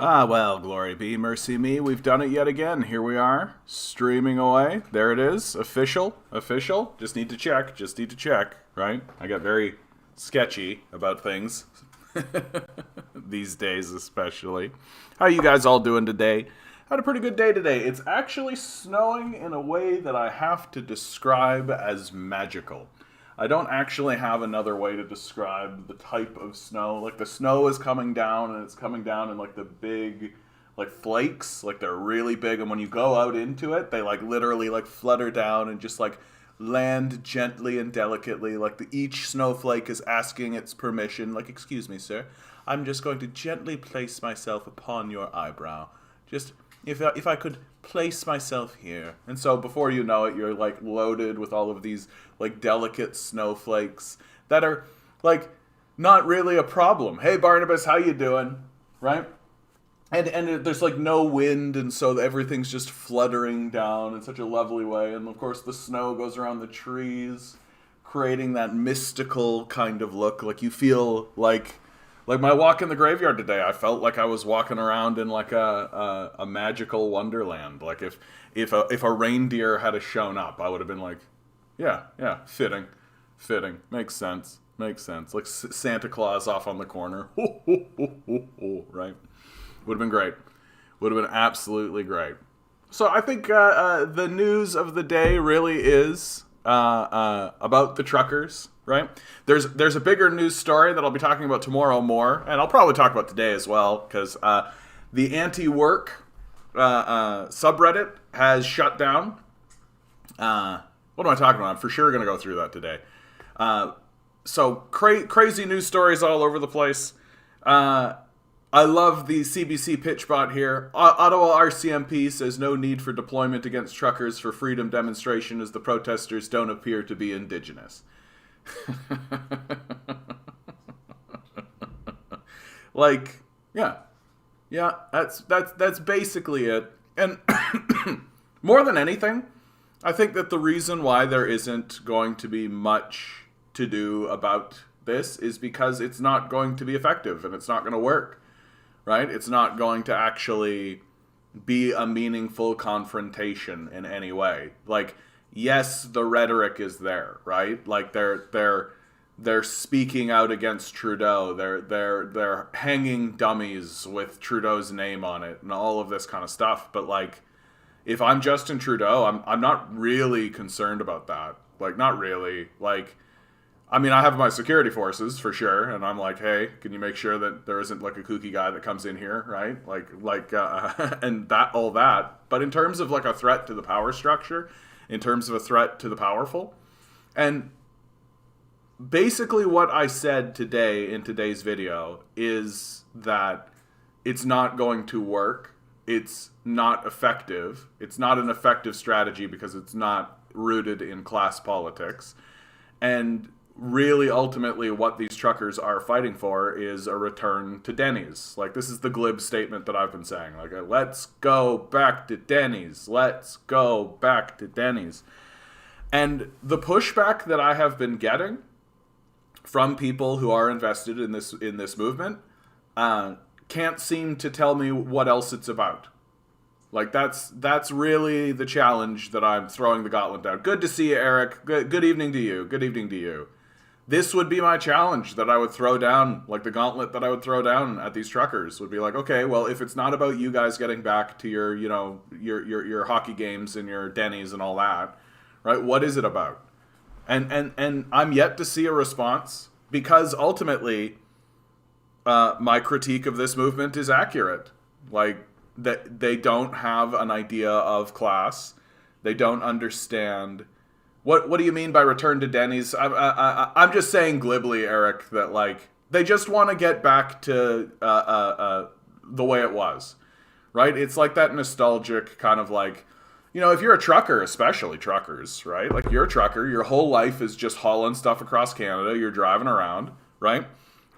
Ah, well, glory be, mercy me. We've done it yet again. Here we are, streaming away. There it is. Official. Official. Just need to check. Just need to check, right? I got very sketchy about things. These days, especially. How you guys all doing today? Had a pretty good day today. It's actually snowing in a way that I have to describe as magical. I don't actually have another way to describe the type of snow. Like the snow is coming down and it's coming down in like the big like flakes, like they're really big, and when you go out into it, they like literally like flutter down and just like land gently and delicately, like each snowflake is asking its permission, like, excuse me, sir, I'm just going to gently place myself upon your eyebrow. Just if I could place myself here. And so before you know it, you're like loaded with all of these like delicate snowflakes that are like not really a problem. Hey Barnabas, how you doing? Right? And there's like no wind, and so everything's just fluttering down in such a lovely way. And of course the snow goes around the trees, creating that mystical kind of look. Like you feel like my walk in the graveyard today, I felt like I was walking around in like a magical wonderland. Like if a reindeer had shown up, I would have been like, yeah, fitting, makes sense. Like Santa Claus off on the corner, right? Would have been great. Would have been absolutely great. So I think the news of the day really is about the truckers, right? There's a bigger news story that I'll be talking about tomorrow more, and I'll probably talk about today as well, because the anti-work subreddit has shut down. What am I talking about? I'm for sure going to go through that today. So crazy news stories all over the place. I love the CBC pitch bot here. Ottawa RCMP says no need for deployment against truckers for freedom demonstration as the protesters don't appear to be Indigenous. Like, yeah, that's basically it. And more than anything, I think that the reason why there isn't going to be much to do about this is because it's not going to be effective and it's not going to work. Right? It's not going to actually be a meaningful confrontation in any way. Like, yes, the rhetoric is there, right? Like they're speaking out against Trudeau. They're hanging dummies with Trudeau's name on it and all of this kind of stuff. But like, if I'm Justin Trudeau, I'm not really concerned about that. Like, not really. Like, I mean, I have my security forces for sure, and I'm like, hey, can you make sure that there isn't like a kooky guy that comes in here, right? And that, all that. But in terms of like a threat to the power structure, in terms of a threat to the powerful, and basically what I said today in today's video is that it's not going to work. It's not effective. It's not an effective strategy because it's not rooted in class politics. And really, ultimately, what these truckers are fighting for is a return to Denny's. Like, this is the glib statement that I've been saying. Like, let's go back to Denny's. Let's go back to Denny's. And the pushback that I have been getting from people who are invested in this movement can't seem to tell me what else it's about. Like, that's really the challenge that I'm throwing the gauntlet down. Good to see you, Eric. Good evening to you. Good evening to you. This would be my challenge that I would throw down, like the gauntlet that I would throw down at these truckers would be like, okay, well, if it's not about you guys getting back to your, you know, your hockey games and your Denny's and all that, right? What is it about? And I'm yet to see a response, because ultimately, my critique of this movement is accurate. Like, that they don't have an idea of class. They don't understand. What do you mean by return to Denny's? I'm just saying glibly, Eric, that like they just want to get back to the way it was, right? It's like that nostalgic kind of like, you know, if you're a trucker, especially truckers, right? Like, you're a trucker, your whole life is just hauling stuff across Canada. You're driving around, right?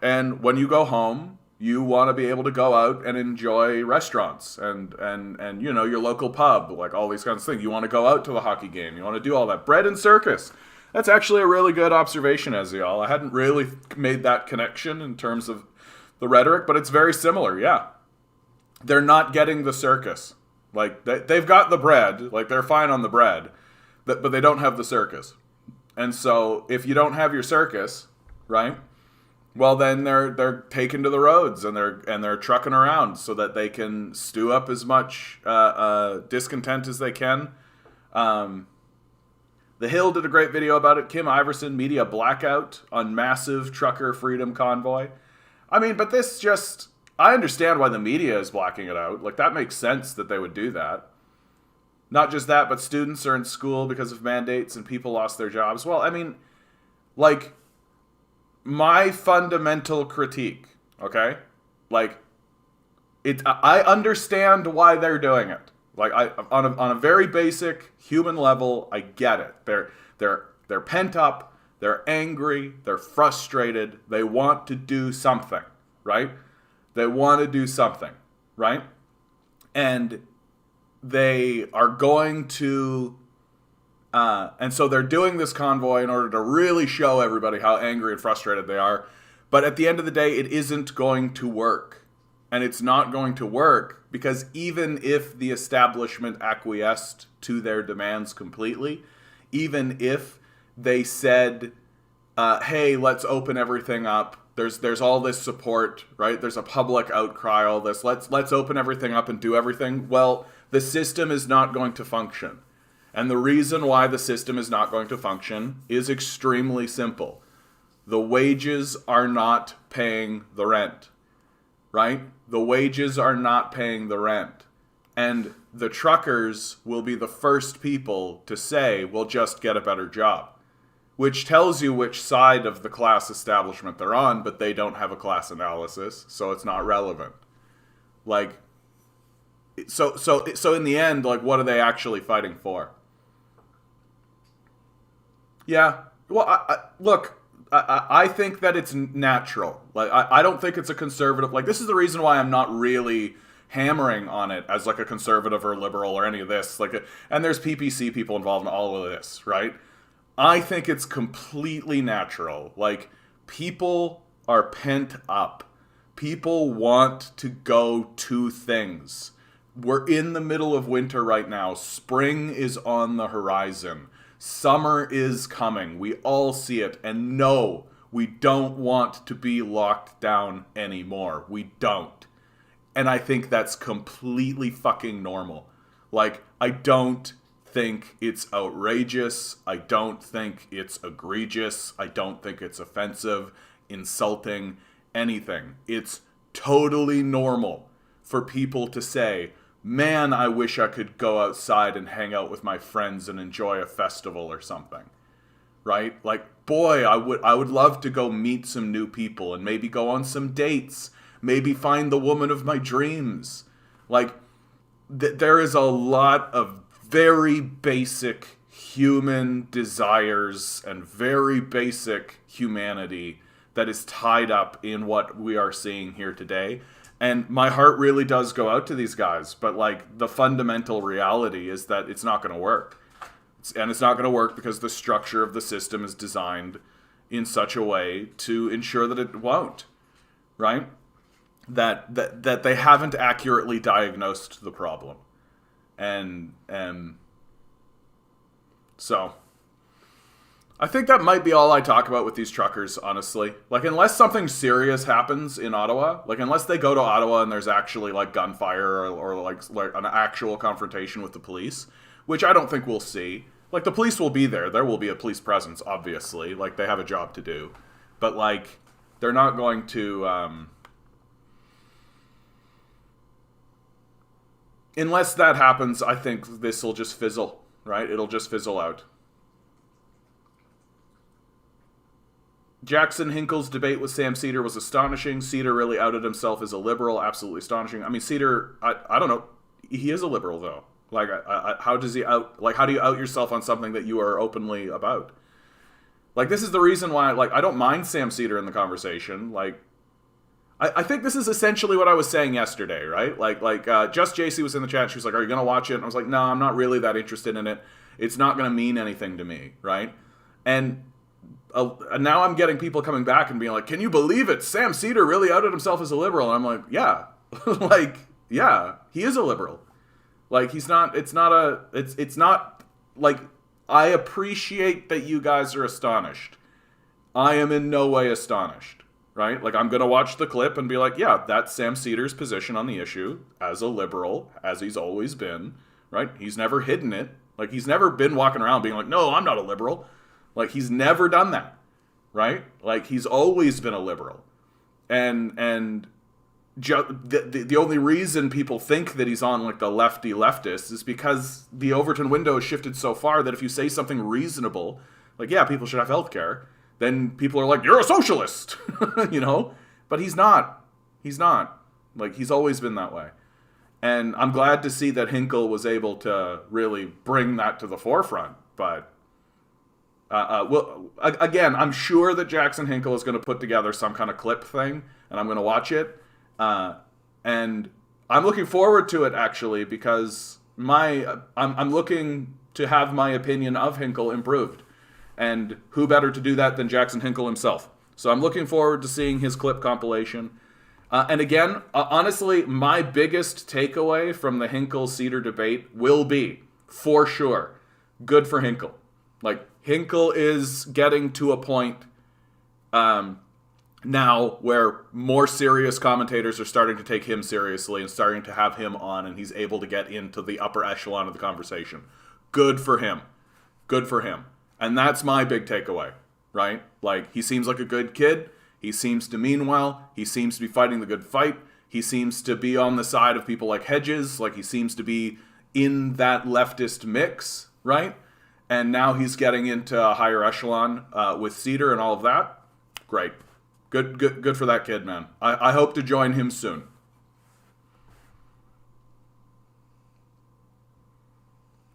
And when you go home, you want to be able to go out and enjoy restaurants and you know, your local pub, like all these kinds of things. You want to go out to the hockey game. You want to do all that. Bread and circus. That's actually a really good observation, Ezial. I hadn't really made that connection in terms of the rhetoric, but it's very similar, yeah. they're not getting the circus. Like, they've got the bread. Like, they're fine on the bread. But they don't have the circus. And so, if you don't have your circus, right, well, then they're taken to the roads and they're trucking around so that they can stew up as much discontent as they can. The Hill did a great video about it. Kim Iverson, media blackout on massive trucker freedom convoy. I mean, but this just... I understand why the media is blacking it out. Like, that makes sense that they would do that. Not just that, but students are in school because of mandates and people lost their jobs. Well, I mean, like, my fundamental critique, okay? Like, I understand why they're doing it. Like, on a very basic human level, I get it. They're pent up, they're angry, they're frustrated, they want to do something, right? They want to do something, right? And they are going to, and so they're doing this convoy in order to really show everybody how angry and frustrated they are. But at the end of the day, it isn't going to work. And it's not going to work because even if the establishment acquiesced to their demands completely, even if they said, hey, let's open everything up, there's all this support, right? There's a public outcry, all this. Let's open everything up and do everything. Well, the system is not going to function. And the reason why the system is not going to function is extremely simple. The wages are not paying the rent, right? The wages are not paying the rent. And the truckers will be the first people to say, we'll just get a better job. Which tells you which side of the class establishment they're on, but they don't have a class analysis, so it's not relevant. Like, so in the end, like, what are they actually fighting for? Yeah, well, look, I think that it's natural. Like, I don't think it's a conservative. Like, this is the reason why I'm not really hammering on it as like a conservative or liberal or any of this. Like, and there's PPC people involved in all of this, right? I think it's completely natural. Like, people are pent up. People want to go to things. We're in the middle of winter right now. Spring is on the horizon. Summer is coming. We all see it. And no, we don't want to be locked down anymore. We don't. And I think that's completely fucking normal. Like, I don't think it's outrageous. I don't think it's egregious. I don't think it's offensive, insulting, anything. It's totally normal for people to say, man, I wish I could go outside and hang out with my friends and enjoy a festival or something. Right? Like, boy, I would love to go meet some new people and maybe go on some dates. Maybe find the woman of my dreams. Like, there is a lot of very basic human desires and very basic humanity that is tied up in what we are seeing here today. And my heart really does go out to these guys. But, like, the fundamental reality is that it's not going to work. And it's not going to work because the structure of the system is designed in such a way to ensure that it won't. Right? That they haven't accurately diagnosed the problem. And so I think that might be all I talk about with these truckers, honestly. Like, unless something serious happens in Ottawa, like, unless they go to Ottawa and there's actually, like, gunfire or like an actual confrontation with the police, which I don't think we'll see. Like, the police will be there. There will be a police presence, obviously. Like, they have a job to do. But, like, they're not going to... Unless that happens, I think this will just fizzle, right? It'll just fizzle out. Jackson Hinkle's debate with Sam Cedar was astonishing. Cedar really outed himself as a liberal. Absolutely astonishing. I mean, Cedar, I don't know. He is a liberal, though. Like, how does he out... Like, how do you out yourself on something that you are openly about? Like, this is the reason why, like, I don't mind Sam Cedar in the conversation. Like, I think this is essentially what I was saying yesterday, right? Like Just JC was in the chat. She was like, are you going to watch it? And I was like, no, I'm not really that interested in it. It's not going to mean anything to me, right? And now I'm getting people coming back and being like, can you believe it? Sam Cedar really outed himself as a liberal. And I'm like, yeah. Like, Yeah, he is a liberal. Like, he's not, it's not, like, I appreciate that you guys are astonished. I am in no way astonished, right? Like, I'm going to watch the clip and be like, yeah, that's Sam Seder's position on the issue as a liberal, as he's always been, right? He's never hidden it. Like, he's never been walking around being like, no, I'm not a liberal. Like, he's never done that, right? Like, he's always been a liberal. And the only reason people think that he's on like the lefty leftist is because the Overton window has shifted so far that if you say something reasonable, like, yeah, people should have healthcare, then people are like, you're a socialist, you know? But he's not. He's not. Like, he's always been that way. And I'm glad to see that Hinkle was able to really bring that to the forefront. But, well, again, I'm sure that Jackson Hinkle is going to put together some kind of clip thing, and I'm going to watch it. And I'm looking forward to it, actually, because I'm looking to have my opinion of Hinkle improved. And who better to do that than Jackson Hinkle himself? So I'm looking forward to seeing his clip compilation. And again, honestly, my biggest takeaway from the Hinkle-Seder debate will be, for sure, good for Hinkle. Like, Hinkle is getting to a point now where more serious commentators are starting to take him seriously and starting to have him on, and he's able to get into the upper echelon of the conversation. Good for him. Good for him. And that's my big takeaway, right? Like, he seems like a good kid. He seems to mean well. He seems to be fighting the good fight. He seems to be on the side of people like Hedges. Like, he seems to be in that leftist mix, right? And now he's getting into a higher echelon with Seder and all of that. Great. Good for that kid, man. I hope to join him soon.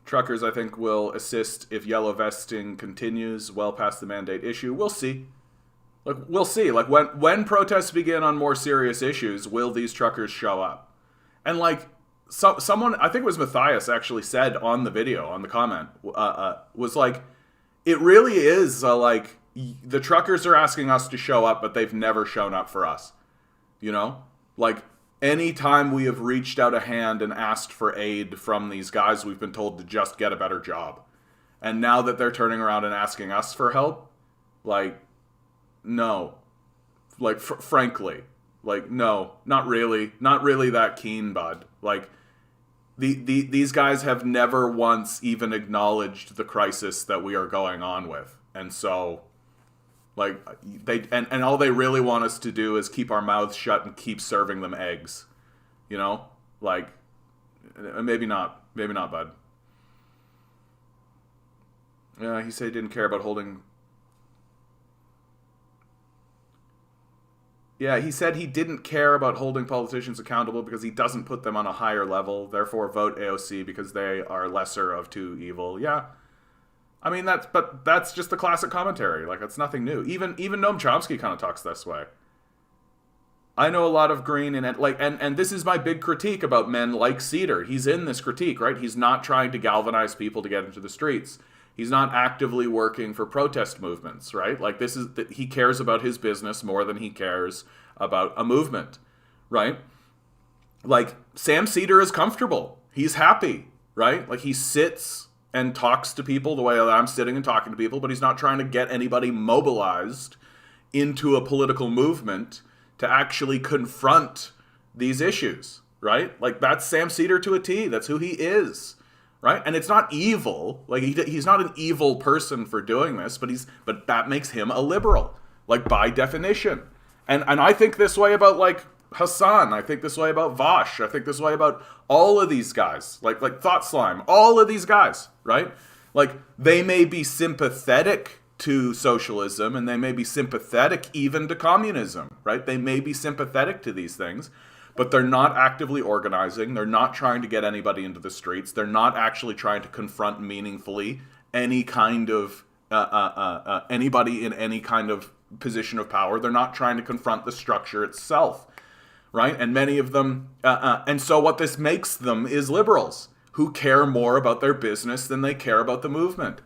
Truckers, I think, will assist if yellow vesting continues well past the mandate issue. We'll see. Like, we'll see. Like, when protests begin on more serious issues, will these truckers show up? And, like, someone, I think it was Matthias, actually said on the video, on the comment, was like, it really is, like, the truckers are asking us to show up, but they've never shown up for us. You know? Like, anytime we have reached out a hand and asked for aid from these guys, we've been told to just get a better job. And now that they're turning around and asking us for help, like, no. Like, frankly. Like, no. Not really. Not really that keen, bud. Like, these guys have never once even acknowledged the crisis that we are going on with. And so, like, and all they really want us to do is keep our mouths shut and keep serving them eggs. You know? Like, maybe not. Maybe not, bud. Yeah, he said he didn't care about holding... Yeah, he said he didn't care about holding politicians accountable because he doesn't put them on a higher level. Therefore, vote AOC because they are lesser of two evil. Yeah. I mean, that's just the classic commentary. Like, it's nothing new. Even Noam Chomsky kind of talks this way. I know a lot of green in it, like, and this is my big critique about men like Seder. He's in this critique, right? He's not trying to galvanize people to get into the streets. He's not actively working for protest movements, right? Like, this is he cares about his business more than he cares about a movement, right? Like, Sam Seder is comfortable. He's happy, right? Like, he sits and talks to people the way that I'm sitting and talking to people, but he's not trying to get anybody mobilized into a political movement to actually confront these issues, right? Like, that's Sam Seder to a T. That's who he is, right? And it's not evil. Like, he's not an evil person for doing this, but that makes him a liberal, like, by definition. And I think this way about, like, Hassan. I think this way about Vosh. I think this way about all of these guys, like Thought Slime, all of these guys, right? Like, they may be sympathetic to socialism, and they may be sympathetic even to communism, right? They may be sympathetic to these things, but they're not actively organizing. They're not trying to get anybody into the streets. They're not actually trying to confront meaningfully any kind of anybody in any kind of position of power. They're not trying to confront the structure itself, right? And many of them, and so what this makes them is liberals who care more about their business than they care about the movement.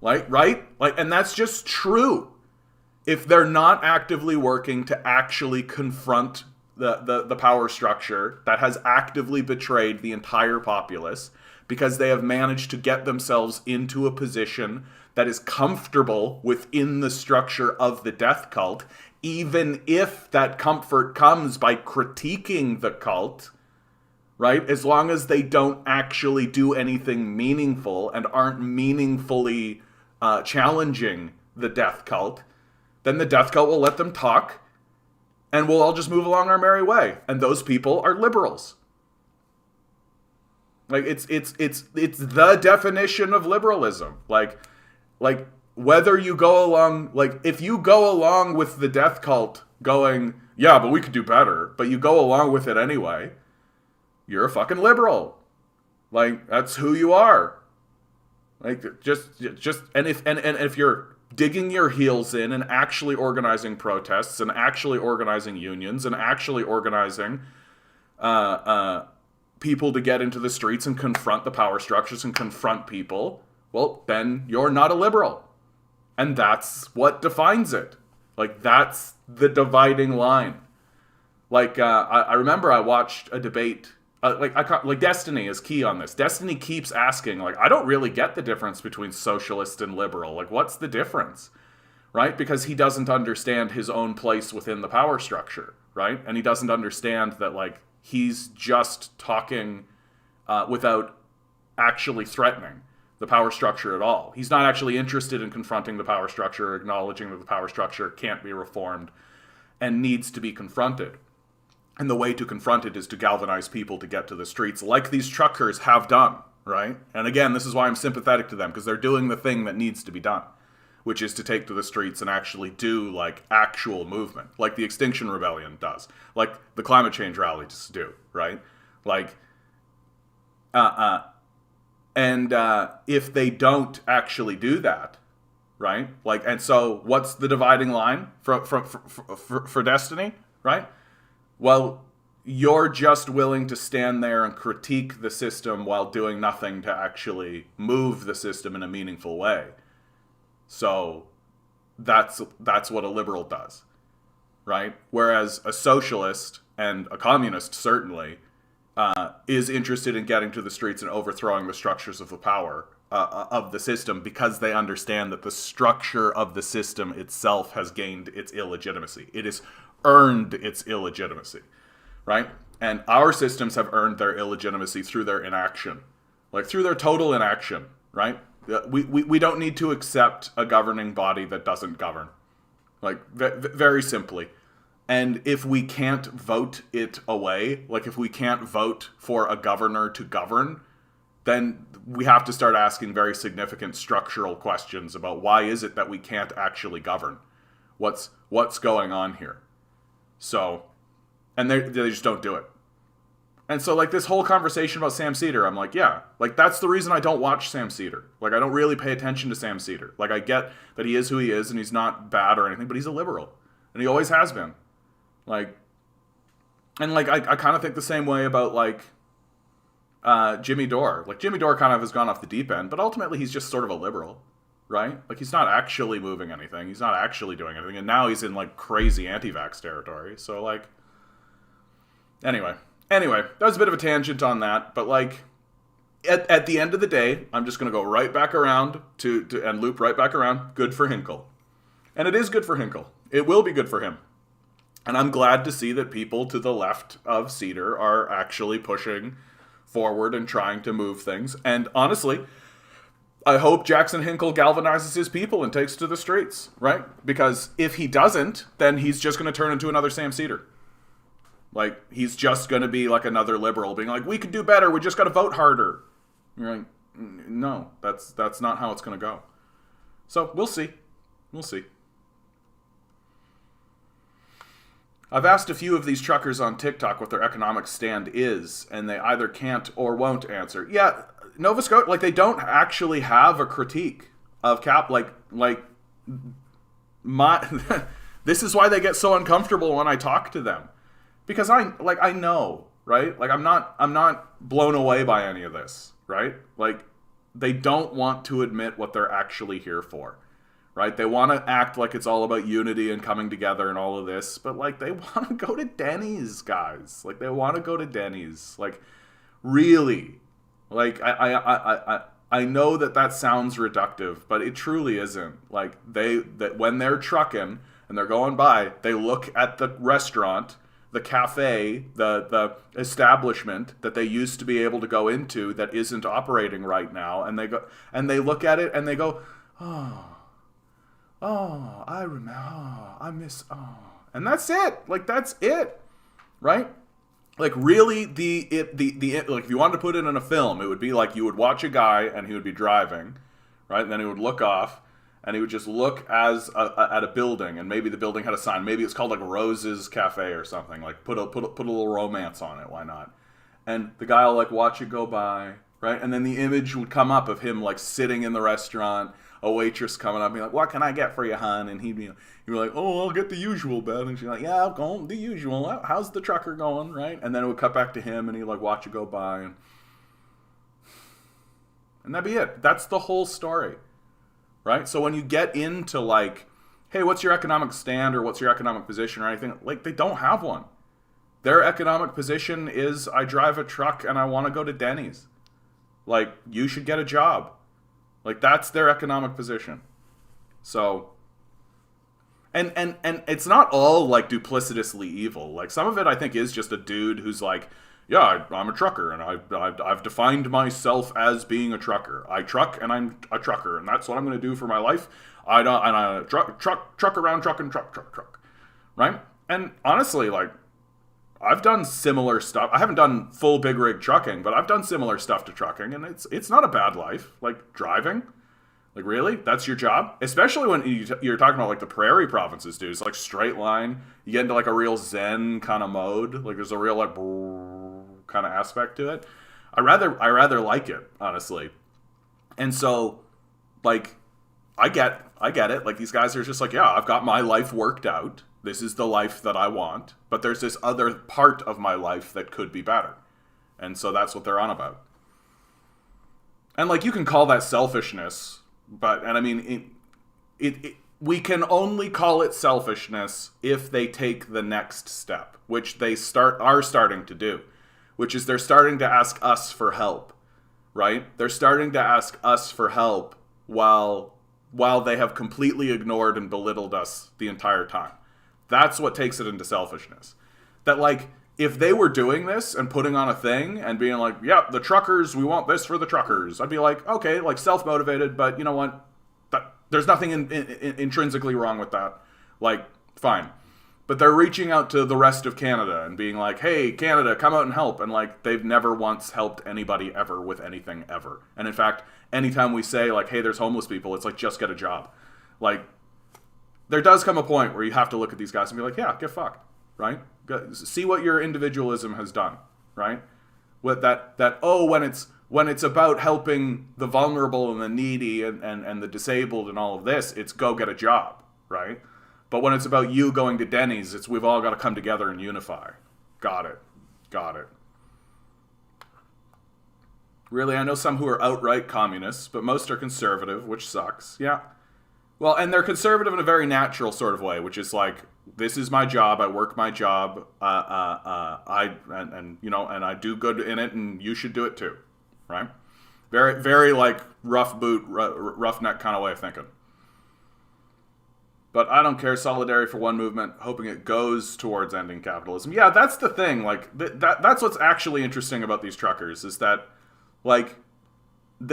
Like, right? Like, and that's just true. If they're not actively working to actually confront the power structure that has actively betrayed the entire populace because they have managed to get themselves into a position that is comfortable within the structure of the death cult, even if that comfort comes by critiquing the cult, right? As long as they don't actually do anything meaningful and aren't meaningfully challenging the death cult, then the death cult will let them talk, and we'll all just move along our merry way. And those people are liberals. Like it's the definition of liberalism. Like whether you go along, like if you go along with the death cult going, yeah, but we could do better, but you go along with it anyway, you're a fucking liberal. Like that's who you are. Like just and if you're digging your heels in and actually organizing protests and actually organizing unions and actually organizing people to get into the streets and confront the power structures and confront people, well, then you're not a liberal. And that's what defines it. Like, that's the dividing line. Like, I remember I watched a debate. Like Destiny is key on this. Destiny keeps asking, like, I don't really get the difference between socialist and liberal. Like, what's the difference? Right? Because he doesn't understand his own place within the power structure, right? And he doesn't understand that, like, he's just talking without actually threatening the power structure at all. He's not actually interested in confronting the power structure, acknowledging that the power structure can't be reformed and needs to be confronted. And the way to confront it is to galvanize people to get to the streets, like these truckers have done, right? And again, this is why I'm sympathetic to them, because they're doing the thing that needs to be done, which is to take to the streets and actually do, like, actual movement, like the Extinction Rebellion does, like the climate change rallies do, right? Like, and if they don't actually do that, right? Like, and so what's the dividing line for Destiny, right? Well, you're just willing to stand there and critique the system while doing nothing to actually move the system in a meaningful way. So that's what a liberal does, right? Whereas a socialist and a communist certainly is interested in getting to the streets and overthrowing the structures of the power of the system, because they understand that the structure of the system itself has gained its illegitimacy. It has earned its illegitimacy, right? And our systems have earned their illegitimacy through their inaction, like through their total inaction, right? We don't need to accept a governing body that doesn't govern, like very simply. And if we can't vote it away, like if we can't vote for a governor to govern, then we have to start asking very significant structural questions about why is it that we can't actually govern? What's going on here? So, and they just don't do it. And so, like, this whole conversation about Sam Seder, I'm like, yeah, like, that's the reason I don't watch Sam Seder. Like, I don't really pay attention to Sam Seder. Like, I get that he is who he is, and he's not bad or anything, but he's a liberal. And he always has been. Like, and, like, I kind of think the same way about, like, Jimmy Dore. Like, Jimmy Dore kind of has gone off the deep end, but ultimately he's just sort of a liberal, right? Like, he's not actually moving anything. He's not actually doing anything. And now he's in, like, crazy anti-vax territory. So, like, Anyway, that was a bit of a tangent on that, but, like, at the end of the day, I'm just going to go right back around to and loop right back around. Good for Hinkle. And it is good for Hinkle. It will be good for him. And I'm glad to see that people to the left of Cedar are actually pushing forward and trying to move things. And honestly, I hope Jackson Hinkle galvanizes his people and takes to the streets, right? Because if he doesn't, then he's just going to turn into another Sam Seder. Like, he's just going to be like another liberal being like, we could do better, we just got to vote harder. And you're like, no, that's not how it's going to go. So, we'll see. We'll see. I've asked a few of these truckers on TikTok what their economic stand is, and they either can't or won't answer. Yeah, Nova Scotia, like, they don't actually have a critique of this is why they get so uncomfortable when I talk to them. Because I know, right? Like, I'm not blown away by any of this, right? Like, they don't want to admit what they're actually here for, right? They want to act like it's all about unity and coming together and all of this, but like they want to go to Denny's, guys. Like they want to go to Denny's. Like really, like I know that sounds reductive, but it truly isn't. Like that when they're trucking and they're going by, they look at the restaurant, the cafe, the establishment that they used to be able to go into that isn't operating right now, and they look at it and they go, oh, I remember, oh, I miss, oh, and that's it. Like that's it, right? Like really, like if you wanted to put it in a film, it would be like you would watch a guy and he would be driving, right? And then he would look off, and he would just look at a building, and maybe the building had a sign. Maybe it's called like Rose's Cafe or something. Like put a little romance on it. Why not? And the guy will like watch it go by, right? And then the image would come up of him like sitting in the restaurant, a waitress coming up, and be like, "What can I get for you, hon?" And he'd be like, "Oh, I'll get the usual, Ben." And she's like, "Yeah, I'm going the usual. How's the trucker going?" Right? And then it would cut back to him, and he'd like watch it go by, and that'd be it. That's the whole story, right? So when you get into like, hey, what's your economic stand or what's your economic position or anything, like they don't have one. Their economic position is, I drive a truck and I want to go to Denny's. Like, you should get a job. Like, that's their economic position. So, and it's not all, like, duplicitously evil. Like, some of it, I think, is just a dude who's like, yeah, I'm a trucker, and I've defined myself as being a trucker. I truck, and I'm a trucker, and that's what I'm going to do for my life. I truck around, truck, right? And honestly, like, I've done similar stuff. I haven't done full big rig trucking, but I've done similar stuff to trucking, and it's not a bad life. Like driving, like really, that's your job. Especially when you're talking about like the prairie provinces, dude. It's like straight line. You get into like a real Zen kind of mode. Like there's a real like kind of aspect to it. I rather like it, honestly. And so, like, I get it. Like these guys are just like, yeah, I've got my life worked out. This is the life that I want, but there's this other part of my life that could be better. And so that's what they're on about. And like, you can call that selfishness, and I mean, we can only call it selfishness if they take the next step, which they are starting to do, which is they're starting to ask us for help, right? They're starting to ask us for help while they have completely ignored and belittled us the entire time. That's what takes it into selfishness. That, like, if they were doing this and putting on a thing and being like, yeah, the truckers, we want this for the truckers, I'd be like, okay, like, self-motivated, but you know what? There's nothing intrinsically wrong with that. Like, fine. But they're reaching out to the rest of Canada and being like, hey, Canada, come out and help. And, like, they've never once helped anybody ever with anything ever. And, in fact, anytime we say, like, hey, there's homeless people, it's like, just get a job. Like, there does come a point where you have to look at these guys and be like, yeah, get fucked, right? See what your individualism has done, right? With when it's about helping the vulnerable and the needy and the disabled and all of this, it's go get a job, right? But when it's about you going to Denny's, it's we've all got to come together and unify. Got it. Really, I know some who are outright communists, but most are conservative, which sucks. Yeah. Well, and they're conservative in a very natural sort of way, which is like, this is my job. I work my job. I do good in it, and you should do it too, right? Very, very like rough boot, roughneck kind of way of thinking. But I don't care. Solidarity for one movement, hoping it goes towards ending capitalism. Yeah, that's the thing. Like that's what's actually interesting about these truckers is that, like,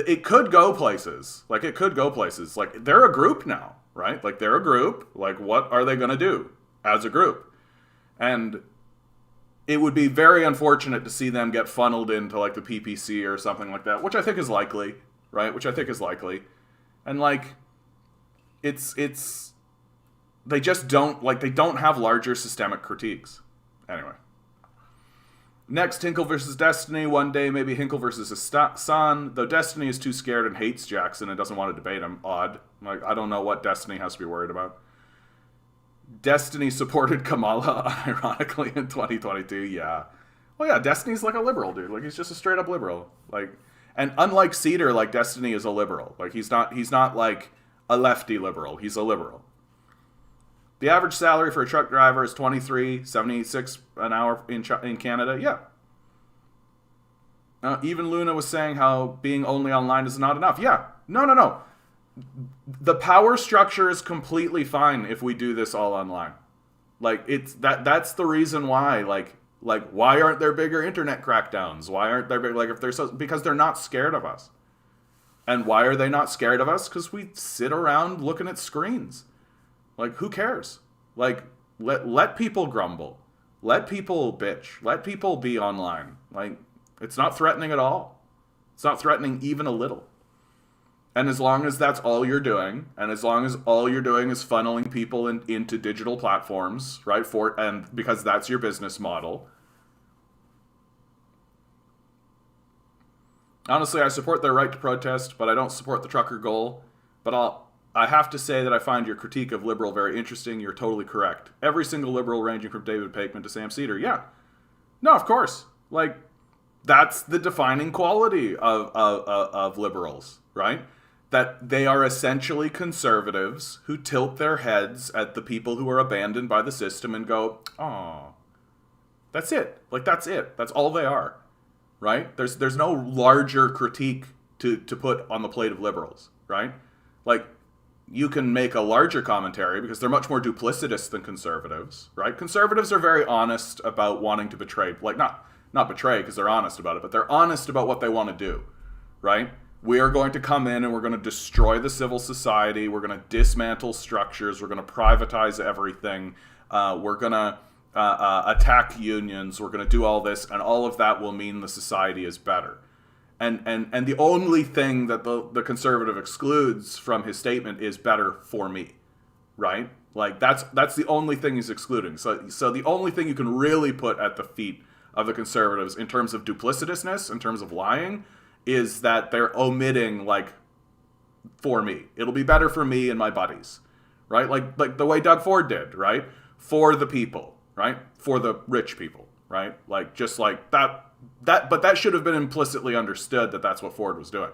it could go places. Like, it could go places. Like, they're a group now, right? Like, they're a group. Like, what are they going to do as a group? And it would be very unfortunate to see them get funneled into, like, the PPC or something like that, which I think is likely, right? And, like, it's they just don't, like, they don't have larger systemic critiques. Anyway. Next, Hinkle versus Destiny. One day, maybe Hinkle versus Hassan. Though Destiny is too scared and hates Jackson and doesn't want to debate him. Odd. Like, I don't know what Destiny has to be worried about. Destiny supported Kamala, ironically, in 2022. Yeah. Well, yeah, Destiny's like a liberal, dude. Like, he's just a straight-up liberal. Like, and unlike Cedar, like, Destiny is a liberal. Like, he's not like a lefty liberal. He's a liberal. The average salary for a truck driver is $23.76 an hour in Canada. Yeah. Even Luna was saying how being only online is not enough. Yeah. No. The power structure is completely fine if we do this all online. Like, it's that's the reason why, like why aren't there bigger internet crackdowns? Why aren't there big, like, if they're because they're not scared of us. And why are they not scared of us? Because we sit around looking at screens. Like, who cares? Like, let people grumble. Let people bitch. Let people be online. Like, it's not threatening at all. It's not threatening even a little. And as long as that's all you're doing, and as long as all you're doing is funneling people into digital platforms, right? And because that's your business model. Honestly, I support their right to protest, but I don't support the trucker goal. But I have to say that I find your critique of liberal very interesting. You're totally correct. Every single liberal, ranging from David Pakeman to Sam Cedar. Yeah. No, of course. Like, that's the defining quality of liberals, right? That they are essentially conservatives who tilt their heads at the people who are abandoned by the system and go, oh, that's it. Like, that's it. That's all they are, right? There's no larger critique to put on the plate of liberals, right? Like, you can make a larger commentary because they're much more duplicitous than conservatives, right? Conservatives are very honest about wanting to betray, like, not betray because they're honest about it, but they're honest about what they want to do, right? We are going to come in and we're going to destroy the civil society. We're going to dismantle structures. We're going to privatize everything. We're going to attack unions. We're going to do all this, and all of that will mean the society is better. And the only thing that the conservative excludes from his statement is better for me, right? Like, that's the only thing he's excluding. So the only thing you can really put at the feet of the conservatives in terms of duplicitousness, in terms of lying, is that they're omitting, like, for me. It'll be better for me and my buddies, right? Like the way Doug Ford did, right? For the people, right? For the rich people, right? Like, just like that, but that should have been implicitly understood that that's what Ford was doing.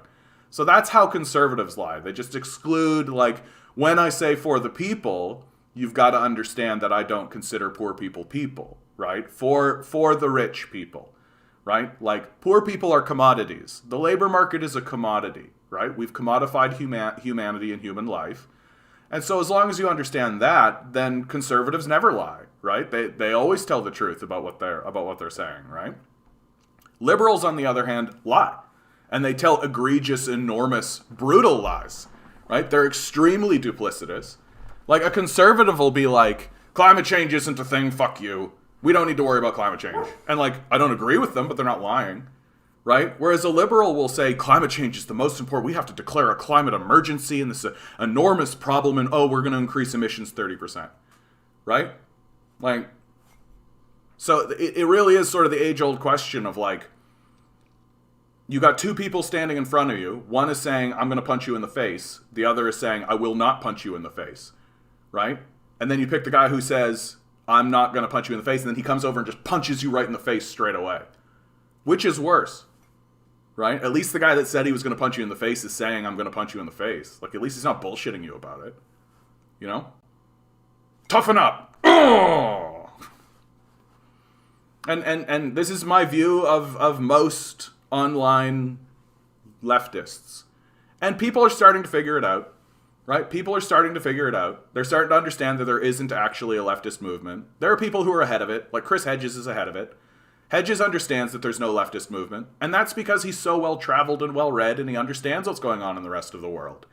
So that's how conservatives lie. They just exclude, like, when I say for the people, you've got to understand that I don't consider poor people, right? For the rich people. Right? Like, poor people are commodities. The labor market is a commodity, right? We've commodified humanity and human life. And so as long as you understand that, then conservatives never lie, right? They always tell the truth about what they're saying, right? Liberals, on the other hand, lie. And they tell egregious, enormous, brutal lies, right? They're extremely duplicitous. Like, a conservative will be like, climate change isn't a thing, fuck you. We don't need to worry about climate change. And, like, I don't agree with them, but they're not lying, right? Whereas a liberal will say climate change is the most important. We have to declare a climate emergency and this enormous problem, and, we're going to increase emissions 30%, right? Like, so it really is sort of the age-old question of, like, you got two people standing in front of you. One is saying, I'm going to punch you in the face. The other is saying, I will not punch you in the face, right? And then you pick the guy who says, I'm not going to punch you in the face, and then he comes over and just punches you right in the face straight away. Which is worse, right? At least the guy that said he was going to punch you in the face is saying, I'm going to punch you in the face. Like, at least he's not bullshitting you about it. You know? Toughen up! Oh! And this is my view of most online leftists. And people are starting to figure it out. Right? People are starting to figure it out. They're starting to understand that there isn't actually a leftist movement. There are people who are ahead of it, like Chris Hedges is ahead of it. Hedges understands that there's no leftist movement, and that's because he's so well-traveled and well-read, and he understands what's going on in the rest of the world.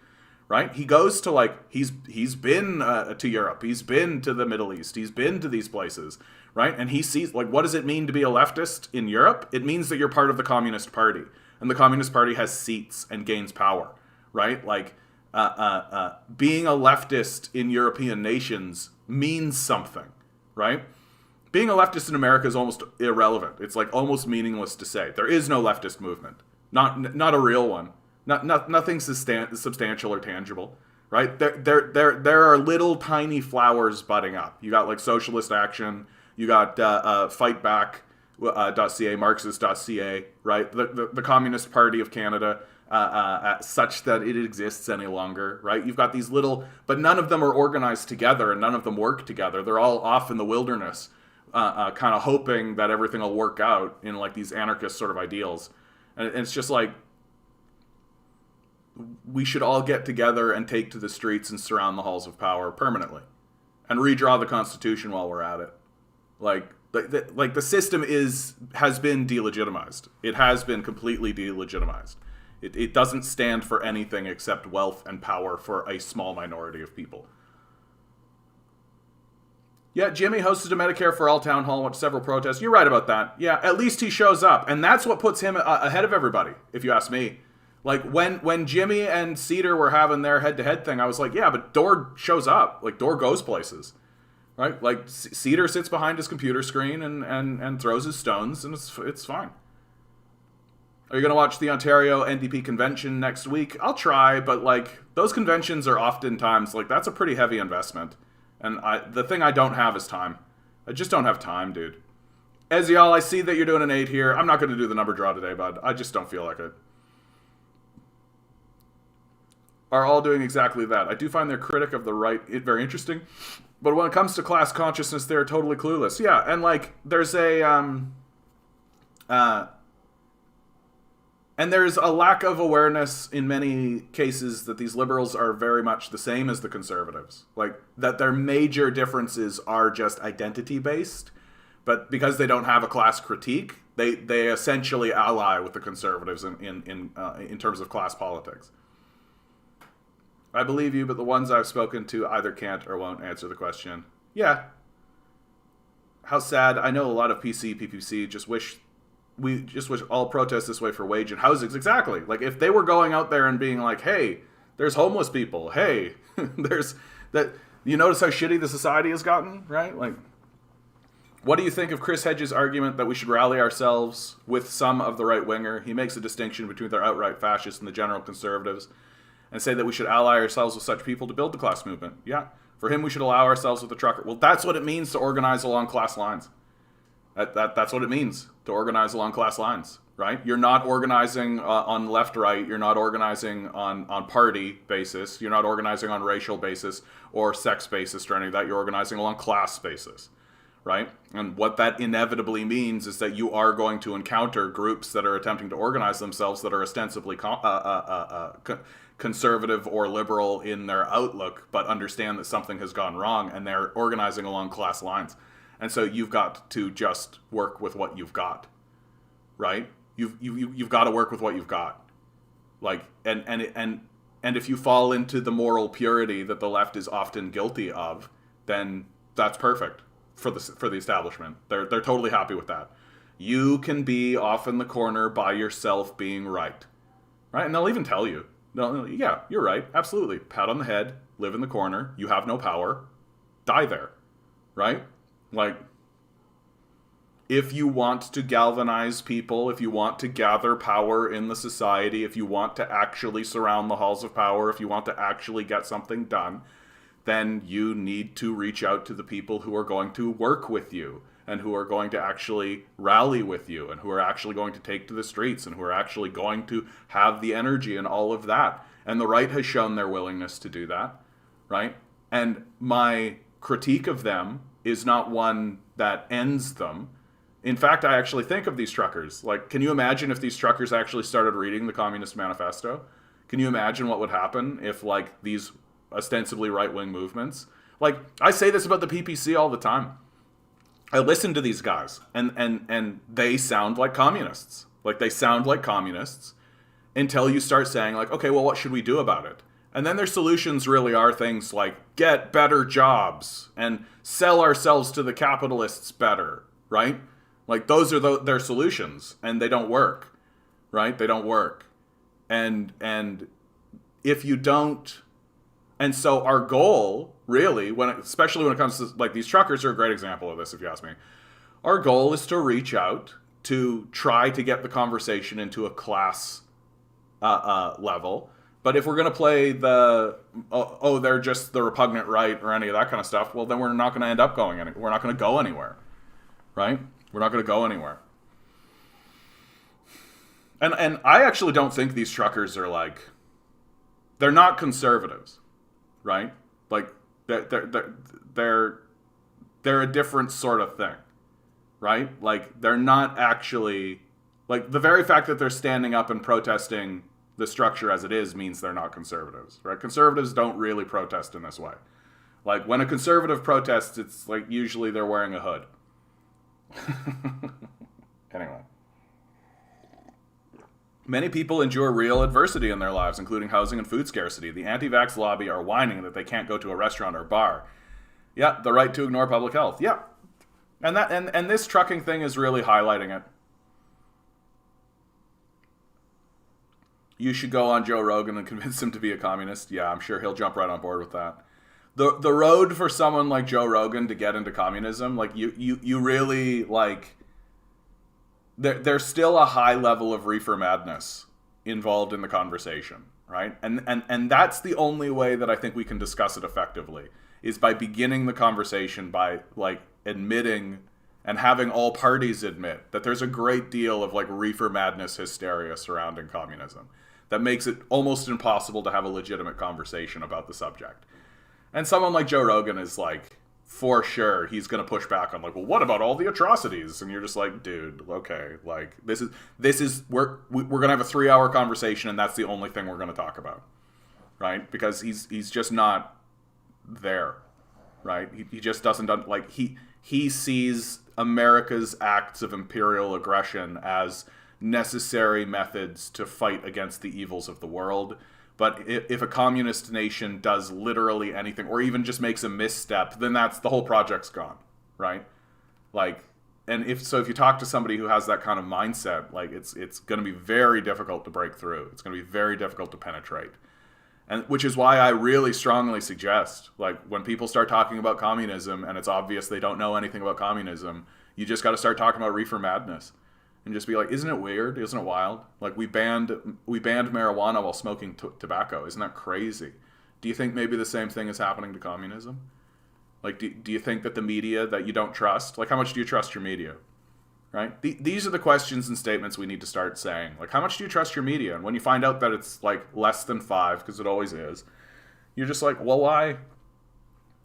Right? He goes to, like, he's been to Europe, he's been to the Middle East, he's been to these places, right? And he sees, like, what does it mean to be a leftist in Europe? It means that you're part of the Communist Party, and the Communist Party has seats and gains power, right? Like, being a leftist in European nations means something, right? Being a leftist in America is almost irrelevant. It's, like, almost meaningless to say. There is no leftist movement. Not a real one. Nothing substantial or tangible, right? There are little tiny flowers budding up. You got, like, Socialist Action. You got Fightback.ca, Marxist.ca, right? The Communist Party of Canada. such that it exists any longer, right? You've got these little, but none of them are organized together and none of them work together. They're all off in the wilderness, kind of hoping that everything will work out in like these anarchist sort of ideals. And it's just like, we should all get together and take to the streets and surround the halls of power permanently and redraw the Constitution while we're at it. Like the system has been delegitimized. It has been completely delegitimized. It doesn't stand for anything except wealth and power for a small minority of people. Yeah, Jimmy hosted a Medicare for All town hall, went to several protests. You're right about that. Yeah, at least he shows up. And that's what puts him ahead of everybody, if you ask me. Like, when Jimmy and Cedar were having their head-to-head thing, I was like, yeah, but Dorr shows up. Like, Dorr goes places. Right? Like, Cedar sits behind his computer screen and throws his stones, and it's fine. Are you going to watch the Ontario NDP convention next week? I'll try, but, like, those conventions are oftentimes, like, that's a pretty heavy investment. And the thing I don't have is time. I just don't have time, dude. Ezial, I see that you're doing an 8 here. I'm not going to do the number draw today, bud. I just don't feel like it. Are all doing exactly that. I do find their critic of the right very interesting. But when it comes to class consciousness, they're totally clueless. Yeah, and, like, there's and there's a lack of awareness in many cases that these liberals are very much the same as the conservatives. Like, that their major differences are just identity-based, but because they don't have a class critique, they essentially ally with the conservatives in terms of class politics. I believe you, but the ones I've spoken to either can't or won't answer the question. Yeah. How sad. I know a lot of PPC just wish all protests this way for wage and housings. Exactly. Like, if they were going out there and being like, hey, there's homeless people. Hey, there's that. You notice how shitty the society has gotten, right? Like, what do you think of Chris Hedges' argument that we should rally ourselves with some of the right-winger? He makes a distinction between their outright fascists and the general conservatives, and say that we should ally ourselves with such people to build the class movement. Yeah. For him, we should ally ourselves with the trucker. Well, that's what it means to organize along class lines. That's what it means to organize along class lines, right? You're not organizing on left-right. You're not organizing on party basis. You're not organizing on racial basis or sex basis or any of that. You're organizing along class basis, right? And what that inevitably means is that you are going to encounter groups that are attempting to organize themselves that are ostensibly conservative or liberal in their outlook, but understand that something has gone wrong, and they're organizing along class lines. And so you've got to just work with what you've got, right? You've got to work with what you've got. Like, and if you fall into the moral purity that the left is often guilty of, then that's perfect for the establishment. They're totally happy with that. You can be off in the corner by yourself being right? And they'll even tell you, no, yeah, you're right, absolutely. Pat on the head, live in the corner, you have no power, die there, right? Like, if you want to galvanize people, if you want to gather power in the society, if you want to actually surround the halls of power, if you want to actually get something done, then you need to reach out to the people who are going to work with you and who are going to actually rally with you and who are actually going to take to the streets and who are actually going to have the energy and all of that. And the right has shown their willingness to do that, right? And my critique of them is not one that ends them. In fact, I actually think of these truckers. Like, can you imagine if these truckers actually started reading the Communist Manifesto? Can you imagine what would happen if, like, these ostensibly right-wing movements? Like, I say this about the PPC all the time. I listen to these guys, and they sound like communists. Like, they sound like communists until you start saying, like, okay, well, what should we do about it? And then their solutions really are things like get better jobs and sell ourselves to the capitalists better, right? Like, those are their solutions, and they don't work, right? They don't work. And if you don't... And so our goal, really, especially when it comes to, like, these truckers are a great example of this, if you ask me. Our goal is to reach out to try to get the conversation into a class level. But if we're going to play they're just the repugnant right or any of that kind of stuff, well, then we're not going to end up going anywhere. We're not going to go anywhere, right? We're not going to go anywhere. And I actually don't think these truckers are like, they're not conservatives, right? Like they're a different sort of thing, right? Like they're not actually, like the very fact that they're standing up and protesting the structure as it is means they're not conservatives, right? Conservatives don't really protest in this way. Like when a conservative protests, it's like usually they're wearing a hood. Anyway. Many people endure real adversity in their lives, including housing and food scarcity. The anti-vax lobby are whining that they can't go to a restaurant or bar. Yeah, the right to ignore public health. Yeah. And this trucking thing is really highlighting it. You should go on Joe Rogan and convince him to be a communist. Yeah, I'm sure he'll jump right on board with that. The road for someone like Joe Rogan to get into communism, like you really like, there's still a high level of reefer madness involved in the conversation, right? And that's the only way that I think we can discuss it effectively, is by beginning the conversation by like admitting and having all parties admit that there's a great deal of like reefer madness hysteria surrounding communism that makes it almost impossible to have a legitimate conversation about the subject. And someone like Joe Rogan is like, for sure, he's going to push back on like, well, what about all the atrocities? And you're just like, dude, okay, like this is we're going to have a 3-hour conversation and that's the only thing we're going to talk about, right? Because he's just not there, right? He just doesn't, like, he sees America's acts of imperial aggression as necessary methods to fight against the evils of the world. But if a communist nation does literally anything, or even just makes a misstep, then that's the whole project's gone, right? Like, and if you talk to somebody who has that kind of mindset, like it's going to be very difficult to break through. It's going to be very difficult to penetrate, and which is why I really strongly suggest, like, when people start talking about communism and it's obvious they don't know anything about communism, you just got to start talking about reefer madness. And just be like, isn't it weird? Isn't it wild? Like, we banned marijuana while smoking tobacco. Isn't that crazy? Do you think maybe the same thing is happening to communism? Like, do you think that the media that you don't trust, like, how much do you trust your media? Right? These are the questions and statements we need to start saying. Like, how much do you trust your media? And when you find out that it's, like, less than 5, because it always is, you're just like, well, why?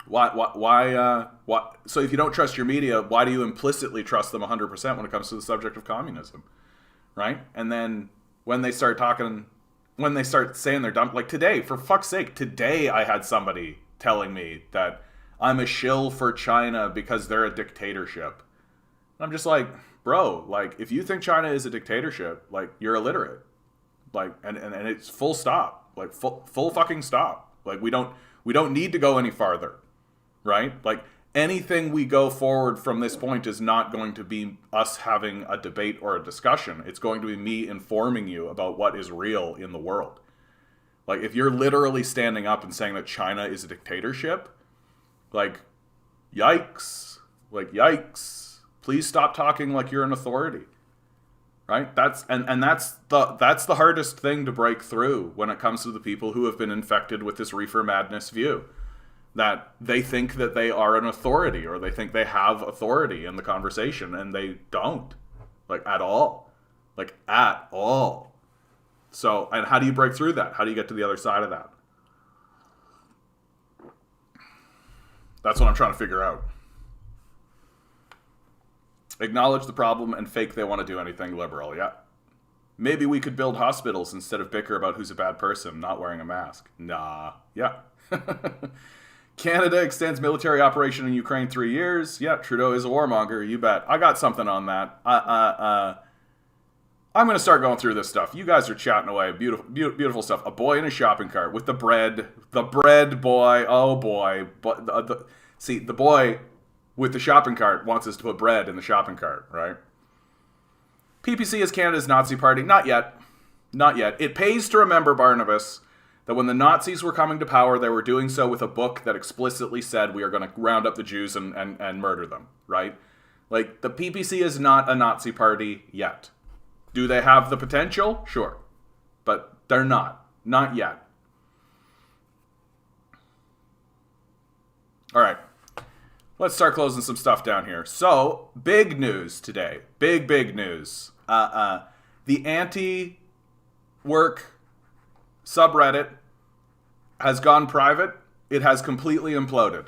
Why? So if you don't trust your media, why do you implicitly trust them 100% when it comes to the subject of communism, right? And then when they start saying they're dumb, like today, for fuck's sake, today I had somebody telling me that I'm a shill for China because they're a dictatorship. And I'm just like, bro, like, if you think China is a dictatorship, like, you're illiterate, like, and it's full stop, like full fucking stop. Like, we don't need to go any farther. Right? Like, anything we go forward from this point is not going to be us having a debate or a discussion. It's going to be me informing you about what is real in the world. Like, if you're literally standing up and saying that China is a dictatorship, like, yikes. Like, yikes. Please stop talking like you're an authority. Right? That's the hardest thing to break through when it comes to the people who have been infected with this reefer madness view. That they think that they are an authority, or they think they have authority in the conversation, and they don't. Like, at all. Like, at all. So, and how do you break through that? How do you get to the other side of that? That's what I'm trying to figure out. Acknowledge the problem and fake they want to do anything liberal, yeah. Maybe we could build hospitals instead of bicker about who's a bad person not wearing a mask. Nah, yeah. Canada extends military operation in Ukraine 3 years. Yeah, Trudeau is a warmonger, you bet. I got something on that. I'm going to start going through this stuff. You guys are chatting away. Beautiful stuff. A boy in a shopping cart with the bread. The bread boy. Oh, boy. But the boy with the shopping cart wants us to put bread in the shopping cart, right? PPC is Canada's Nazi party. Not yet. Not yet. It pays to remember, Barnabas, that when the Nazis were coming to power, they were doing so with a book that explicitly said we are going to round up the Jews and murder them, right? Like, the PPC is not a Nazi party yet. Do they have the potential? Sure. But they're not. Not yet. All right. Let's start closing some stuff down here. So, big news today. Big news. The The anti-work subreddit has gone private. It has completely imploded.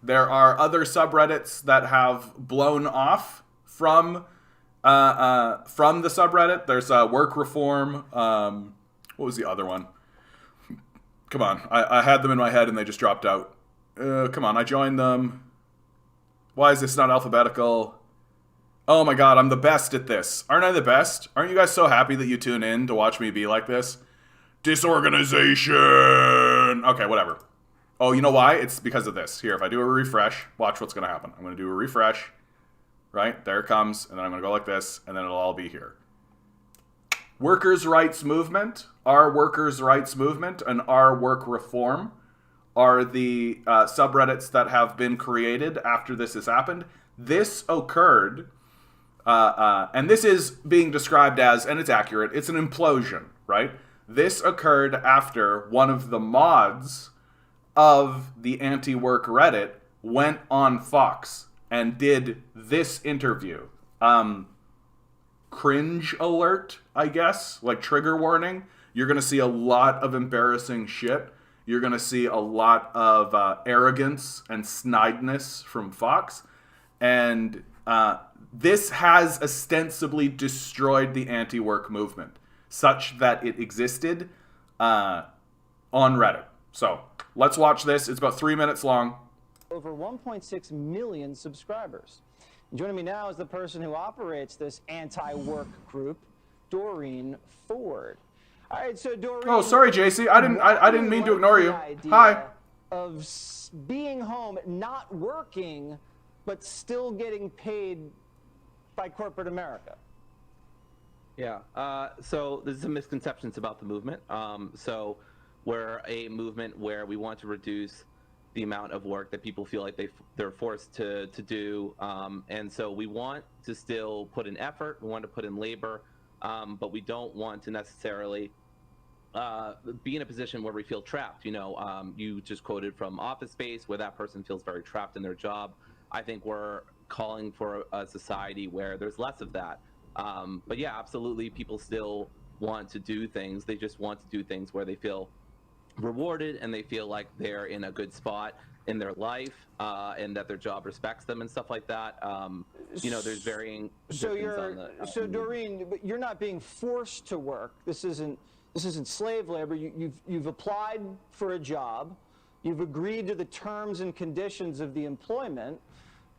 There are other subreddits that have blown off from the subreddit. There's work reform. What was the other one? Come on, I had them in my head and they just dropped out. Come on, I joined them. Why is this not alphabetical? Oh my god, I'm the best at this. Aren't I the best? Aren't you guys so happy that you tune in to watch me be like this? Disorganization! Okay, whatever. Oh, you know why? It's because of this. Here, if I do a refresh, watch what's going to happen. I'm going to do a refresh. Right? There it comes. And then I'm going to go like this, and then it'll all be here. Workers' rights movement, our workers' rights movement, and our work reform are the subreddits that have been created after this has happened. This occurred... and this is being described as, and it's accurate, it's an implosion, right? This occurred after one of the mods of the anti-work Reddit went on Fox and did this interview. Cringe alert, I guess, like trigger warning. You're going to see a lot of embarrassing shit. You're going to see a lot of arrogance and snideness from Fox. And... this has ostensibly destroyed the anti-work movement, such that it existed on Reddit. So let's watch this. It's about 3 minutes long. Over 1.6 million subscribers. Joining me now is the person who operates this anti-work group, Doreen Ford. All right, so Doreen. Oh, sorry, JC. I didn't mean to ignore you. Hi. Of being home, not working, but still getting paid by corporate America. Yeah, so there's some misconceptions about the movement. So we're a movement where we want to reduce the amount of work that people feel like they're forced to do. And so we want to still put in effort, we want to put in labor, but we don't want to necessarily be in a position where we feel trapped. You know, you just quoted from Office Space, where that person feels very trapped in their job. I think we're calling for a society where there's less of that. But yeah, absolutely, people still want to do things. They just want to do things where they feel rewarded and they feel like they're in a good spot in their life, and that their job respects them and stuff like that. You know, there's varying. So Doreen, but you're not being forced to work. This isn't slave labor. You've applied for a job. You've agreed to the terms and conditions of the employment.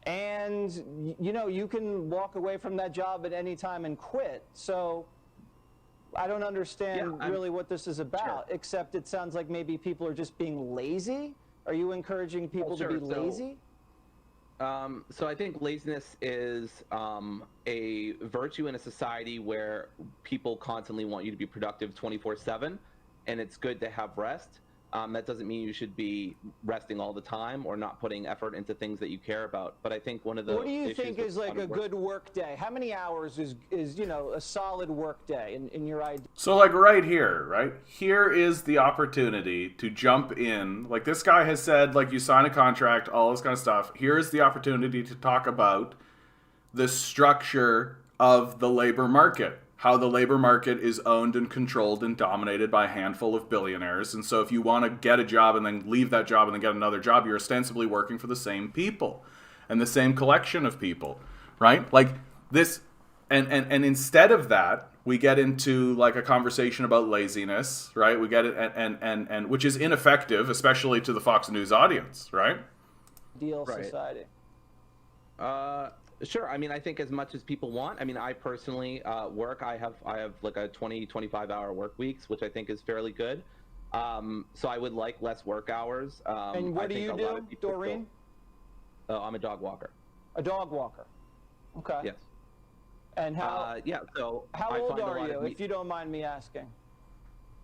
And, you know, you can walk away from that job at any time and quit. So I don't understand really what this is about, except it sounds like maybe people are just being lazy. Are you encouraging people to be lazy? So I think laziness is a virtue in a society where people constantly want you to be productive 24/7, and it's good to have rest. That doesn't mean you should be resting all the time or not putting effort into things that you care about. But I think one of the what do you think is like a good work day? How many hours is you know, a solid work day in your idea? So like right here, right? Here is the opportunity to jump in. Like this guy has said, like you sign a contract, all this kind of stuff. Here's the opportunity to talk about the structure of the labor market. How the labor market is owned and controlled and dominated by a handful of billionaires. And so if you want to get a job and then leave that job and then get another job, you're ostensibly working for the same people and the same collection of people, right? Like this, and instead of that, we get into like a conversation about laziness, right? We get it, and which is ineffective, especially to the Fox News audience, right? Ideal society. Sure. I mean, I think as much as people want. I mean, I personally work. I have like a 25 hour work weeks, which I think is fairly good. So I would like less work hours. And what do you do, Doreen? I'm a dog walker. A dog walker. Okay. Yes. And how? Yeah. So how old are you, if you don't mind me asking?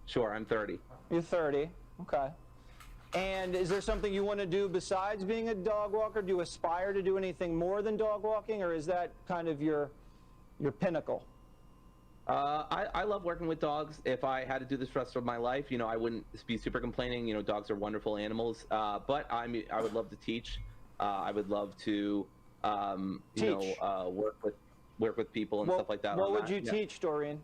Sure, I'm 30. You're 30. Okay. And is there something you want to do besides being a dog walker? Do you aspire to do anything more than dog walking, or is that kind of your pinnacle? I love working with dogs. If I had to do this for the rest of my life, you know, I wouldn't be super complaining. You know, dogs are wonderful animals. But I would love to teach. I would love to, you know, work with people and stuff like that. What would you teach, Doreen?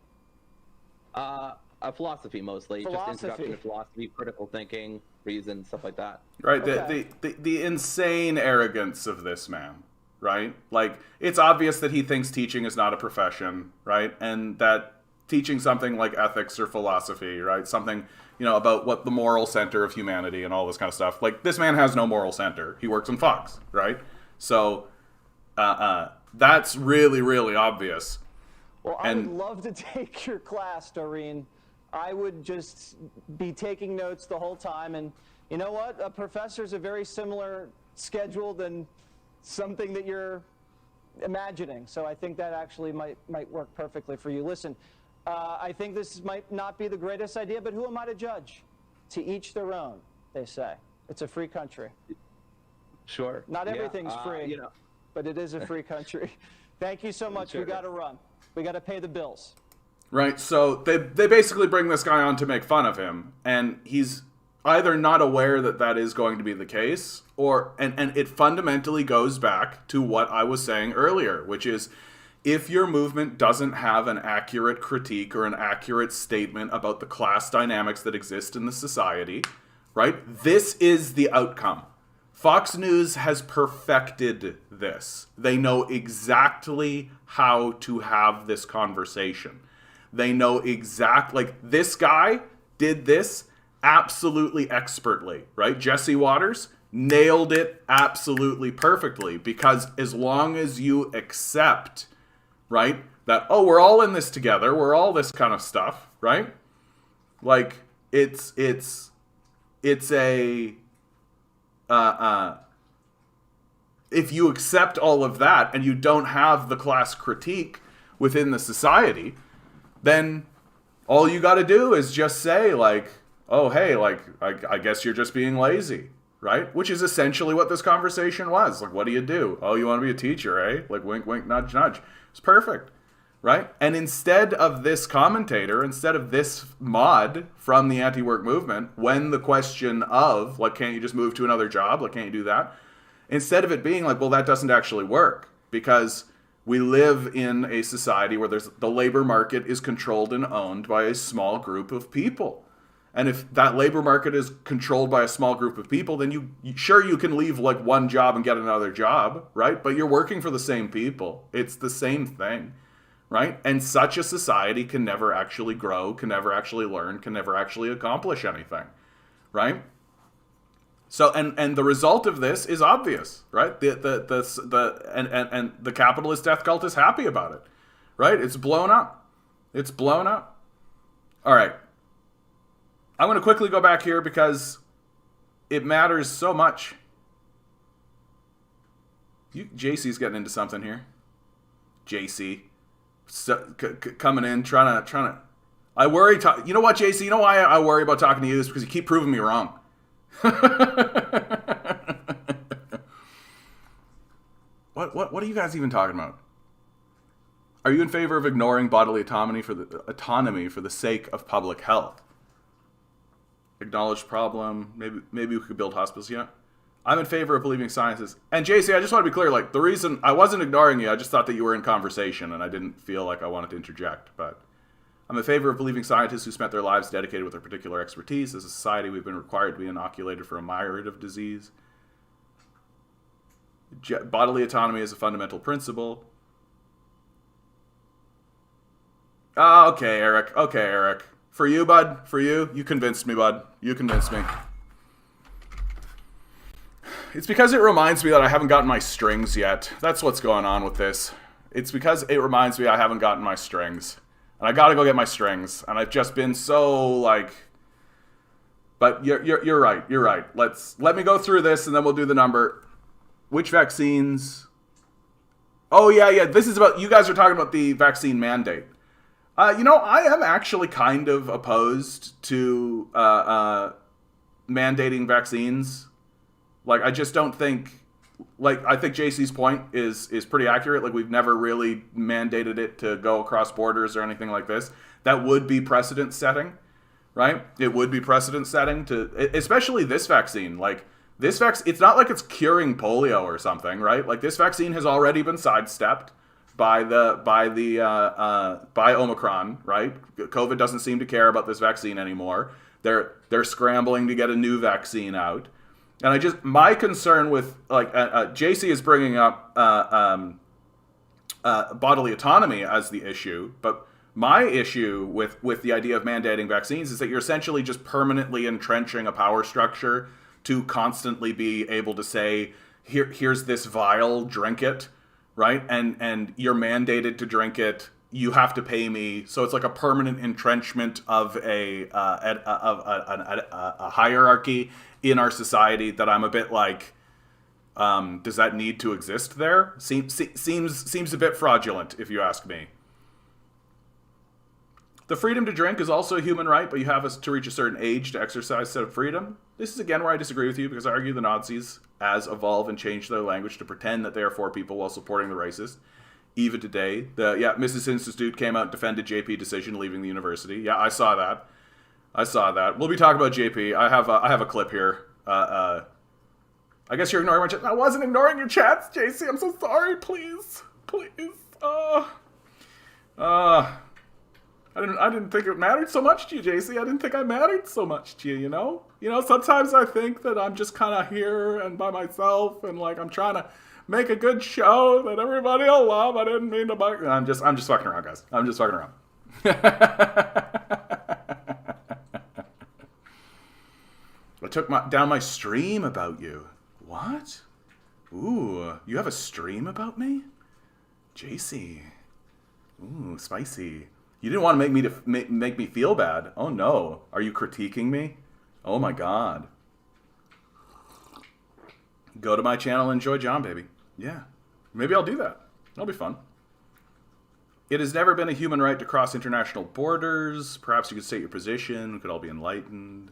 Philosophy mostly, just Philosophy. introduction to philosophy, critical thinking, reason, stuff like that. Right? Okay. The insane arrogance of this man, right? Like, it's obvious that he thinks teaching is not a profession, right? And that teaching something like ethics or philosophy, right? Something, about what the moral center of humanity and all this kind of stuff. Like, this man has no moral center. He works in Fox, right? So, that's really, really obvious. Well, I would love to take your class, Doreen. I would just be taking notes the whole time. And you know what? A professor's a very similar schedule than something that you're imagining. So I think that actually might work perfectly for you. Listen, I think this might not be the greatest idea, but who am I to judge? To each their own, they say. It's a free country. Sure. Not everything's free, but it is a free country. Thank you so much. Sure. We got to run. We got to pay the bills. Right, so they basically bring this guy on to make fun of him, and he's either not aware that that is going to be the case, or and it fundamentally goes back to what I was saying earlier, which is, if your movement doesn't have an accurate critique or an accurate statement about the class dynamics that exist in the society, right, this is the outcome. Fox News has perfected this. They know exactly how to have this conversation. They know like, this guy did this absolutely expertly, right? Jesse Waters nailed it absolutely perfectly, because as long as you accept, right, that, oh, we're all in this together, we're all this kind of stuff, right? Like, it's a, if you accept all of that and you don't have the class critique within the society, then all you got to do is just say, like, oh, hey, like, I guess you're just being lazy, right? Which is essentially what this conversation was. Like, what do you do? Oh, you want to be a teacher, eh? Like, wink, wink, nudge, nudge. It's perfect, right? And instead of this commentator, instead of this mod from the anti-work movement, when the question of, like, can't you just move to another job? Like, can't you do that? Instead of it being like, well, that doesn't actually work, because we live in a society where the labor market is controlled and owned by a small group of people. And if that labor market is controlled by a small group of people, then you can leave like one job and get another job, right? But you're working for the same people. It's the same thing, right? And such a society can never actually grow, can never actually learn, can never actually accomplish anything, right? So, and the result of this is obvious, right? And the capitalist death cult is happy about it, right? It's blown up. It's blown up. All right. I'm going to quickly go back here because it matters so much. JC's getting into something here. JC, coming in, trying to. I worry. You know what, JC? You know why I worry about talking to you? Is because you keep proving me wrong. What are you guys even talking about? Are you in favor of ignoring bodily autonomy for the sake of public health? Acknowledged problem. Maybe we could build hospitals. Yeah, I'm in favor of believing sciences. And JC, I just want to be clear. Like, the reason I wasn't ignoring you, I just thought that you were in conversation, and I didn't feel like I wanted to interject. But I'm in favor of believing scientists who spent their lives dedicated with their particular expertise. As a society, we've been required to be inoculated for a myriad of disease. Bodily autonomy is a fundamental principle. Okay, Eric. For you, bud. For you. You convinced me, bud. You convinced me. It's because it reminds me that I haven't gotten my strings yet. That's what's going on with this. It's because it reminds me I haven't gotten my strings. And I gotta go get my strings. And I've just been so, like... But you're right. You're right. Let me go through this and then we'll do the number. Which vaccines? Oh, yeah. This is about... You guys are talking about the vaccine mandate. I am actually kind of opposed to mandating vaccines. Like, I just don't think... Like, I think JC's point is pretty accurate. Like, we've never really mandated it to go across borders or anything like this. That would be precedent setting, right? It would be precedent setting to... Especially this vaccine. Like, this vaccine... It's not like it's curing polio or something, right? Like, this vaccine has already been sidestepped by Omicron, right? COVID doesn't seem to care about this vaccine anymore. They're scrambling to get a new vaccine out. And my concern with, like, JC is bringing up bodily autonomy as the issue, but my issue with the idea of mandating vaccines is that you're essentially just permanently entrenching a power structure to constantly be able to say, here's this vial, drink it, right? And you're mandated to drink it. You have to pay me. So it's like a permanent entrenchment of a hierarchy in our society that I'm a bit like, does that need to exist there? Seems a bit fraudulent, if you ask me. The freedom to drink is also a human right, but you have to reach a certain age to exercise said freedom. This is again where I disagree with you, because I argue the Nazis as evolve and change their language to pretend that they are for people while supporting the racist. Even today, Mrs. Institute came out and defended JP decision leaving the university. Yeah, I saw that. We'll be talking about JP. I have a clip here. I guess you're ignoring my chat. I wasn't ignoring your chats, JC. I'm so sorry. Please. I didn't think it mattered so much to you, JC. I didn't think I mattered so much to you, you know? You know, sometimes I think that I'm just kind of here and by myself and, like, I'm trying to make a good show that everybody will love. I didn't mean to bug. I'm just fucking around, guys. I'm just fucking around. I took down my stream about you. What? Ooh, you have a stream about me? JC. Ooh, spicy. You didn't want to make me feel bad. Oh no. Are you critiquing me? Oh my god. Go to my channel and enjoy John, baby. Yeah. Maybe I'll do that. That'll be fun. It has never been a human right to cross international borders. Perhaps you could state your position. We could all be enlightened.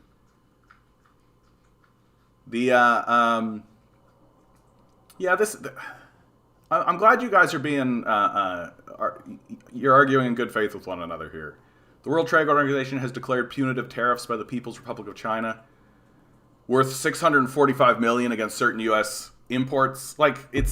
I'm glad you guys are being, you're arguing in good faith with one another here. The World Trade Organization has declared punitive tariffs by the People's Republic of China worth $645 million against certain U.S. imports. Like, the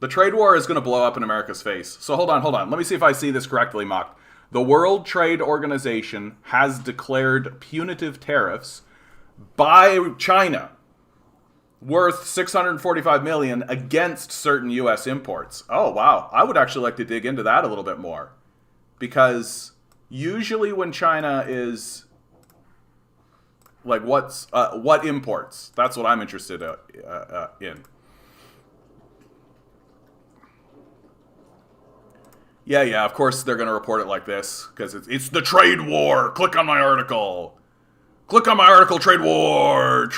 trade war is going to blow up in America's face. So hold on. Let me see if I see this correctly, Mock. The World Trade Organization has declared punitive tariffs by China worth $645 million against certain U.S. imports. Oh, wow. I would actually like to dig into that a little bit more. Because usually when China is... like, what imports? That's what I'm interested in. Yeah, of course they're going to report it like this. Because it's the trade war. Click on my article. Trade war.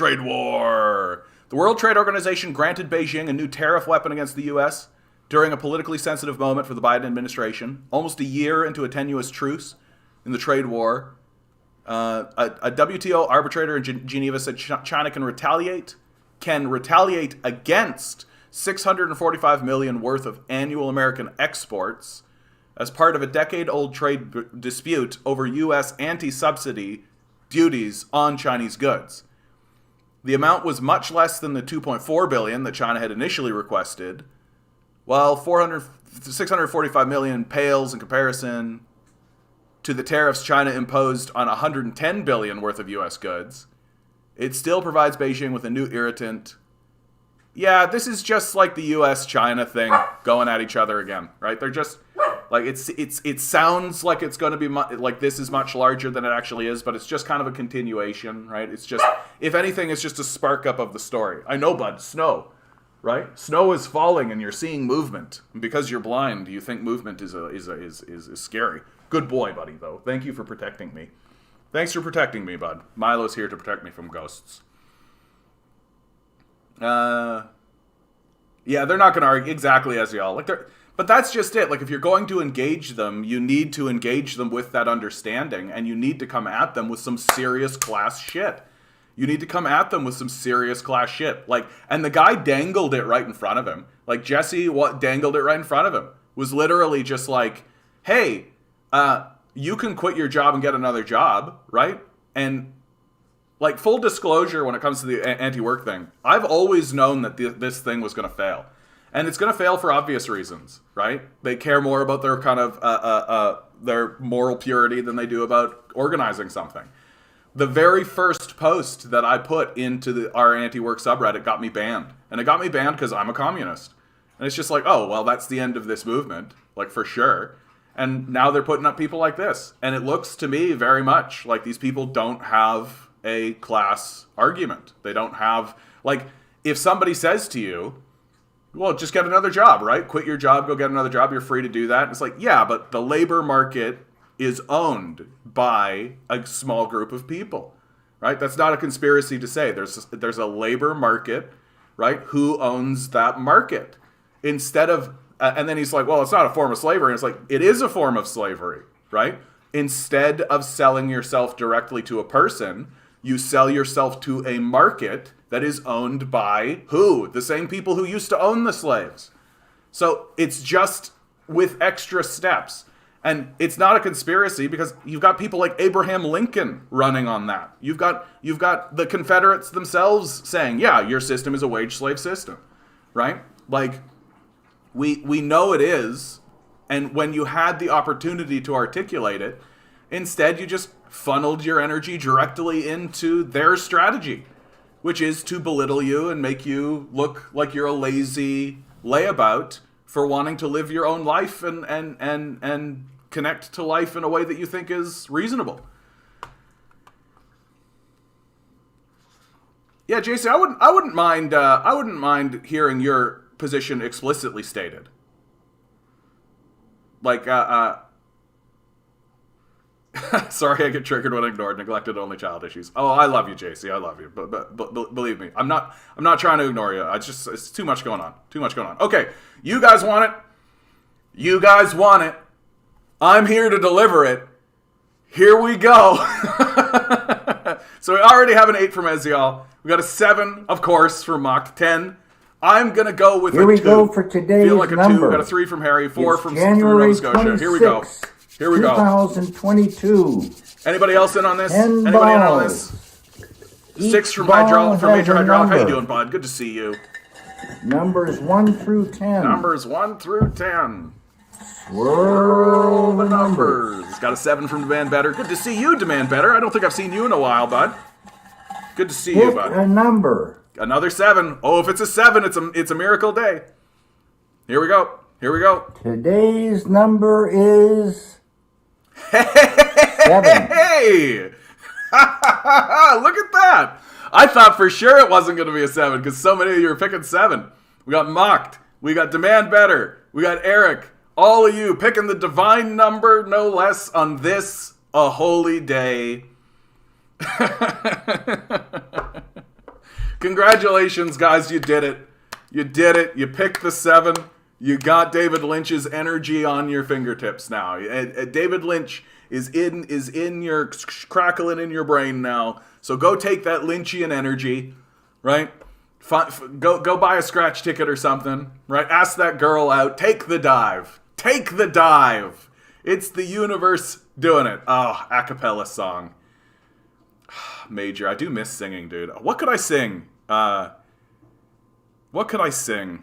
The World Trade Organization granted Beijing a new tariff weapon against the U.S. during a politically sensitive moment for the Biden administration, almost a year into a tenuous truce in the trade war. A WTO arbitrator in Geneva said China can retaliate against $645 million worth of annual American exports as part of a decade-old trade dispute over U.S. anti-subsidy duties on Chinese goods. The amount was much less than the $2.4 billion that China had initially requested, while $645 million pales in comparison to the tariffs China imposed on $110 billion worth of U.S. goods. It still provides Beijing with a new irritant. Yeah, this is just like the U.S.-China thing going at each other again, right? They're just... like, it sounds like it's going to be like this is much larger than it actually is, but it's just kind of a continuation, right? It's just, if anything, it's just a spark up of the story. I know, bud, snow, right? Snow is falling and you're seeing movement. And because you're blind, you think movement is scary. Good boy, buddy, though. Thank you for protecting me. Thanks for protecting me, bud. Milo's here to protect me from ghosts. Yeah, they're not going to argue exactly as y'all. But that's just it. Like, if you're going to engage them, you need to engage them with that understanding, and you need to come at them with some serious class shit. Like, and the guy dangled it right in front of him. Like, Jesse dangled it right in front of him. Was literally just like, hey, you can quit your job and get another job, right? And like, full disclosure when it comes to the anti-work thing, I've always known that this thing was going to fail. And it's going to fail for obvious reasons, right? They care more about their kind of their moral purity than they do about organizing something. The very first post that I put into our anti-work subreddit got me banned. And it got me banned because I'm a communist. And it's just like, oh, well, that's the end of this movement, like, for sure. And now they're putting up people like this. And it looks to me very much like these people don't have a class argument. They don't have, like, if somebody says to you, well, just get another job, right? Quit your job, go get another job. You're free to do that. It's like, yeah, but the labor market is owned by a small group of people, right? That's not a conspiracy to say. There's a labor market, right? Who owns that market? Instead of, and then he's like, well, it's not a form of slavery. And it's like, it is a form of slavery, right? Instead of selling yourself directly to a person, you sell yourself to a market that is owned by who? The same people who used to own the slaves. So it's just with extra steps. And it's not a conspiracy because you've got people like Abraham Lincoln running on that. You've got the Confederates themselves saying, yeah, your system is a wage slave system, right? Like, we know it is. And when you had the opportunity to articulate it, instead you just funneled your energy directly into their strategy, which is to belittle you and make you look like you're a lazy layabout for wanting to live your own life and connect to life in a way that you think is reasonable. Yeah, JC, I wouldn't mind hearing your position explicitly stated. Like, sorry, I get triggered when ignored, neglected, only child issues. Oh, I love you, JC. I love you, but believe me, I'm not trying to ignore you. It's too much going on. Too much going on. Okay, you guys want it. You guys want it. I'm here to deliver it. Here we go. So we already have an 8 from Ezial. We got a 7, of course, for Mock. 10. I'm gonna go with Here a 2. we go for today's Feel like a number. 2. We got a 3 from Harry. 4 It's from January Nova Scotia. Here we go. 26th, Here we go. 2022. Anybody else in on this? 10 Anybody in on balls. this? 6 from ball Major has a Hydraulic. How you number. doing, bud? Good to see you. Numbers 1 through 10. Numbers 1 through 10. Swirl the numbers. Got a 7 from Demand Better. Good to see you, Demand Better. I don't think I've seen you in a while, bud. Good to see you, Pick bud. a number. Another 7. Oh, if it's a 7, it's a miracle day. Here we go. Here we go. Today's number is 7. Hey! Look at that. I thought for sure it wasn't going to be a 7 because so many of you were picking 7. We got Mocked. We got Demand Better. We got Eric. All of you picking the divine number, no less, on this, a holy day. Congratulations, guys. You did it. You did it. You picked the 7. You got David Lynch's energy on your fingertips now. David Lynch is in your crackling in your brain now. So go take that Lynchian energy, right? Go buy a scratch ticket or something, right? Ask that girl out. Take the dive. Take the dive. It's the universe doing it. Oh, a cappella song. Major, I do miss singing, dude. What could I sing? What could I sing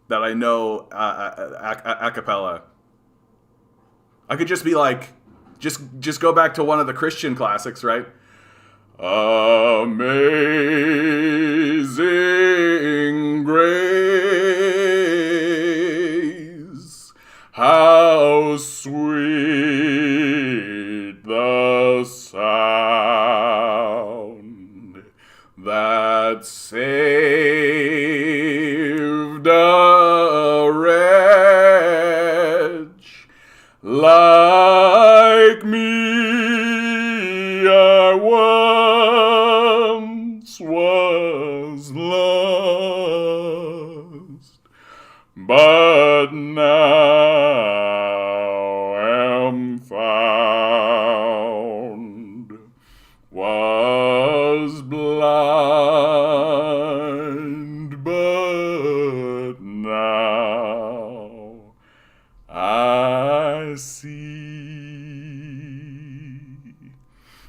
that I know a cappella? I could just be like, just go back to one of the Christian classics, right? Amazing grace, how sweet the sound that saved a wretch like me. I once was lost, but now am found. Was blind, but now I see.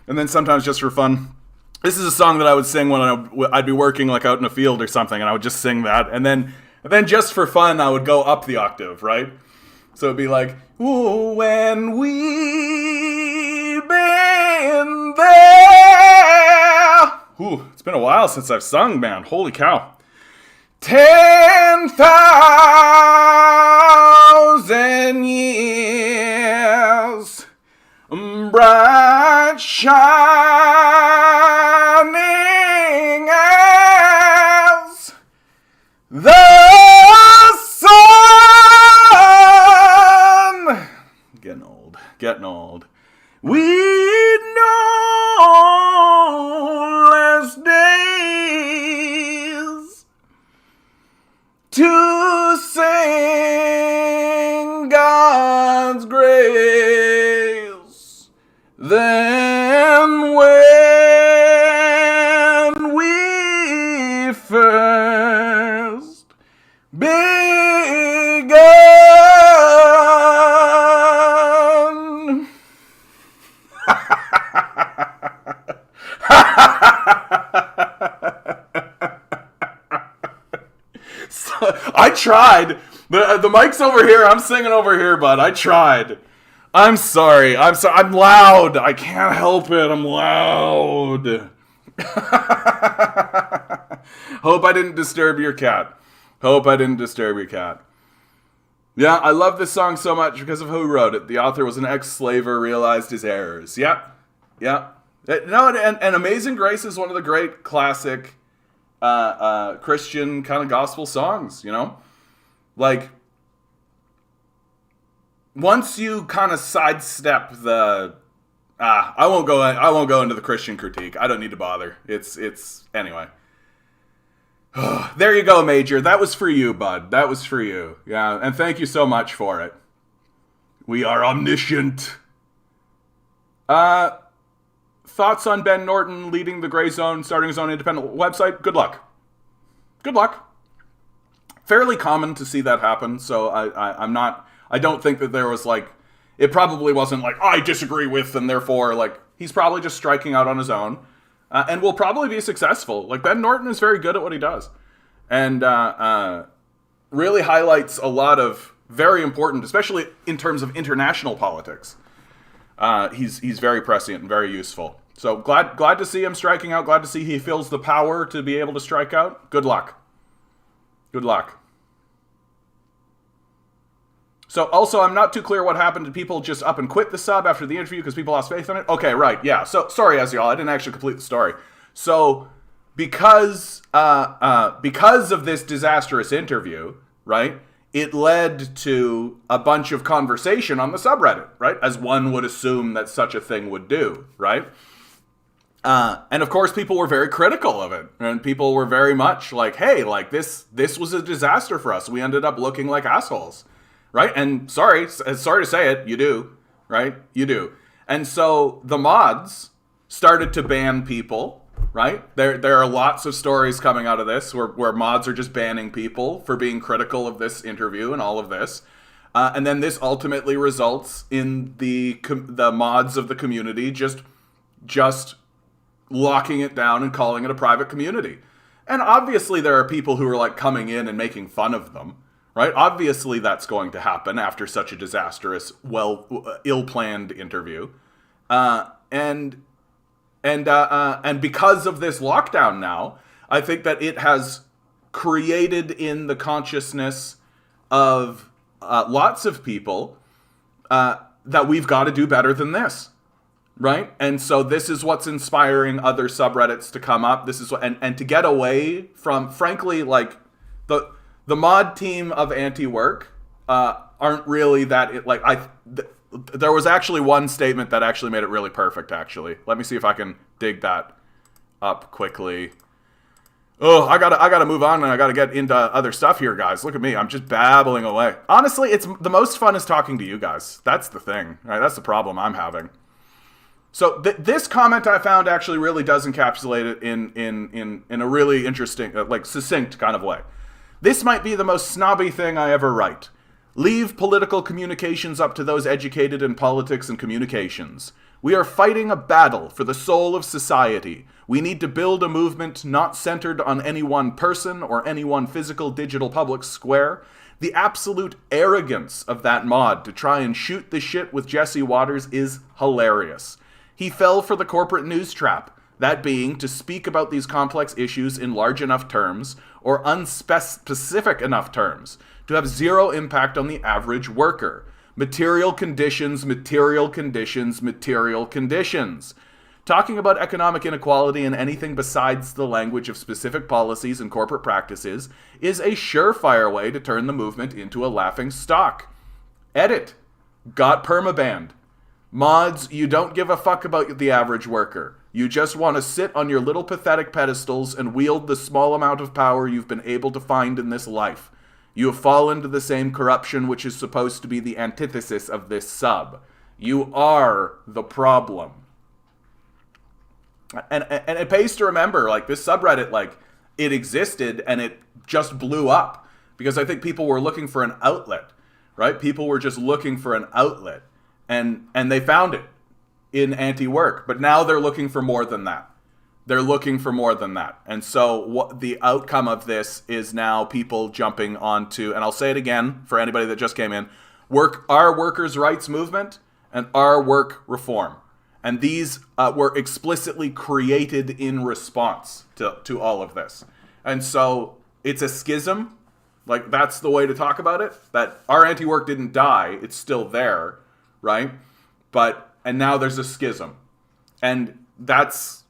And then sometimes, just for fun, This is a song that I would sing when I'd be working like out in a field or something, and I would just sing that, and then just for fun, I would go up the octave, right? So it'd be like, ooh, when we've been there. Ooh, it's been a while since I've sung, man. Holy cow. 10,000 years, bright shining as the sun. Getting old. We know less days to sing God's grace than when we first begun. I tried. The mic's over here. I'm singing over here, bud. I tried. I'm sorry. I'm loud. I can't help it. I'm loud. Hope I didn't disturb your cat. Yeah, I love this song so much because of who wrote it. The author was an ex-slaver, realized his errors. Yeah. No, and Amazing Grace is one of the great classic Christian kind of gospel songs, you know? Like, once you kind of sidestep the I won't go into the Christian critique. I don't need to bother. It's anyway. There you go, Major. That was for you, bud. That was for you. Yeah, and thank you so much for it. We are omniscient. Thoughts on Ben Norton leading the Gray Zone, starting his own independent website? Good luck. Fairly common to see that happen, so I don't think that there was like, it probably wasn't like, I disagree with, and therefore, like, he's probably just striking out on his own, and will probably be successful. Like, Ben Norton is very good at what he does, and really highlights a lot of very important, especially in terms of international politics. He's very prescient and very useful. So glad to see him striking out. Glad to see he feels the power to be able to strike out. Good luck. So also, I'm not too clear what happened. Did people just up and quit the sub after the interview because people lost faith in it? Okay, right, yeah. So sorry, Ezial, I didn't actually complete the story. So because of this disastrous interview, right, it led to a bunch of conversation on the subreddit, right, as one would assume that such a thing would do, right? And of course, people were very critical of it, and people were very much like, "Hey, like this was a disaster for us. We ended up looking like assholes." Right? And sorry to say it, you do, right? You do. And so the mods started to ban people, right? There are lots of stories coming out of this where mods are just banning people for being critical of this interview and all of this. And then this ultimately results in the mods of the community just locking it down and calling it a private community. And obviously there are people who are like coming in and making fun of them. Right? Obviously, that's going to happen after such a disastrous, ill-planned interview, and because of this lockdown now, I think that it has created in the consciousness of lots of people that we've got to do better than this, right? And so this is what's inspiring other subreddits to come up. This is what, and to get away from, frankly, like the mod team of anti-work aren't really that... there was actually one statement that actually made it really perfect, actually. Let me see if I can dig that up quickly. Oh, I gotta move on, and I gotta get into other stuff here, guys. Look at me. I'm just babbling away. Honestly, it's the most fun is talking to you guys. That's the thing, right? That's the problem I'm having. So this comment I found actually really does encapsulate it in a really interesting, succinct kind of way. This might be the most snobby thing I ever write. Leave political communications up to those educated in politics and communications. We are fighting a battle for the soul of society. We need to build a movement not centered on any one person or any one physical digital public square. The absolute arrogance of that mod to try and shoot the shit with Jesse Waters is hilarious. He fell for the corporate news trap, that being to speak about these complex issues in large enough terms or unspecific enough terms to have zero impact on the average worker. Material conditions, material conditions, material conditions. Talking about economic inequality in anything besides the language of specific policies and corporate practices is a surefire way to turn the movement into a laughing stock. Edit. Got permabanned. Mods, you don't give a fuck about the average worker. You just want to sit on your little pathetic pedestals and wield the small amount of power you've been able to find in this life. You have fallen to the same corruption which is supposed to be the antithesis of this sub. You are the problem. And it pays to remember, like, this subreddit, like, it existed and it just blew up because I think people were looking for an outlet, right? People were just looking for an outlet, and they found it in anti-work. But now they're looking for more than that. They're looking for more than that. And so what the outcome of this is now people jumping onto, and I'll say it again for anybody that just came in, our workers' rights movement and our work reform. And these were explicitly created in response to all of this. And so it's a schism. Like, that's the way to talk about it. That our anti-work didn't die. It's still there, right? And now there's a schism. And that's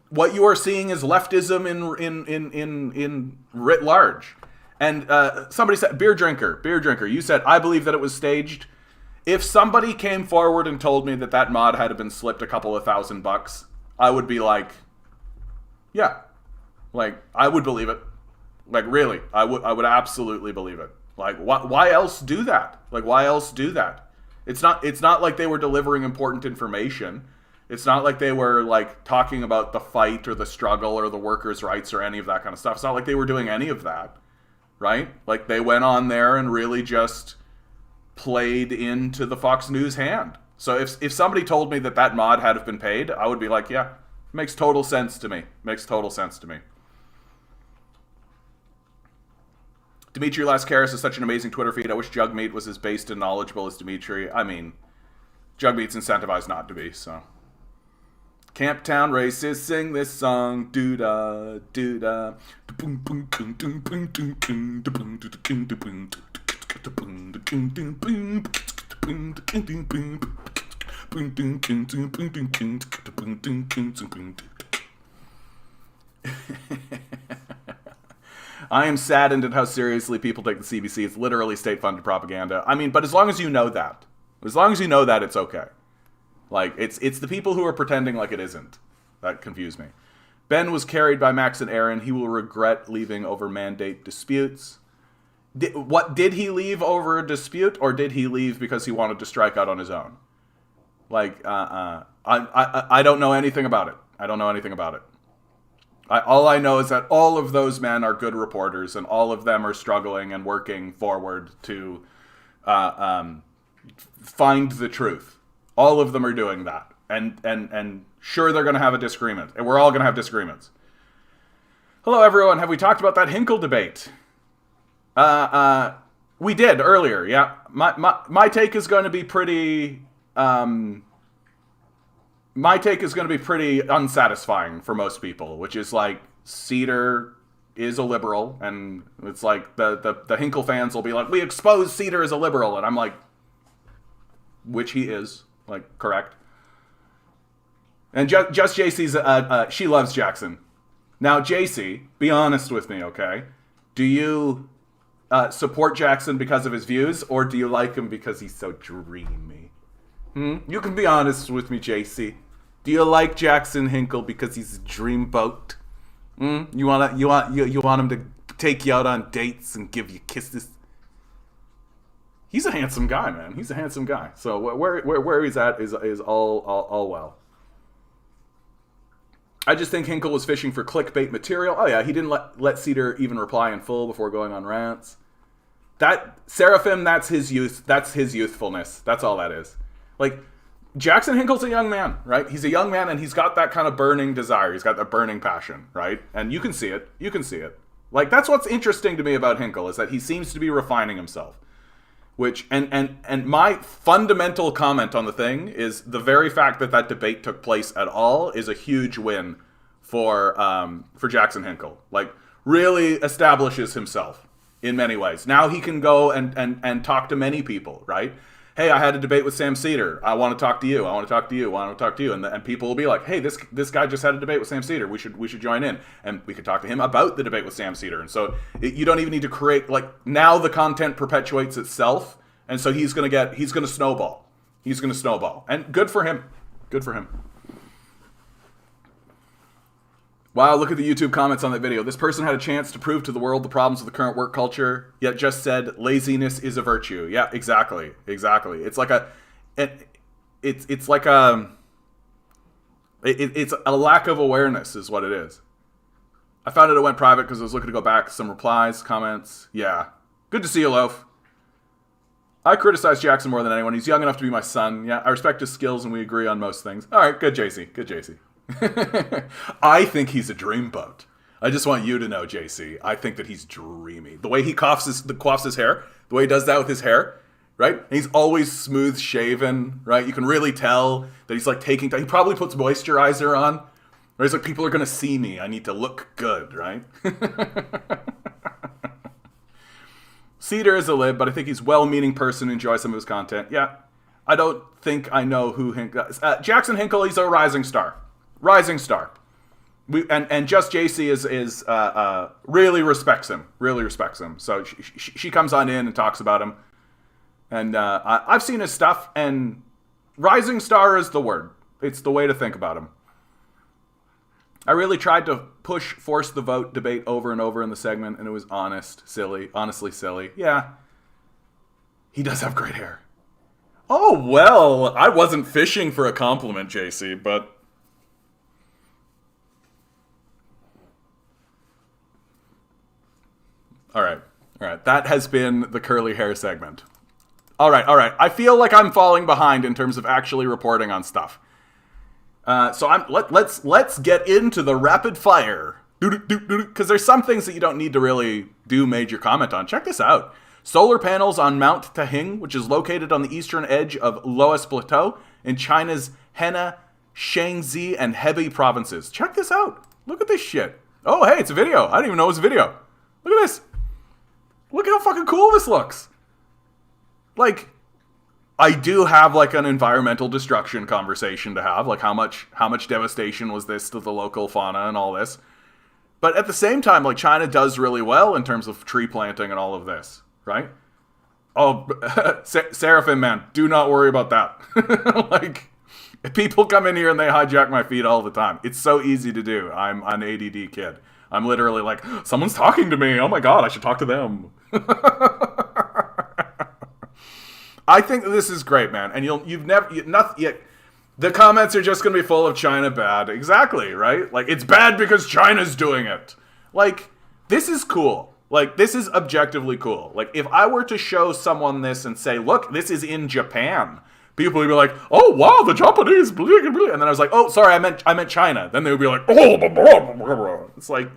what you are seeing is leftism in writ large. And somebody said, beer drinker, you said, I believe that it was staged. If somebody came forward and told me that that mod had been slipped a couple of $1,000, I would be like, yeah, like, I would believe it. Like, really, I would absolutely believe it. Like, why else do that? Like, why else do that? It's not like they were delivering important information. It's not like they were, like, talking about the fight or the struggle or the workers' rights or any of that kind of stuff. It's not like they were doing any of that, right? Like, they went on there and really just played into the Fox News hand. So if somebody told me that that mod had have been paid, I would be like, yeah, makes total sense to me. Makes total sense to me. Dimitri Lascaris is such an amazing Twitter feed. I wish Jugmeat was as based and knowledgeable as Dimitri. I mean, Jugmeat's incentivized not to be, so. Camptown racists sing this song, doo-da, doo-da. I am saddened at how seriously people take the CBC. It's literally state-funded propaganda. I mean, but as long as you know that. As long as you know that, it's okay. Like, it's the people who are pretending like it isn't that confuse me. Ben was carried by Max and Aaron. He will regret leaving over mandate disputes. Did he leave over a dispute, or did he leave because he wanted to strike out on his own? Like, I don't know anything about it. I don't know anything about it. All I know is that all of those men are good reporters, and all of them are struggling and working forward to find the truth. All of them are doing that. And sure, they're going to have a disagreement. And we're all going to have disagreements. Hello, everyone. Have we talked about that Hinkle debate? We did earlier, yeah. My take is going to be pretty... my take is going to be pretty unsatisfying for most people, which is like, Cedar is a liberal, and it's like the Hinkle fans will be like, we expose Cedar as a liberal, and I'm like, which he is, like, correct. And just JC's, she loves Jackson. Now, JC, be honest with me, okay? Do you support Jackson because of his views, or do you like him because he's so dreamy? You can be honest with me, JC. Do you like Jackson Hinkle because he's a dreamboat? You want him to take you out on dates and give you kisses? He's a handsome guy, man. He's a handsome guy. So where he's at is all well. I just think Hinkle was fishing for clickbait material. Oh yeah, he didn't let Cedar even reply in full before going on rants. That Seraphim, that's his youth. That's his youthfulness. That's all that is. Like, Jackson Hinkle's a young man, right? He's a young man, and he's got that kind of burning desire. He's got that burning passion, right? And you can see it. You can see it. Like, that's what's interesting to me about Hinkle, is that he seems to be refining himself. Which, and my fundamental comment on the thing is the very fact that that debate took place at all is a huge win for Jackson Hinkle. Like, really establishes himself in many ways. Now he can go and talk to many people, right? Hey, I had a debate with Sam Cedar. I want to talk to you. I want to talk to you. I want to talk to you. And people will be like, hey, this guy just had a debate with Sam Cedar. We should join in. And we could talk to him about the debate with Sam Cedar. And so you don't even need to create, like, now the content perpetuates itself. And so he's going to snowball. He's going to snowball. And good for him. Good for him. Wow, look at the YouTube comments on that video. This person had a chance to prove to the world the problems of the current work culture, yet just said laziness is a virtue. Yeah, exactly. Exactly. It's like it's a lack of awareness is what it is. I found it went private because I was looking to go back to some replies, comments. Yeah. Good to see you, Loaf. I criticize Jackson more than anyone. He's young enough to be my son. Yeah, I respect his skills and we agree on most things. All right, good, JC. Good, JC. I think he's a dreamboat. I just want you to know, JC, I think that he's dreamy. The way he quaffs his hair, the way he does that with his hair, right? And he's always smooth shaven, right? You can really tell that he's like taking time. He probably puts moisturizer on. Or he's like, people are going to see me. I need to look good, right? Cedar is a lib, but I think he's a well-meaning person. Enjoy some of his content. Yeah, I don't think I know who Hinkle is. Jackson Hinkle, he's a rising star. Rising star. And Just JC is really respects him. Really respects him. So she comes on in and talks about him. And I've seen his stuff, and rising star is the word. It's the way to think about him. I really tried to force the vote debate over and over in the segment, and it was honestly silly. Yeah. He does have great hair. Oh, well, I wasn't fishing for a compliment, JC, but... All right. That has been the curly hair segment. All right. I feel like I'm falling behind in terms of actually reporting on stuff. So let's get into the rapid fire. Because there's some things that you don't need to really do major comment on. Check this out. Solar panels on Mount Tahing, which is located on the eastern edge of Loess Plateau in China's Henan, Shaanxi, and Hebei provinces. Check this out. Look at this shit. Oh, hey, it's a video. I didn't even know it was a video. Look at this. Look at how fucking cool this looks. Like, I do have like an environmental destruction conversation to have. Like, how much devastation was this to the local fauna and all this? But at the same time, like, China does really well in terms of tree planting and all of this, right? Oh, Seraphim, man, do not worry about that. Like, people come in here and they hijack my feed all the time. It's so easy to do. I'm an ADD kid. I'm literally like, someone's talking to me. Oh my god, I should talk to them. I think this is great, man. And you've never the comments are just going to be full of China bad. Exactly, right? Like, it's bad because China's doing it. Like, this is cool. Like, this is objectively cool. Like, if I were to show someone this and say, look, this is in Japan, people would be like, oh, wow, the Japanese, blah, blah, blah. And then I was like, oh, sorry, I meant China. Then they would be like, oh, blah, blah, blah, blah. It's like,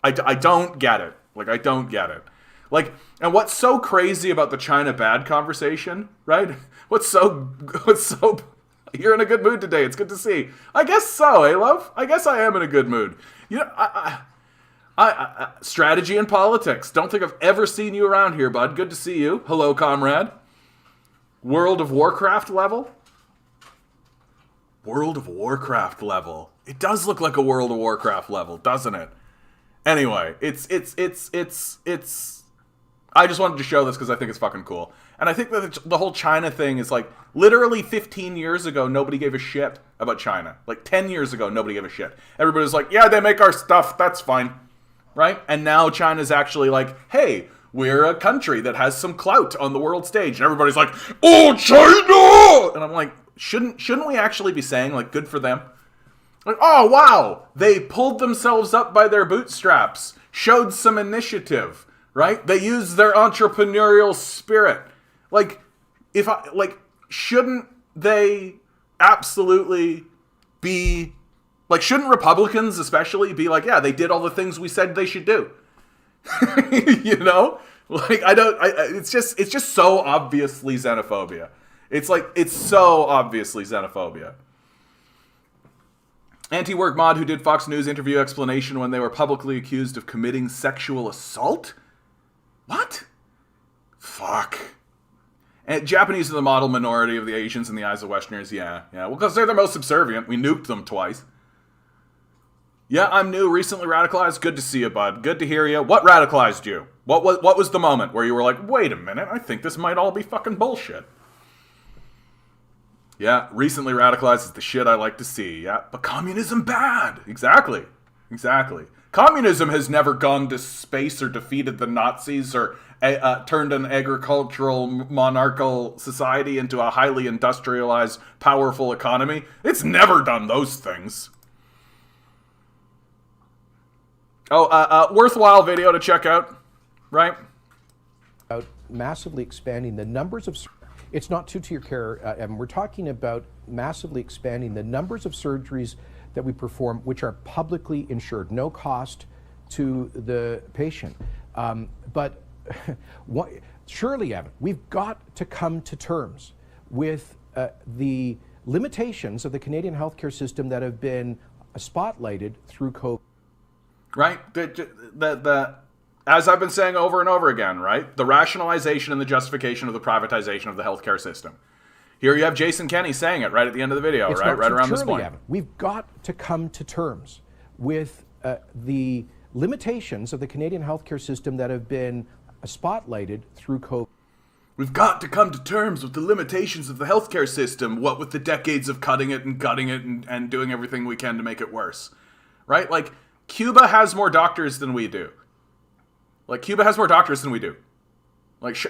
I don't get it. Like, I don't get it. Like, and what's so crazy about the China bad conversation, right? What's so, you're in a good mood today. It's good to see. I guess so, eh, love? I guess I am in a good mood. You know, I strategy and politics. Don't think I've ever seen you around here, bud. Good to see you. Hello, comrade. World of Warcraft level? World of Warcraft level. It does look like a World of Warcraft level, doesn't it? Anyway, it's I just wanted to show this because I think it's fucking cool. And I think that the whole China thing is like, literally 15 years ago, nobody gave a shit about China. Like, 10 years ago, nobody gave a shit. Everybody's like, yeah, they make our stuff, that's fine. Right? And now China's actually like, hey, we're a country that has some clout on the world stage. And everybody's like, oh, China! And I'm like, shouldn't we actually be saying, like, good for them? Like, oh, wow, they pulled themselves up by their bootstraps, showed some initiative, right? They used their entrepreneurial spirit. Like, shouldn't they absolutely be like, shouldn't Republicans especially be like, yeah, they did all the things we said they should do? You know, like it's just so obviously xenophobia. It's so obviously xenophobia. Anti-work mod who did Fox News interview explanation when they were publicly accused of committing sexual assault? What? Fuck. And Japanese are the model minority of the Asians in the eyes of Westerners. Yeah. Well, because they're the most subservient. We nuked them twice. Yeah, I'm new, recently radicalized. Good to see you, bud. Good to hear you. What radicalized you? What was the moment where you were like, wait a minute, I think this might all be fucking bullshit? Yeah, recently radicalized is the shit I like to see. Yeah, but communism bad. Exactly. Communism has never gone to space or defeated the Nazis or turned an agricultural monarchical society into a highly industrialized, powerful economy. It's never done those things. Worthwhile video to check out, right? About massively expanding the numbers of... It's not two-tier care, and we're talking about massively expanding the numbers of surgeries that we perform, which are publicly insured, no cost to the patient. But surely, Evan, we've got to come to terms with the limitations of the Canadian healthcare system that have been spotlighted through COVID. Right? As I've been saying over and over again, right? The rationalization and the justification of the privatization of the healthcare system. Here you have Jason Kenney saying it right at the end of the video, It's right around this point. Evan, we've got to come to terms with the limitations of the Canadian healthcare system that have been spotlighted through COVID. We've got to come to terms with the limitations of the healthcare system, what with the decades of cutting it and gutting it and doing everything we can to make it worse. Right? Like, Cuba has more doctors than we do. Like,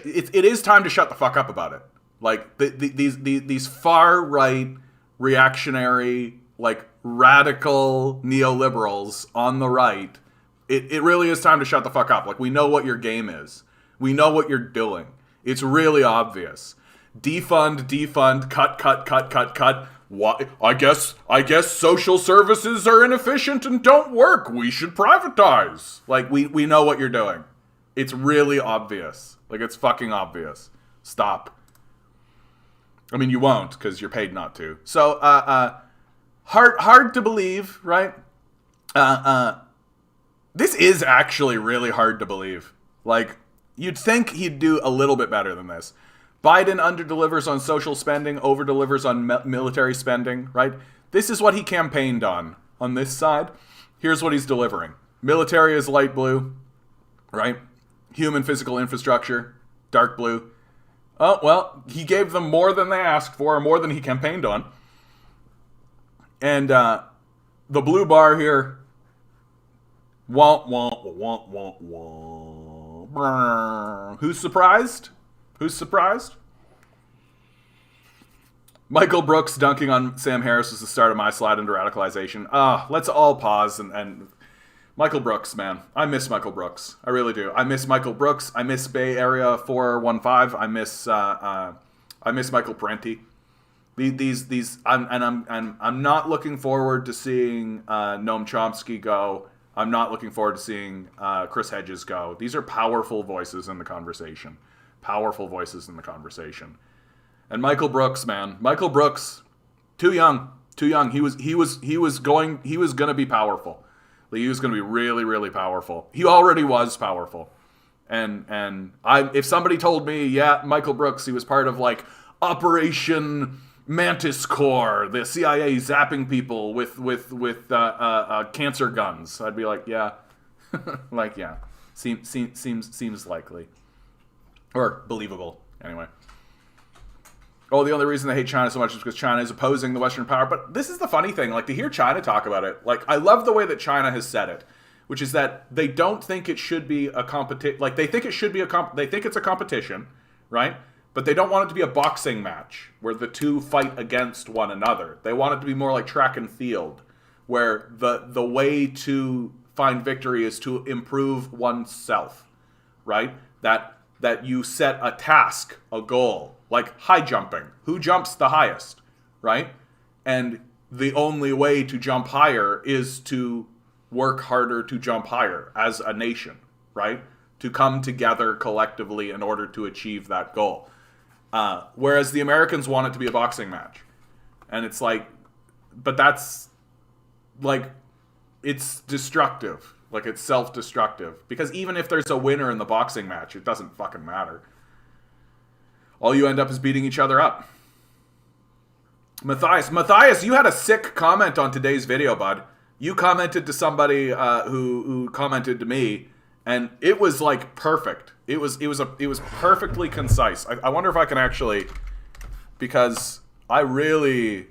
it is time to shut the fuck up about it. Like, these far-right, reactionary, like, radical neoliberals on the right, it really is time to shut the fuck up. Like, we know what your game is. We know what you're doing. It's really obvious. Defund, cut. What? I guess social services are inefficient and don't work. We should privatize. Like, we know what you're doing. It's really obvious. Like, it's fucking obvious. Stop. I mean, you won't because you're paid not to. So, hard to believe, right? This is actually really hard to believe. Like, you'd think he'd do a little bit better than this. Biden underdelivers on social spending, overdelivers on military spending, right? This is what he campaigned on this side. Here's what he's delivering. Military is light blue, right? Human physical infrastructure, dark blue. Oh, well, he gave them more than they asked for, more than he campaigned on. And the blue bar here, Who's surprised? Michael Brooks dunking on Sam Harris was the start of my slide into radicalization. Let's all pause and Michael Brooks, man. I miss Michael Brooks. I really do. I miss Michael Brooks. I miss Bay Area 415. I miss Michael Parenti. I'm not looking forward to seeing Noam Chomsky go. I'm not looking forward to seeing Chris Hedges go. These are powerful voices in the conversation. And Michael Brooks, man. Michael Brooks, too young. He was going to be powerful. Like, he was going to be really, really powerful. He already was powerful. And if somebody told me, yeah, Michael Brooks, he was part of like Operation Mantis Core, the CIA zapping people with cancer guns, I'd be like, yeah, like, yeah, seems likely or believable anyway. Oh, the only reason they hate China so much is because China is opposing the Western power. But this is the funny thing, like, to hear China talk about it, like, I love the way that China has said it, which is that they don't think it should be a competition. Like, they think it should be they think it's a competition, right? But they don't want it to be a boxing match where the two fight against one another. They want it to be more like track and field, where the way to find victory is to improve oneself, right? That you set a task, a goal, like high jumping. Who jumps the highest, right? And the only way to jump higher is to work harder to jump higher as a nation, right? To come together collectively in order to achieve that goal. Whereas the Americans want it to be a boxing match. And it's like, but that's like, it's destructive. Like, it's self-destructive. Because even if there's a winner in the boxing match, it doesn't fucking matter. All you end up is beating each other up. Matthias, you had a sick comment on today's video, bud. You commented to somebody who commented to me, and it was like perfect. It was perfectly concise. I wonder if I can actually, because I wanted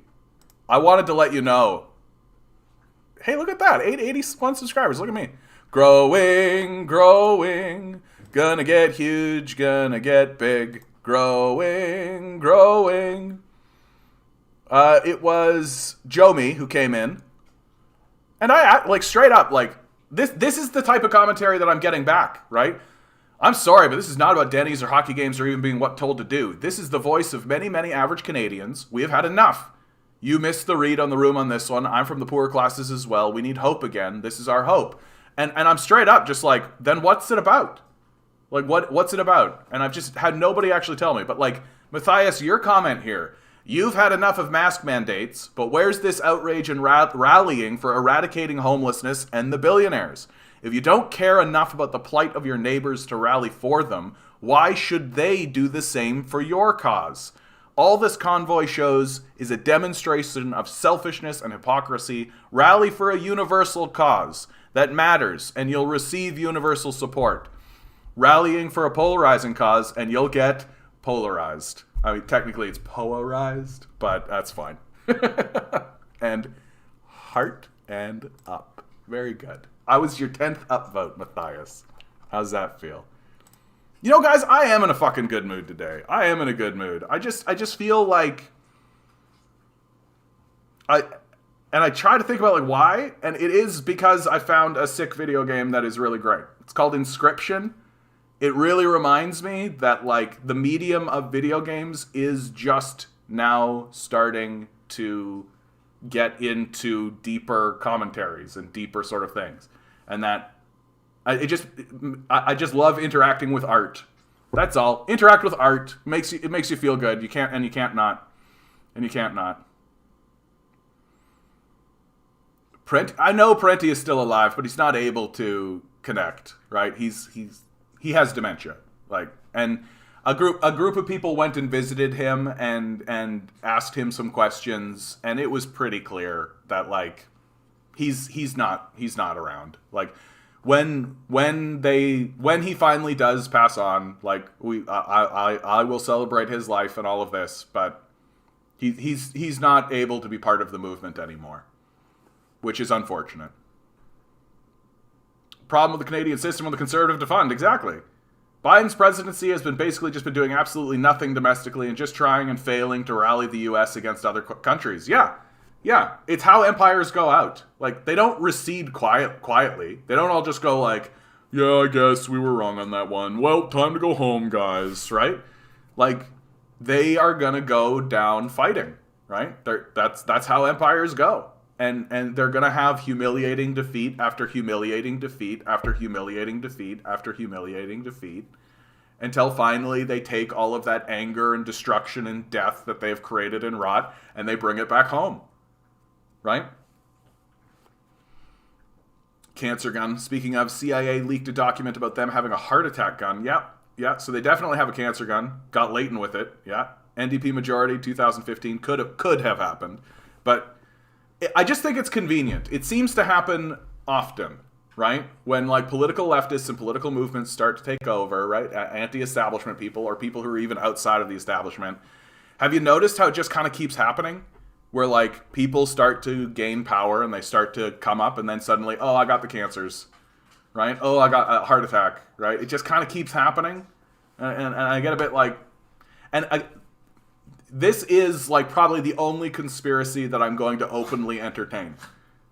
to let you know. Hey, look at that, 81 subscribers. Look at me, growing, gonna get huge, gonna get big, growing. It was Jomi who came in, and I, like, straight up, like, this is the type of commentary that I'm getting back, right? I'm sorry, but this is not about Denny's or hockey games or even being told to do. This is the voice of many, many average Canadians. We have had enough. You missed the read on the room on this one. I'm from the poorer classes as well. We need hope again. This is our hope. And I'm straight up just like, then what's it about? Like, what's it about? And I've just had nobody actually tell me. But, like, Matthias, your comment here. You've had enough of mask mandates, but where's this outrage and rallying for eradicating homelessness and the billionaires? If you don't care enough about the plight of your neighbors to rally for them, why should they do the same for your cause? All this convoy shows is a demonstration of selfishness and hypocrisy. Rally for a universal cause that matters, and you'll receive universal support. Rallying for a polarizing cause, and you'll get polarized. I mean, technically it's polarized, but that's fine. And heart and up. Very good. I was your 10th upvote, Matthias. How's that feel? You know, guys, I am in a fucking good mood today. I am in a good mood. I just feel like I try to think about, like, why, and it is because I found a sick video game that is really great. It's called Inscription. It really reminds me that, like, the medium of video games is just now starting to get into deeper commentaries and deeper sort of things. And that I just love interacting with art. That's all. Interact with art. It makes you feel good. You can't not. I know Prenti is still alive, but he's not able to connect, right? He has dementia, like, and a group of people went and visited him and asked him some questions, and it was pretty clear that, like, he's not around. Like, when he finally does pass on, like, I will celebrate his life and all of this, but he's not able to be part of the movement anymore, which is unfortunate. Problem with the Canadian system, with the Conservative to fund. Exactly. Biden's presidency has been basically just been doing absolutely nothing domestically and just trying and failing to rally the U.S. against other countries. Yeah. It's how empires go out. Like, they don't recede quietly. They don't all just go like, yeah, I guess we were wrong on that one. Well, time to go home, guys, right? Like, they are gonna go down fighting, right? That's how empires go. And they're going to have humiliating defeat after humiliating defeat after humiliating defeat after humiliating defeat until finally they take all of that anger and destruction and death that they've created and wrought and they bring it back home. Right? Cancer gun. Speaking of, CIA leaked a document about them having a heart attack gun. Yeah. So they definitely have a cancer gun. Got latent with it. Yeah. NDP majority 2015 could have happened. But I just think it's convenient. It seems to happen often, right? When, like, political leftists and political movements start to take over, right? Anti-establishment people or people who are even outside of the establishment. Have you noticed how it just kind of keeps happening? Where, like, people start to gain power and they start to come up and then suddenly, oh, I got the cancers, right? Oh, I got a heart attack, right? It just kind of keeps happening. And I get a bit like... This is, like, probably the only conspiracy that I'm going to openly entertain.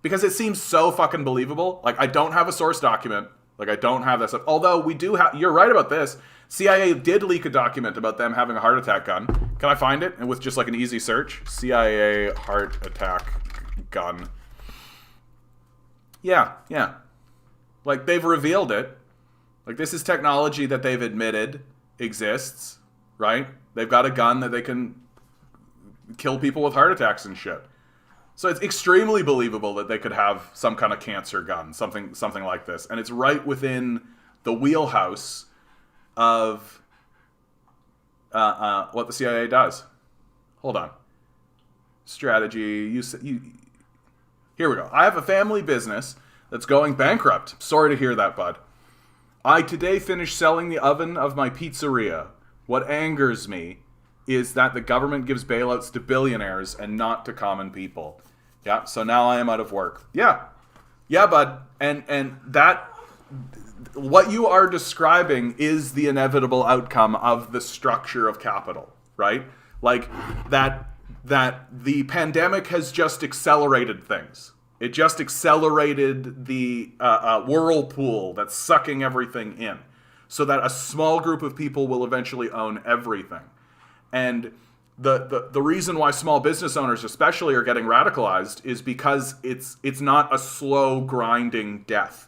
Because it seems so fucking believable. Like, I don't have a source document. Like, I don't have that stuff. Although we do have, you're right about this. CIA did leak a document about them having a heart attack gun. Can I find it? And with just like an easy search, CIA heart attack gun. Yeah. Like, they've revealed it. Like, this is technology that they've admitted exists, right? They've got a gun that they can kill people with heart attacks and shit. So it's extremely believable that they could have some kind of cancer gun, something like this. And it's right within the wheelhouse of what the CIA does. Hold on. Strategy. Here we go. I have a family business that's going bankrupt. Sorry to hear that, bud. I today finished selling the oven of my pizzeria. What angers me is that the government gives bailouts to billionaires and not to common people. Yeah, so now I am out of work. Yeah, bud. And that, what you are describing is the inevitable outcome of the structure of capital, right? Like, that the pandemic has just accelerated things. It just accelerated the whirlpool that's sucking everything in, so that a small group of people will eventually own everything. And the reason why small business owners especially are getting radicalized is because it's not a slow grinding death,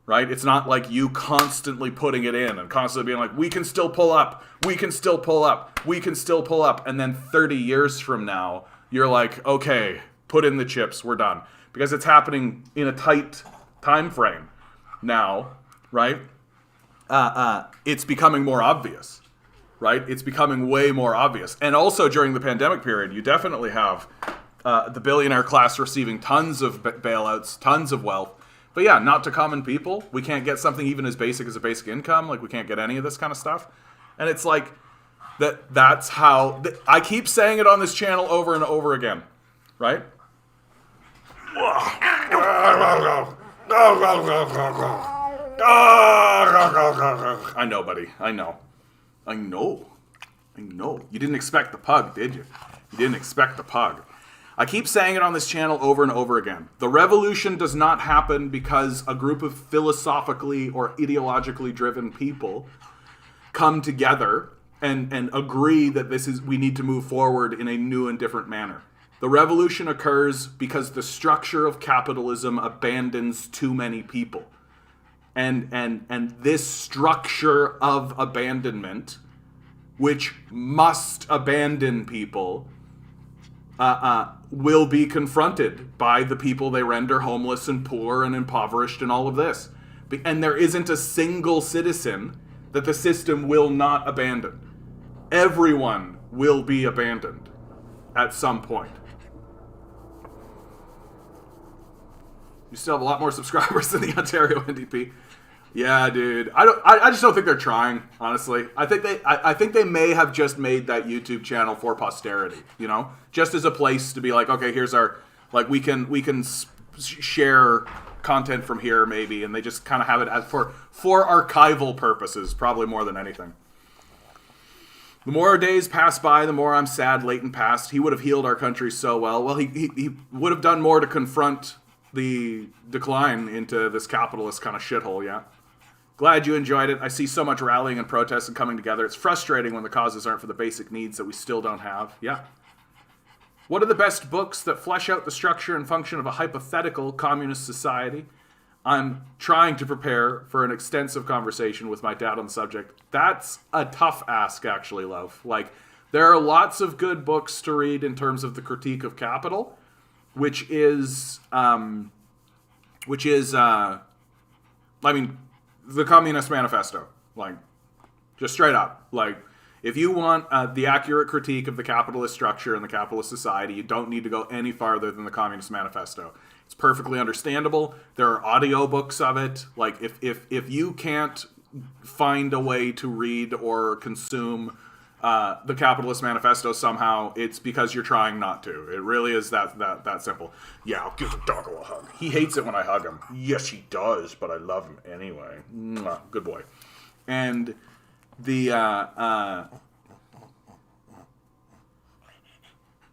right? It's not like you constantly putting it in and constantly being like, we can still pull up, we can still pull up, we can still pull up. And then 30 years from now, you're like, okay, put in the chips, we're done. Because it's happening in a tight time frame now, right? It's becoming more obvious, right? It's becoming way more obvious. And also during the pandemic period, you definitely have the billionaire class receiving tons of bailouts, tons of wealth. But yeah, not to common people. We can't get something even as basic as a basic income. Like, we can't get any of this kind of stuff. And it's like, that's how... I keep saying it on this channel over and over again, right? I know, buddy. I know. You didn't expect the pug, did you? You didn't expect the pug. I keep saying it on this channel over and over again. The revolution does not happen because a group of philosophically or ideologically driven people come together and agree that we need to move forward in a new and different manner. The revolution occurs because the structure of capitalism abandons too many people. And this structure of abandonment, which must abandon people, will be confronted by the people they render homeless and poor and impoverished and all of this. And there isn't a single citizen that the system will not abandon. Everyone will be abandoned at some point. You still have a lot more subscribers than the Ontario NDP. Yeah, dude. I just don't think they're trying, honestly. I think they may have just made that YouTube channel for posterity, you know? Just as a place to be like, okay, here's our, like, we can share content from here maybe, and they just kind of have it as for archival purposes, probably more than anything. The more days pass by, the more I'm sad Leighton passed. He would have healed our country so well. Well, he would have done more to confront the decline into this capitalist kind of shithole, yeah. Glad you enjoyed it. I see so much rallying and protest and coming together. It's frustrating when the causes aren't for the basic needs that we still don't have. Yeah. What are the best books that flesh out the structure and function of a hypothetical communist society? I'm trying to prepare for an extensive conversation with my dad on the subject. That's a tough ask, actually, love. Like, there are lots of good books to read in terms of the critique of capital, which is the Communist Manifesto. Like, just straight up. Like, if you want the accurate critique of the capitalist structure and the capitalist society, you don't need to go any farther than the Communist Manifesto. It's perfectly understandable. There are audiobooks of it. Like, if you can't find a way to read or consume the Capitalist Manifesto somehow, it's because you're trying not to. It really is that simple. Yeah, I'll give the doggo a hug. He hates it when I hug him. Yes, he does, but I love him anyway. Mwah, good boy. And the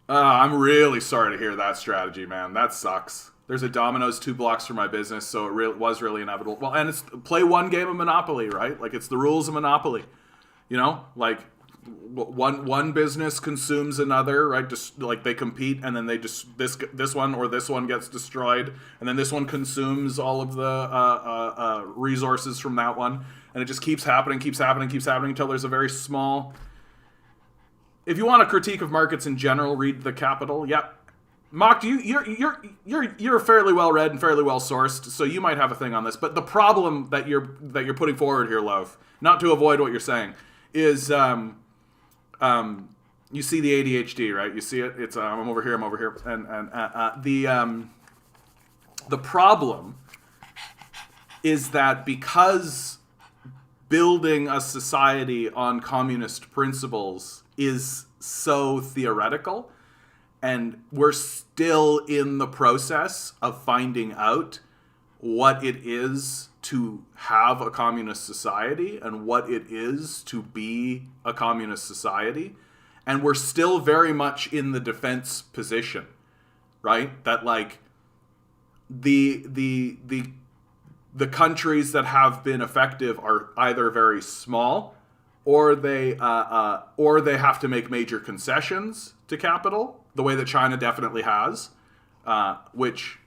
I'm really sorry to hear that strategy, man. That sucks. There's a Domino's 2 blocks from my business, so it was really inevitable. Well, and it's play one game of Monopoly, right? Like, it's the rules of Monopoly. You know, like one business consumes another, right? Just like they compete, and then they just this one gets destroyed, and then this one consumes all of the resources from that one, and it just keeps happening until there's a very small. If you want a critique of markets in general, read The Capital. Yep. Mock, you're fairly well read and fairly well sourced, so you might have a thing on this. But the problem that you're putting forward here, love, not to avoid what you're saying, is you see the ADHD, right? You see it. It's I'm over here, and the problem is that because building a society on communist principles is so theoretical, and we're still in the process of finding out what it is to have a communist society and what it is to be a communist society. And we're still very much in the defense position, right? That like the countries that have been effective are either very small, or they have to make major concessions to capital, the way that China definitely has, which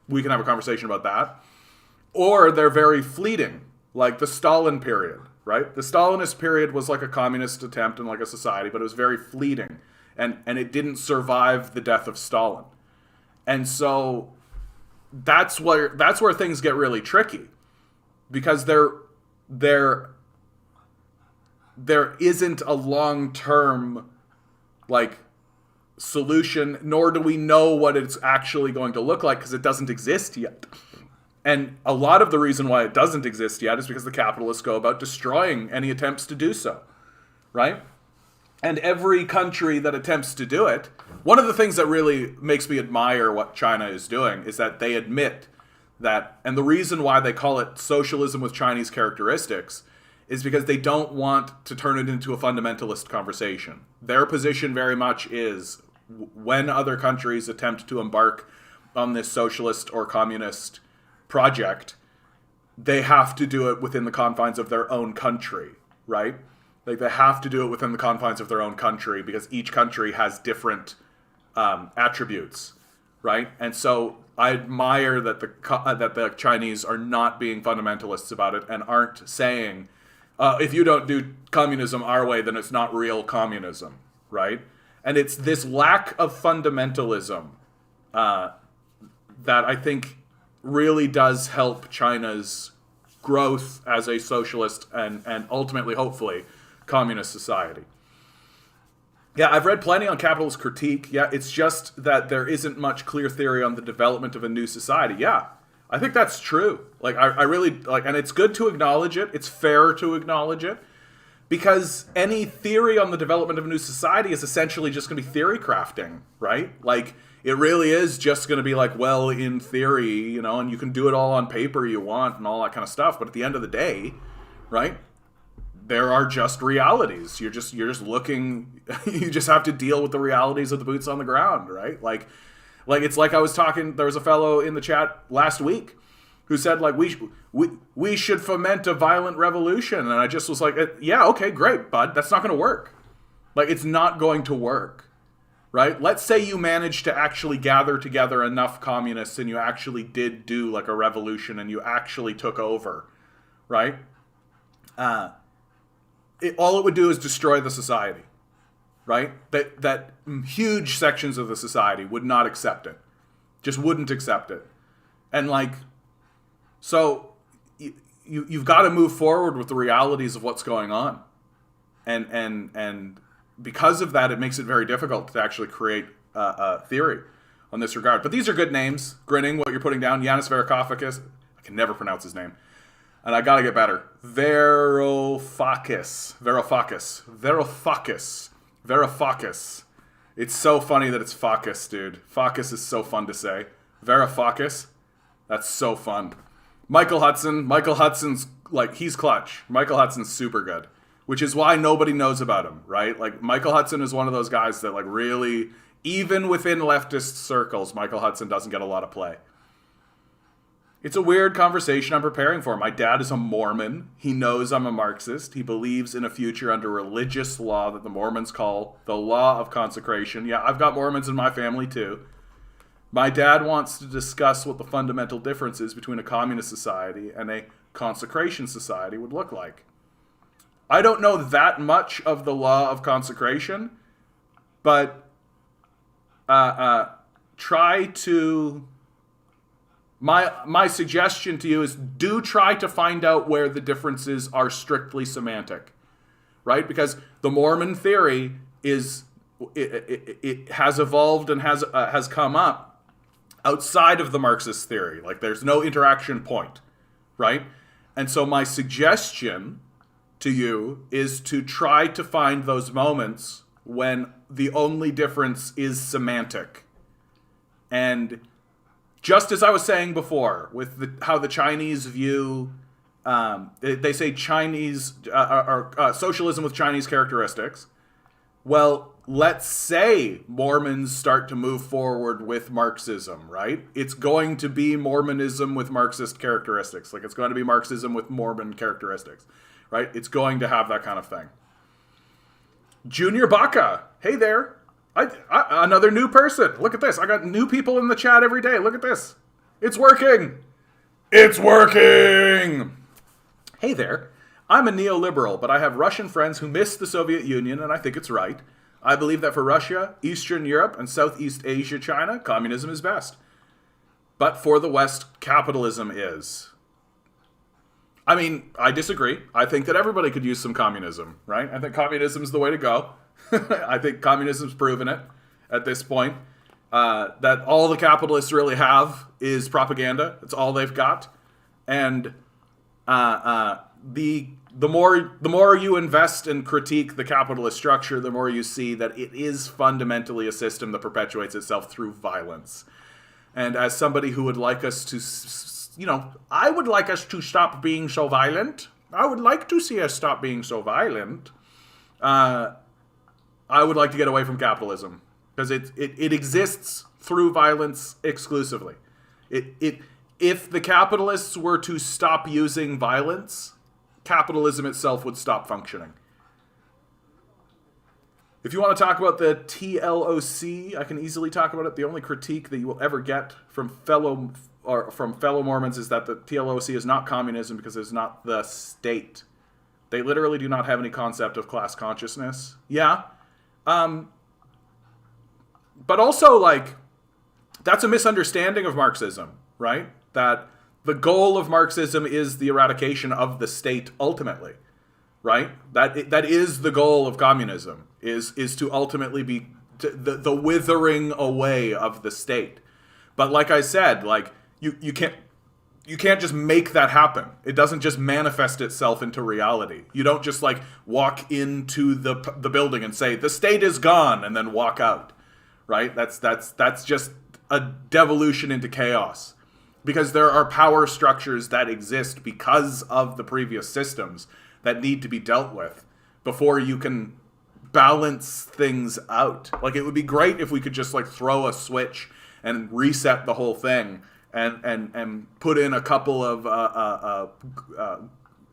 we can have a conversation about that. Or they're very fleeting, like the Stalin period, right? The Stalinist period was like a communist attempt in like a society, but it was very fleeting, and it didn't survive the death of Stalin. And so that's where things get really tricky, because there isn't a long-term like solution, nor do we know what it's actually going to look like, because it doesn't exist yet. And a lot of the reason why it doesn't exist yet is because the capitalists go about destroying any attempts to do so, right? And every country that attempts to do it, one of the things that really makes me admire what China is doing is that they admit that, and the reason why they call it socialism with Chinese characteristics is because they don't want to turn it into a fundamentalist conversation. Their position very much is, when other countries attempt to embark on this socialist or communist project, they have to do it within the confines of their own country, right? Like, they have to do it within the confines of their own country, because each country has different attributes, right? And so I admire that the Chinese are not being fundamentalists about it and aren't saying, if you don't do communism our way, then it's not real communism, right? And it's this lack of fundamentalism that I think really does help China's growth as a socialist and ultimately, hopefully, communist society. Yeah, I've read plenty on capitalist critique. Yeah, it's just that there isn't much clear theory on the development of a new society. Yeah, I think that's true. Like, I really, like, and it's good to acknowledge it. It's fair to acknowledge it, because any theory on the development of a new society is essentially just going to be theory crafting, right? Like, it really is just going to be like, well, in theory, you know, and you can do it all on paper you want and all that kind of stuff. But at the end of the day, right, there are just realities. You're just looking, you just have to deal with the realities of the boots on the ground, right? Like it's like I was talking, there was a fellow in the chat last week who said, like, we should foment a violent revolution. And I just was like, yeah, okay, great, bud. That's not going to work. Like, it's not going to work. Right? Let's say you managed to actually gather together enough communists and you actually did do like a revolution and you actually took over, right? All it would do is destroy the society, right? That huge sections of the society would not accept it, just wouldn't accept it. And like, so you've got to move forward with the realities of what's going on. And because of that, it makes it very difficult to actually create a theory on this regard. But these are good names. Grinning, what you're putting down. Yanis Varoufakis. I can never pronounce his name. And I got to get better. Varoufakis. It's so funny that it's Fakis, dude. Fakis is so fun to say. Varoufakis. That's so fun. Michael Hudson. Michael Hudson's, like, he's clutch. Michael Hudson's super good. Which is why nobody knows about him, right? Like, Michael Hudson is one of those guys that, like, really, even within leftist circles, Michael Hudson doesn't get a lot of play. It's a weird conversation I'm preparing for. My dad is a Mormon. He knows I'm a Marxist. He believes in a future under religious law that the Mormons call the law of consecration. Yeah, I've got Mormons in my family too. My dad wants to discuss what the fundamental differences between a communist society and a consecration society would look like. I don't know that much of the law of consecration, but try to... My suggestion to you is do try to find out where the differences are strictly semantic, right? Because the Mormon theory it has evolved and has come up outside of the Marxist theory. Like there's no interaction point, right? And so my suggestion to you is to try to find those moments when the only difference is semantic. And just as I was saying before, with how the Chinese view, they say Chinese socialism with Chinese characteristics. Well, let's say Mormons start to move forward with Marxism, right? It's going to be Mormonism with Marxist characteristics. Like it's going to be Marxism with Mormon characteristics, right? It's going to have that kind of thing. Junior Baca, hey there. Another new person. Look at this. I got new people in the chat every day. Look at this. It's working. It's working. Hey there. I'm a neoliberal, but I have Russian friends who miss the Soviet Union, and I think it's right. I believe that for Russia, Eastern Europe, and Southeast Asia, China, communism is best. But for the West, capitalism is. I mean, I disagree. I think that everybody could use some communism, right? I think communism is the way to go. I think communism's proven it at this point. That all the capitalists really have is propaganda. It's all they've got. And the more you invest and critique the capitalist structure, the more you see that it is fundamentally a system that perpetuates itself through violence. And as somebody who would like us to, I would like us to stop being so violent. I would like to see us stop being so violent. I would like to get away from capitalism because it exists through violence exclusively. If the capitalists were to stop using violence, capitalism itself would stop functioning. If you want to talk about the TLOC, I can easily talk about it. The only critique that you will ever get from fellow Mormons is that the TLOC is not communism because it's not the state. They literally do not have any concept of class consciousness. Yeah. But also, like, that's a misunderstanding of Marxism, right? That the goal of Marxism is the eradication of the state ultimately, right? That is the goal of communism, is to ultimately be the withering away of the state. But like I said, like, you can't just make that happen. It doesn't just manifest itself into reality. You don't just like walk into the building and say the state is gone and then walk out, right? That's just a devolution into chaos, because there are power structures that exist because of the previous systems that need to be dealt with before you can balance things out. Like, it would be great if we could just like throw a switch and reset the whole thing. And put in a couple of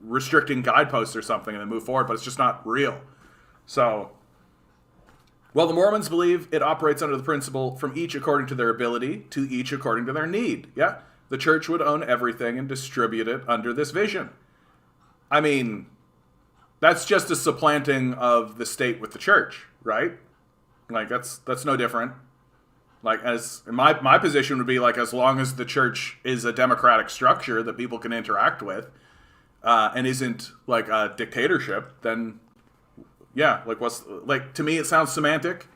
restricting guideposts or something and then move forward, but it's just not real. So, well, the Mormons believe it operates under the principle from each according to their ability to each according to their need. Yeah, the church would own everything and distribute it under this vision. I mean, that's just a supplanting of the state with the church, right? Like, that's no different. Like, as my position would be, like, as long as the church is a democratic structure that people can interact with, and isn't like a dictatorship, then yeah, like, what's, like, to me it sounds semantic.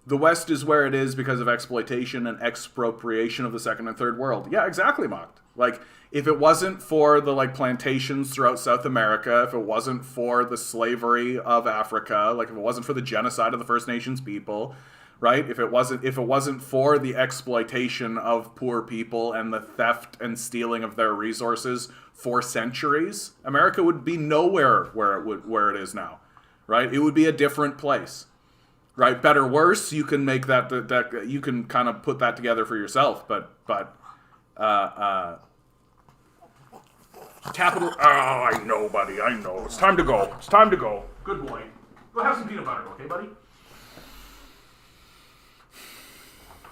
The West is where it is because of exploitation and expropriation of the second and third world. Yeah, exactly, Mocked. Like, if it wasn't for the, like, plantations throughout South America, if it wasn't for the slavery of Africa, like, if it wasn't for the genocide of the First Nations people, right? If it wasn't for the exploitation of poor people and the theft and stealing of their resources for centuries, America would be nowhere where it is now, right? It would be a different place. right? Better, worse. You can make that you can kind of put that together for yourself. But capital. Oh, I know, buddy. I know. It's time to go. It's time to go. Good boy. Go have some peanut butter, okay, buddy?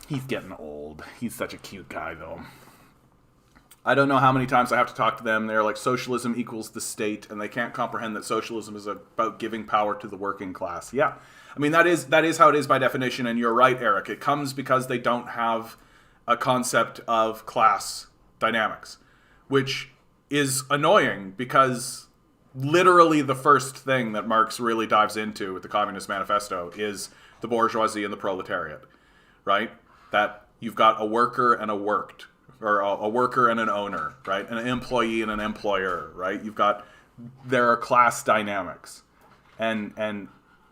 He's getting old. He's such a cute guy, though. I don't know how many times I have to talk to them. They're like, socialism equals the state, and they can't comprehend that socialism is about giving power to the working class. Yeah. I mean, that is how it is by definition, and you're right, Eric. It comes because they don't have a concept of class dynamics, which is annoying because literally the first thing that Marx really dives into with the Communist Manifesto is the bourgeoisie and the proletariat, right? That you've got a worker and a worked, or a worker and an owner, right? An employee and an employer, right? There are class dynamics. And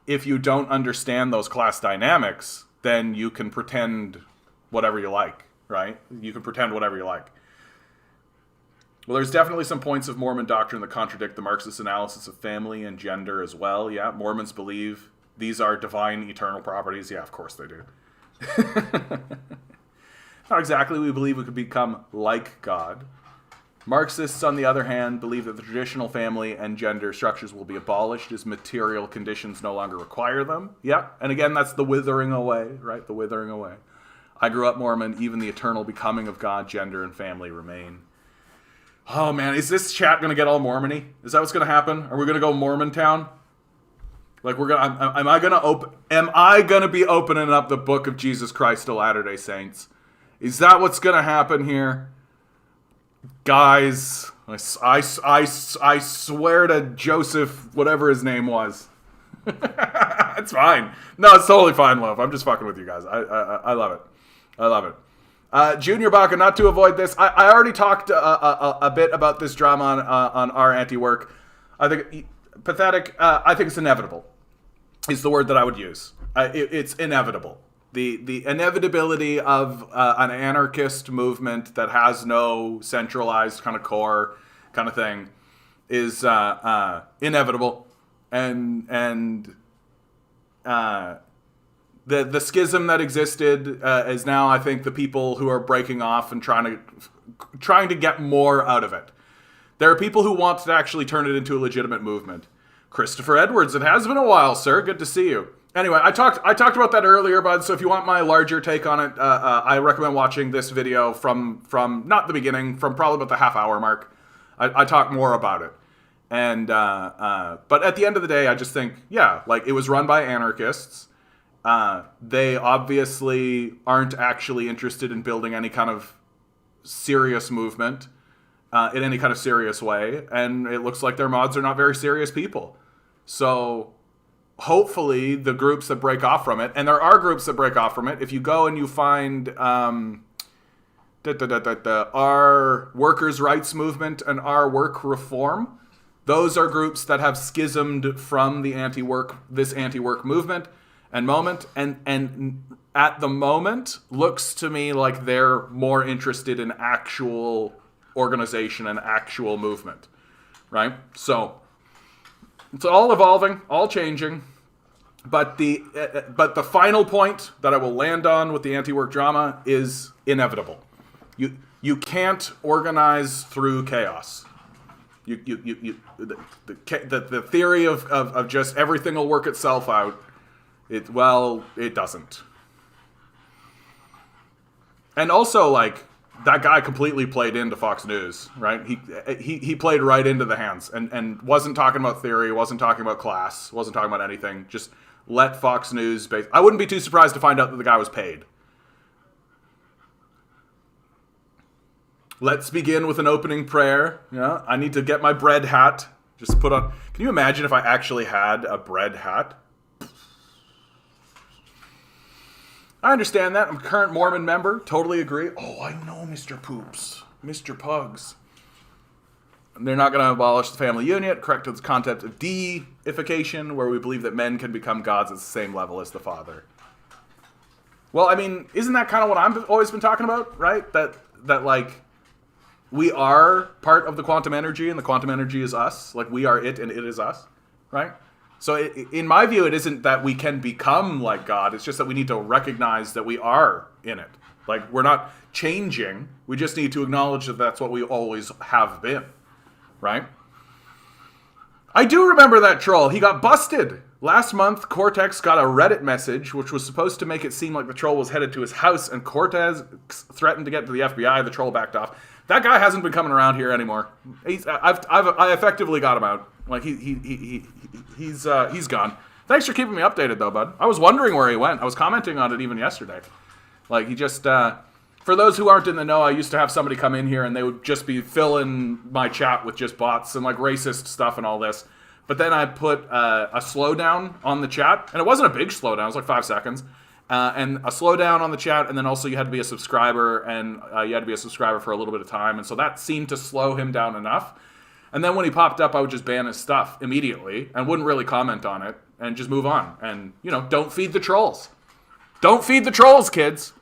if you don't understand those class dynamics, then you can pretend whatever you like, right? You can pretend whatever you like. Well, there's definitely some points of Mormon doctrine that contradict the Marxist analysis of family and gender as well. Yeah, Mormons believe these are divine eternal properties. Yeah, of course they do. Not exactly. We believe we could become like God. Marxists, on the other hand, believe that the traditional family and gender structures will be abolished as material conditions no longer require them. Yeah, and again, that's the withering away, right? The withering away. I grew up Mormon. Even the eternal becoming of God, gender, and family remain. Oh man, is this chat gonna get all Mormon-y? Is that what's gonna happen? Are we gonna go Mormon town? Like am I gonna be opening up the Book of Jesus Christ of Latter-day Saints? Is that what's gonna happen here? Guys, I swear to Joseph, whatever his name was. It's fine. No, it's totally fine, love. I'm just fucking with you guys. I love it. I love it. Junior Baca, not to avoid this. I already talked a bit about this drama on our anti-work. I think pathetic. I think it's inevitable. Is the word that I would use. It's inevitable. The inevitability of an anarchist movement that has no centralized kind of core kind of thing is inevitable, and the schism that existed is now, I think, the people who are breaking off and trying to get more out of it. There are people who want to actually turn it into a legitimate movement. Christopher Edwards, it has been a while, sir. Good to see you. Anyway, I talked about that earlier, bud. So if you want my larger take on it, I recommend watching this video from not the beginning, from probably about the half-hour mark. I talk more about it, and but at the end of the day, I just think, yeah, like it was run by anarchists. They obviously aren't actually interested in building any kind of serious movement in any kind of serious way, and it looks like their mods are not very serious people. So hopefully the groups that break off from it, and there are groups that break off from it, if you go and you find our workers' rights movement and our work reform, those are groups that have schismed from the this anti-work movement and moment, and at the moment looks to me like they're more interested in actual organization and actual movement, right? So it's all evolving, all changing, but the final point that I will land on with the anti-work drama is inevitable. You can't organize through chaos. The theory of just everything will work itself out. It doesn't. And also, like, that guy completely played into Fox News, right? He played right into the hands and wasn't talking about theory, wasn't talking about class, wasn't talking about anything. Just let Fox News I wouldn't be too surprised to find out that the guy was paid. Let's begin with an opening prayer. Yeah, I need to get my bread hat. Just put on. Can you imagine if I actually had a bread hat? I understand that. I'm a current Mormon member. Totally agree. Oh, I know, Mr. Poops. Mr. Pugs. They're not going to abolish the family unit. Correct to the concept of deification, where we believe that men can become gods at the same level as the Father. Well, I mean, isn't that kind of what I've always been talking about, right? That like, we are part of the quantum energy, and the quantum energy is us. Like, we are it, and it is us, right? So in my view, it isn't that we can become like God. It's just that we need to recognize that we are in it. Like, we're not changing. We just need to acknowledge that that's what we always have been. Right? I do remember that troll. He got busted. Last month, Cortex got a Reddit message, which was supposed to make it seem like the troll was headed to his house, and Cortez threatened to get to the FBI. The troll backed off. That guy hasn't been coming around here anymore. I effectively got him out. Like, he's gone. Thanks for keeping me updated, though, bud. I was wondering where he went. I was commenting on it even yesterday. Like, he just, for those who aren't in the know, I used to have somebody come in here and they would just be filling my chat with just bots and, like, racist stuff and all this. But then I put a slowdown on the chat, and it wasn't a big slowdown. It was like 5 seconds. And a slowdown on the chat, and then also you had to be a subscriber, and you had to be a subscriber for a little bit of time. And so that seemed to slow him down enough. And then when he popped up, I would just ban his stuff immediately and wouldn't really comment on it and just move on. And, you know, don't feed the trolls. Don't feed the trolls, kids.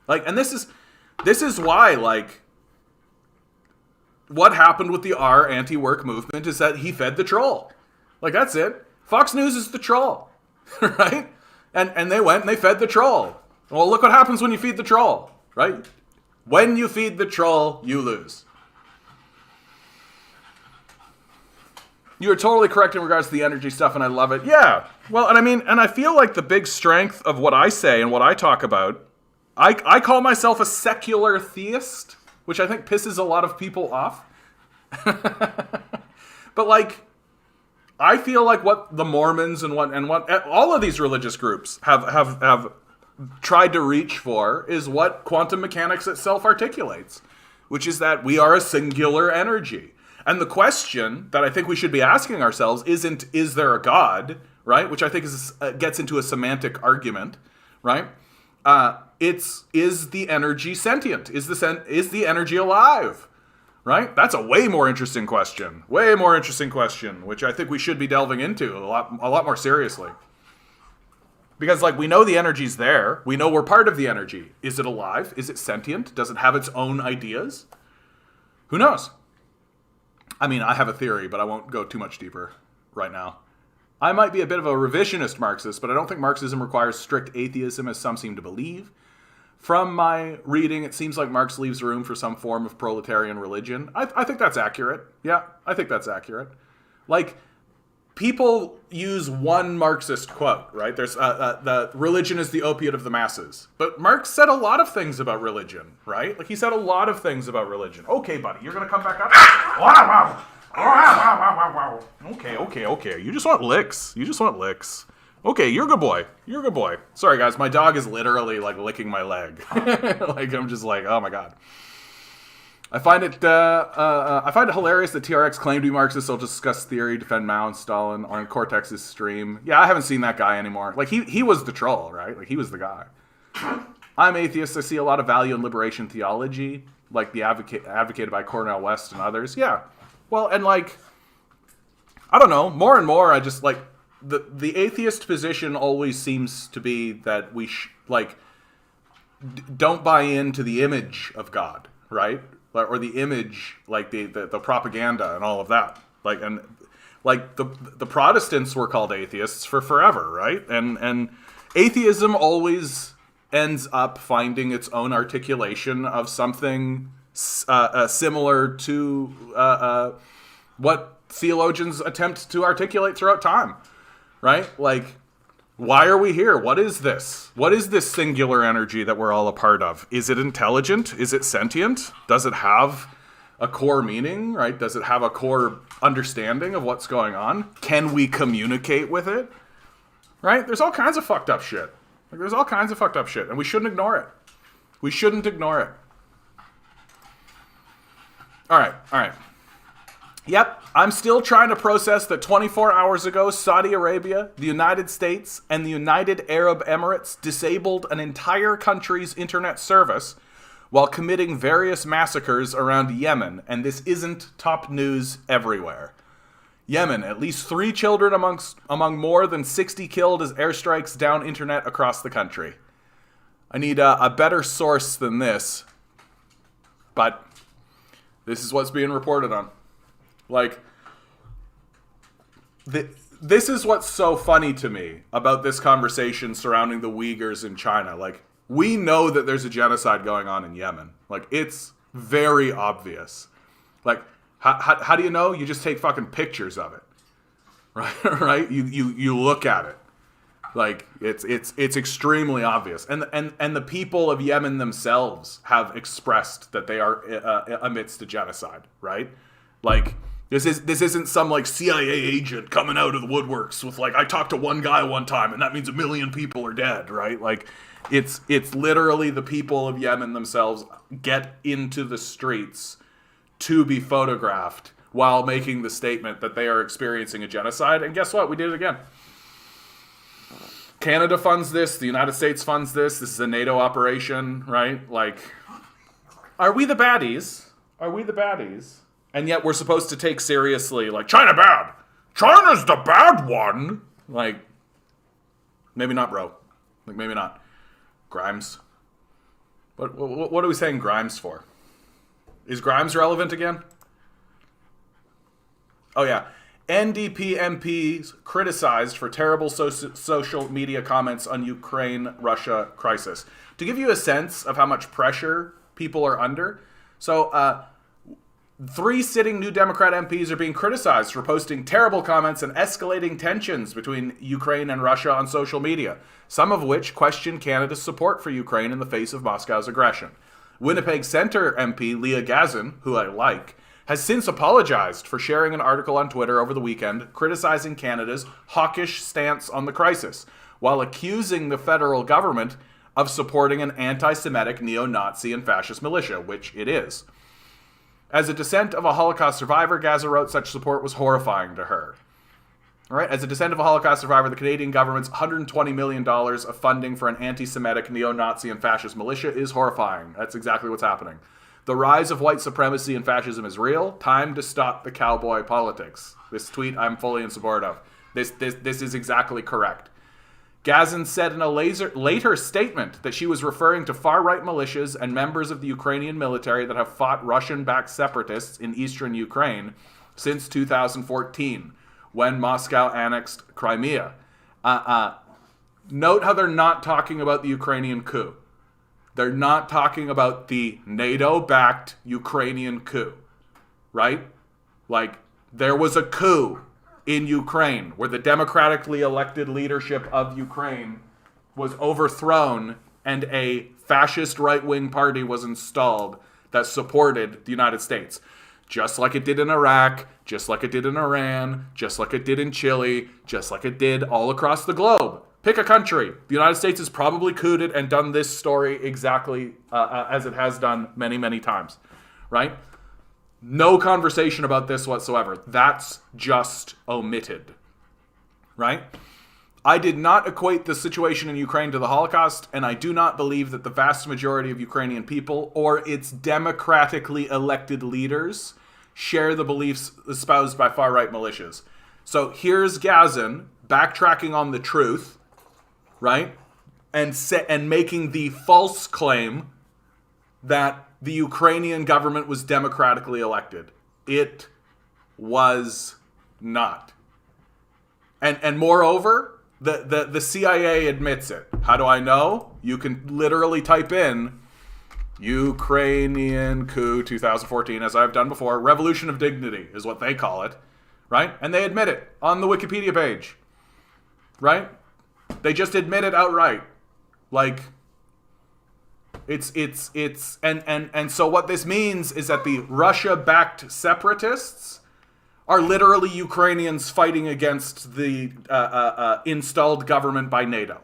Like, and this is why, like, what happened with the R anti-work movement is that he fed the troll. Like, that's it. Fox News is the troll, right? And they went and they fed the troll. Well, look what happens when you feed the troll, right? When you feed the troll, you lose. You are totally correct in regards to the energy stuff, and I love it. Yeah. Well, and I mean, and I feel like the big strength of what I say and what I talk about, I call myself a secular theist, which I think pisses a lot of people off. But, like, I feel like what the Mormons and what all of these religious groups have tried to reach for is what quantum mechanics itself articulates, which is that we are a singular energy. And the question that I think we should be asking ourselves isn't, is there a God, right? Which I think gets into a semantic argument, right? Is the energy sentient? Is the energy alive? Right? That's a way more interesting question. Way more interesting question, which I think we should be delving into a lot more seriously. Because, like, we know the energy's there. We know we're part of the energy. Is it alive? Is it sentient? Does it have its own ideas? Who knows? I mean, I have a theory, but I won't go too much deeper right now. I might be a bit of a revisionist Marxist, but I don't think Marxism requires strict atheism as some seem to believe. From my reading, it seems like Marx leaves room for some form of proletarian religion. I think that's accurate. Yeah, I think that's accurate. Like, people use one Marxist quote, right? There's the religion is the opiate of the masses. But Marx said a lot of things about religion, right? Like, he said a lot of things about religion. Okay, buddy, you're going to come back up? Okay. You just want licks. Okay, you're a good boy. Sorry, guys, my dog is literally, like, licking my leg. Like, I'm just like, oh my god. I find it hilarious that TRX claimed to be Marxist. They'll discuss theory, defend Mao and Stalin on Cortex's stream. Yeah, I haven't seen that guy anymore. Like, he was the troll, right? Like, he was the guy. I'm atheist. I see a lot of value in liberation theology, like the advocated by Cornel West and others. Yeah. Well, and, like, I don't know. More and more, I just, like, the atheist position always seems to be that we, don't buy into the image of God, right? Or the image, like the propaganda and all of that. Like, and like the Protestants were called atheists for forever, right? And atheism always ends up finding its own articulation of something similar to what theologians attempt to articulate throughout time, right? Like, why are we here? What is this? What is this singular energy that we're all a part of? Is it intelligent? Is it sentient? Does it have a core meaning, right? Does it have a core understanding of what's going on? Can we communicate with it? Right? There's all kinds of fucked up shit. Like, there's all kinds of fucked up shit, and we shouldn't ignore it. We shouldn't ignore it. All right. Yep, I'm still trying to process that 24 hours ago, Saudi Arabia, the United States, and the United Arab Emirates disabled an entire country's internet service while committing various massacres around Yemen, and this isn't top news everywhere. Yemen, at least 3 children among more than 60 killed as airstrikes down internet across the country. I need a better source than this, but this is what's being reported on. Like, this is what's so funny to me about this conversation surrounding the Uyghurs in China. Like, we know that there's a genocide going on in Yemen. Like, it's very obvious. Like, how do you know? You just take fucking pictures of it, right? Right? You look at it. Like, it's extremely obvious, and the people of Yemen themselves have expressed that they are amidst a genocide, right? Like, this isn't some like CIA agent coming out of the woodworks with like, I talked to one guy one time and that means 1 million people are dead, right? Like, it's literally the people of Yemen themselves get into the streets to be photographed while making the statement that they are experiencing a genocide. And guess what? We did it again. Canada funds this. The United States funds this. This is a NATO operation, right? Like, are we the baddies? Are we the baddies? And yet we're supposed to take seriously, like, China bad. China's the bad one. Like, maybe not, bro. Like, maybe not. Grimes. What are we saying Grimes for? Is Grimes relevant again? Oh, yeah. NDP MPs criticized for terrible social media comments on Ukraine-Russia crisis. To give you a sense of how much pressure people are under, so 3 sitting New Democrat MPs are being criticized for posting terrible comments and escalating tensions between Ukraine and Russia on social media, some of which question Canada's support for Ukraine in the face of Moscow's aggression. Winnipeg Centre MP Leah Gazin, who I like, has since apologized for sharing an article on Twitter over the weekend criticizing Canada's hawkish stance on the crisis, while accusing the federal government of supporting an anti-Semitic neo-Nazi and fascist militia, which it is. As a descent of a Holocaust survivor, Gaza wrote, such support was horrifying to her. All right, as a descent of a Holocaust survivor, the Canadian government's $120 million of funding for an anti-Semitic neo-Nazi and fascist militia is horrifying. That's exactly what's happening. The rise of white supremacy and fascism is real. Time to stop the cowboy politics. This tweet I'm fully in support of. This is exactly correct. Gazin said in a later statement that she was referring to far-right militias and members of the Ukrainian military that have fought Russian-backed separatists in eastern Ukraine since 2014, when Moscow annexed Crimea. Note how they're not talking about the Ukrainian coup. They're not talking about the NATO-backed Ukrainian coup, right? Like, there was a coup in Ukraine where the democratically elected leadership of Ukraine was overthrown and a fascist right-wing party was installed that supported the United States. Just like it did in Iraq, just like it did in Iran, just like it did in Chile, just like it did all across the globe. Pick a country. The United States has probably cooed and done this story exactly as it has done many, many times, right? No conversation about this whatsoever. That's just omitted, right? I did not equate the situation in Ukraine to the Holocaust, and I do not believe that the vast majority of Ukrainian people or its democratically elected leaders share the beliefs espoused by far-right militias. So here's Gazin backtracking on the truth, right? And making the false claim that the Ukrainian government was democratically elected. It was not. And moreover, the CIA admits it. How do I know? You can literally type in Ukrainian coup 2014, as I've done before. Revolution of Dignity is what they call it, right? And they admit it on the Wikipedia page, right? They just admit it outright. Like, and so what this means is that the Russia-backed separatists are literally Ukrainians fighting against the installed government by NATO.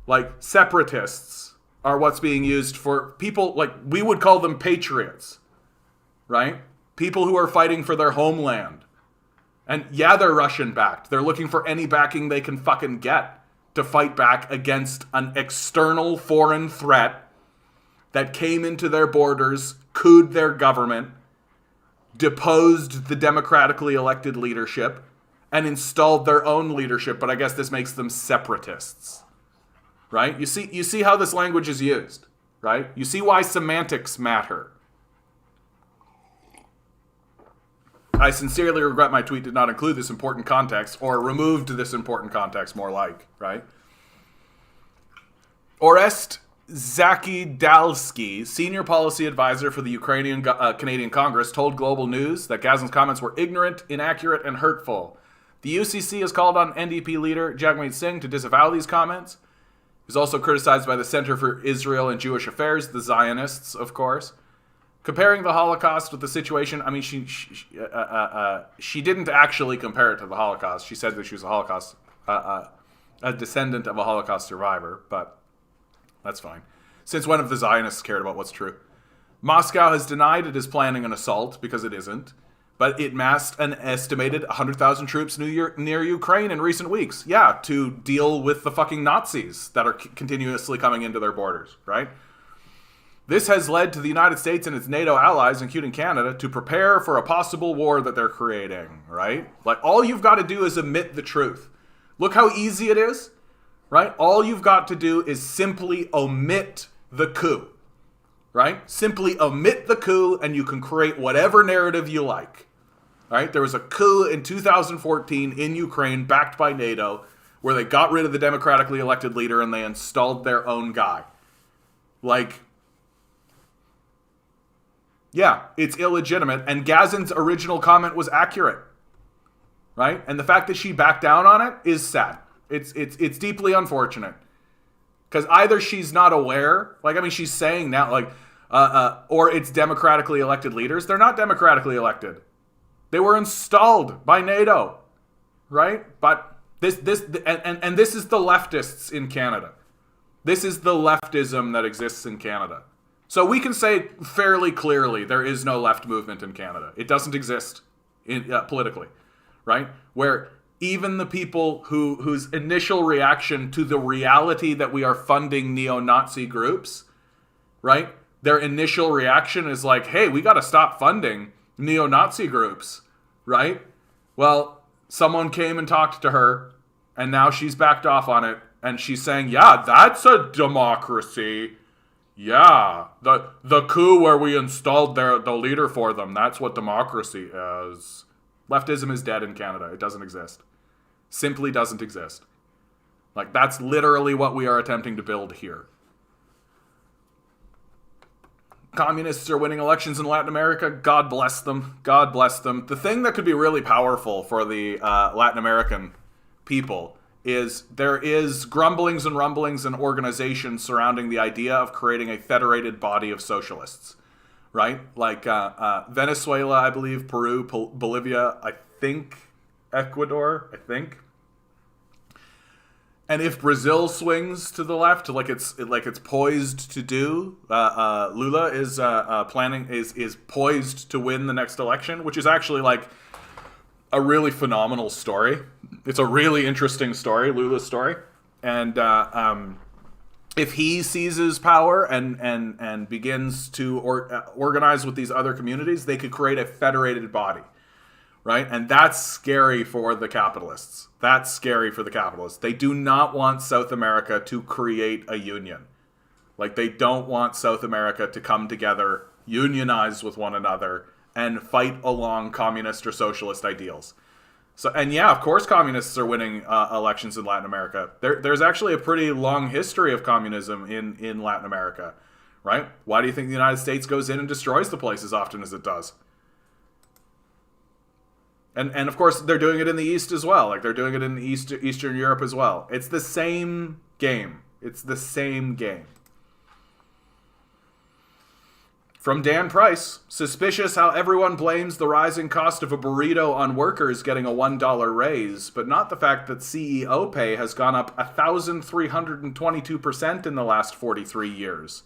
Like, separatists are what's being used for people, like, we would call them patriots, right? People who are fighting for their homeland. And yeah, they're Russian-backed. They're looking for any backing they can fucking get to fight back against an external foreign threat that came into their borders, cooed their government, deposed the democratically elected leadership, and installed their own leadership. But I guess this makes them separatists, right? You see how this language is used, right? You see why semantics matter. I sincerely regret my tweet did not include this important context, or removed this important context, more like, right? Orest Zakidalski, senior policy advisor for the Ukrainian Canadian Congress, told Global News that Gazen's comments were ignorant, inaccurate, and hurtful. The UCC has called on NDP leader Jagmeet Singh to disavow these comments. He's also criticized by the Center for Israel and Jewish Affairs, the Zionists, of course. Comparing the Holocaust with the situation, I mean, she didn't actually compare it to the Holocaust. She said that she was a descendant of a Holocaust survivor, but that's fine. Since when have the Zionists cared about what's true? Moscow has denied it is planning an assault, because it isn't, but it massed an estimated 100,000 troops near Ukraine in recent weeks. Yeah, to deal with the fucking Nazis that are continuously coming into their borders, right? This has led to the United States and its NATO allies, including Canada, to prepare for a possible war that they're creating, right? Like, all you've got to do is admit the truth. Look how easy it is, right? All you've got to do is simply omit the coup, right? Simply omit the coup and you can create whatever narrative you like, right? There was a coup in 2014 in Ukraine backed by NATO where they got rid of the democratically elected leader and they installed their own guy. Like, yeah, it's illegitimate, and Gazen's original comment was accurate, right? And the fact that she backed down on it is sad. It's deeply unfortunate, because either she's not aware, like, I mean, she's saying now, like, or it's democratically elected leaders. They're not democratically elected. They were installed by NATO, right? But this is the leftists in Canada. This is the leftism that exists in Canada. So we can say fairly clearly there is no left movement in Canada. It doesn't exist politically, right? Where even the people whose initial reaction to the reality that we are funding neo-Nazi groups, right? Their initial reaction is like, hey, we got to stop funding neo-Nazi groups, right? Well, someone came and talked to her, and now she's backed off on it, and she's saying, yeah, that's a democracy. Yeah, the coup where we installed the leader for them, that's what democracy is. Leftism is dead in Canada. It doesn't exist. Simply doesn't exist. Like, that's literally what we are attempting to build here. Communists are winning elections in Latin America. God bless them. God bless them. The thing that could be really powerful for the Latin American people is there is grumblings and rumblings and organizations surrounding the idea of creating a federated body of socialists, right? Like Venezuela, I believe, Peru, Bolivia, I think, Ecuador, I think. And if Brazil swings to the left, like it's poised to do, Lula is is poised to win the next election, which is actually like a really phenomenal story. It's a really interesting story, Lula's story. And if he seizes power and begins to organize with these other communities, they could create a federated body, right? And that's scary for the capitalists. That's scary for the capitalists. They do not want South America to create a union. Like, they don't want South America to come together, unionize with one another, and fight along communist or socialist ideals. So, and yeah, of course communists are winning elections in Latin America. There's actually a pretty long history of communism in Latin America, right? Why do you think the United States goes in and destroys the place as often as it does? And of course, they're doing it in the East as well. Like, they're doing it in Eastern Europe as well. It's the same game. It's the same game. From Dan Price, suspicious how everyone blames the rising cost of a burrito on workers getting a $1 raise, but not the fact that CEO pay has gone up 1,322% in the last 43 years.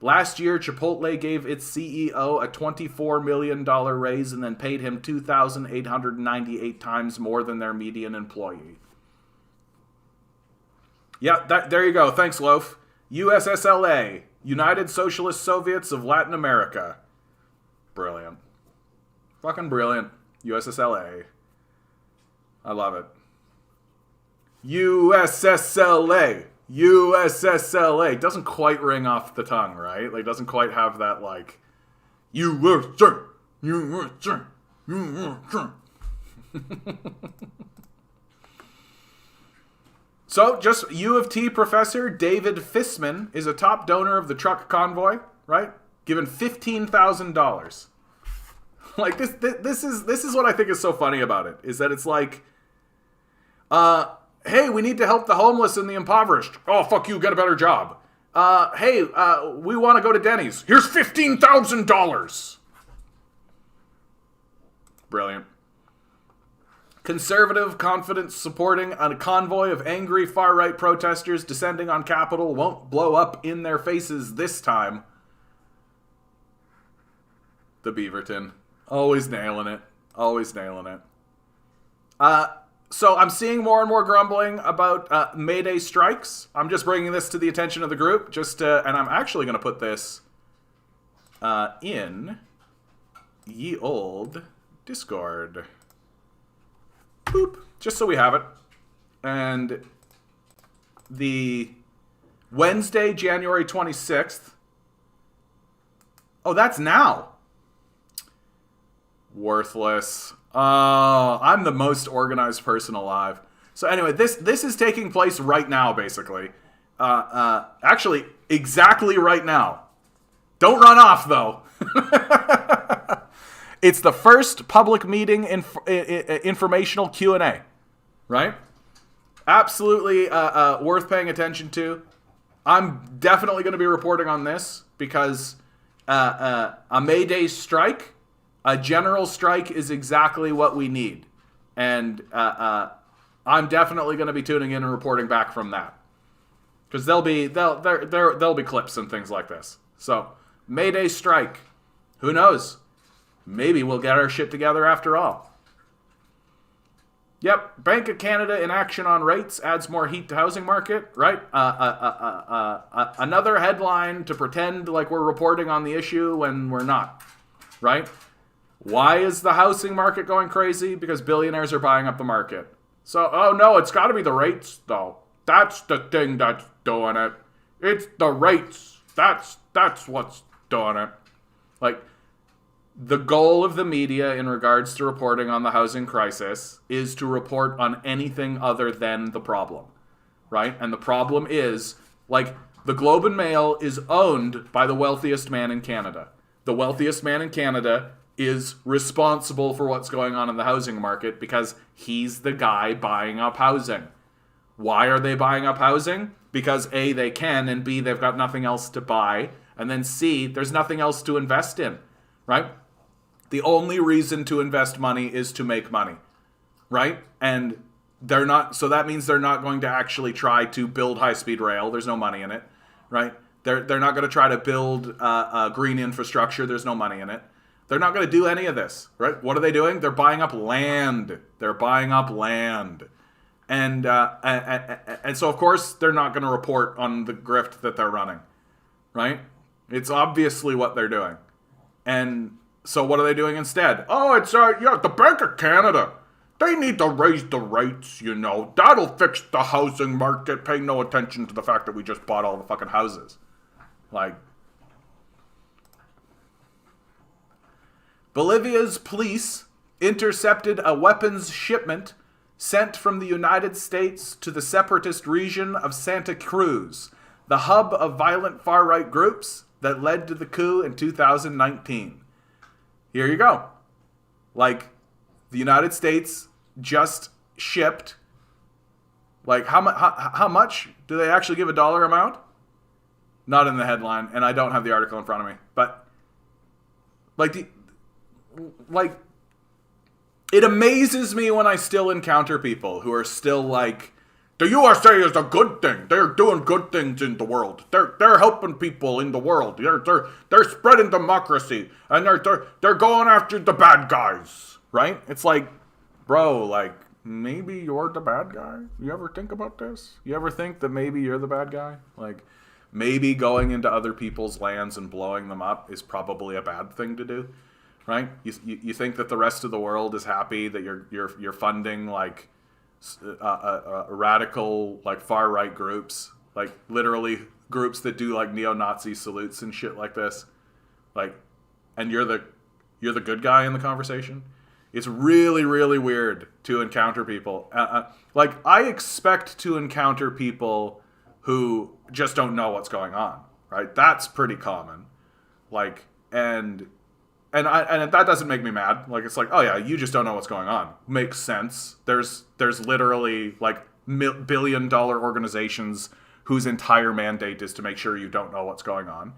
Last year, Chipotle gave its CEO a $24 million raise and then paid him 2,898 times more than their median employee. Yeah, there you go. Thanks, Loaf. USSLA, United Socialist Soviets of Latin America. Brilliant. Fucking brilliant. USSLA. I love it. USSLA. USSLA. Doesn't quite ring off the tongue, right? Like, doesn't quite have that, like, USA. USA. So, just U of T professor David Fissman is a top donor of the truck convoy, right? Given $15,000. Like this is what I think is so funny about it, is that it's like, hey, we need to help the homeless and the impoverished. Oh, fuck you, get a better job. Hey, we want to go to Denny's. Here's $15,000. Brilliant. Conservative confidence supporting a convoy of angry far-right protesters descending on Capitol won't blow up in their faces this time. The Beaverton. Always nailing it. Always nailing it. So I'm seeing more and more grumbling about May Day strikes. I'm just bringing this to the attention of the group. And I'm actually going to put this in ye old Discord. Boop. Just so we have it. And the Wednesday, January 26th. Oh, that's now. Worthless. I'm the most organized person alive. So anyway, this is taking place right now, basically. Actually, exactly right now. Don't run off, though. It's the first public meeting informational Q&A, right? Absolutely worth paying attention to. I'm definitely going to be reporting on this because a May Day strike, a general strike, is exactly what we need. And I'm definitely going to be tuning in and reporting back from that. Because there'll be clips and things like this. So, May Day strike. Who knows? Maybe we'll get our shit together after all. Yep, Bank of Canada in action on rates adds more heat to housing market, right? Another headline to pretend like we're reporting on the issue when we're not, right? Why is the housing market going crazy? Because billionaires are buying up the market. So, oh no, it's got to be the rates, though. That's the thing that's doing it. It's the rates. That's what's doing it. Like, the goal of the media in regards to reporting on the housing crisis is to report on anything other than the problem, right? And the problem is, like, the Globe and Mail is owned by the wealthiest man in Canada. The wealthiest man in Canada is responsible for what's going on in the housing market because he's the guy buying up housing. Why are they buying up housing? Because A, they can, and B, they've got nothing else to buy, and then C, there's nothing else to invest in, right? The only reason to invest money is to make money, right? And they're not, so that means they're not going to actually try to build high-speed rail. There's no money in it, right? They're not going to try to build green infrastructure. There's no money in it. They're not going to do any of this, right? What are they doing? They're buying up land. They're buying up land. And so, of course, they're not going to report on the grift that they're running, right? It's obviously what they're doing. And so what are they doing instead? Oh, it's, the Bank of Canada. They need to raise the rates, you know. That'll fix the housing market. Pay no attention to the fact that we just bought all the fucking houses. Like, Bolivia's police intercepted a weapons shipment sent from the United States to the separatist region of Santa Cruz, the hub of violent far-right groups that led to the coup in 2019. Here you go. Like, the United States just shipped, like, how much? Do they actually give a dollar amount? Not in the headline, and I don't have the article in front of me. But, like, it amazes me when I still encounter people who are still like, the USA is a good thing. They're doing good things in the world. They're helping people in the world. They're spreading democracy, and they're going after the bad guys, right? It's like, bro, like, maybe you're the bad guy? You ever think about this? You ever think that maybe you're the bad guy? Like, maybe going into other people's lands and blowing them up is probably a bad thing to do, right? You think that the rest of the world is happy that you're funding, like, radical, like, far right groups, like, literally groups that do, like, neo-Nazi salutes and shit like this, like, and you're the good guy in the conversation. It's really, really weird to encounter people. Like, I expect to encounter people who just don't know what's going on, right? That's pretty common. Like, and that doesn't make me mad. Like, it's like, oh yeah, you just don't know what's going on. Makes sense. There's literally like billion-dollar organizations whose entire mandate is to make sure you don't know what's going on,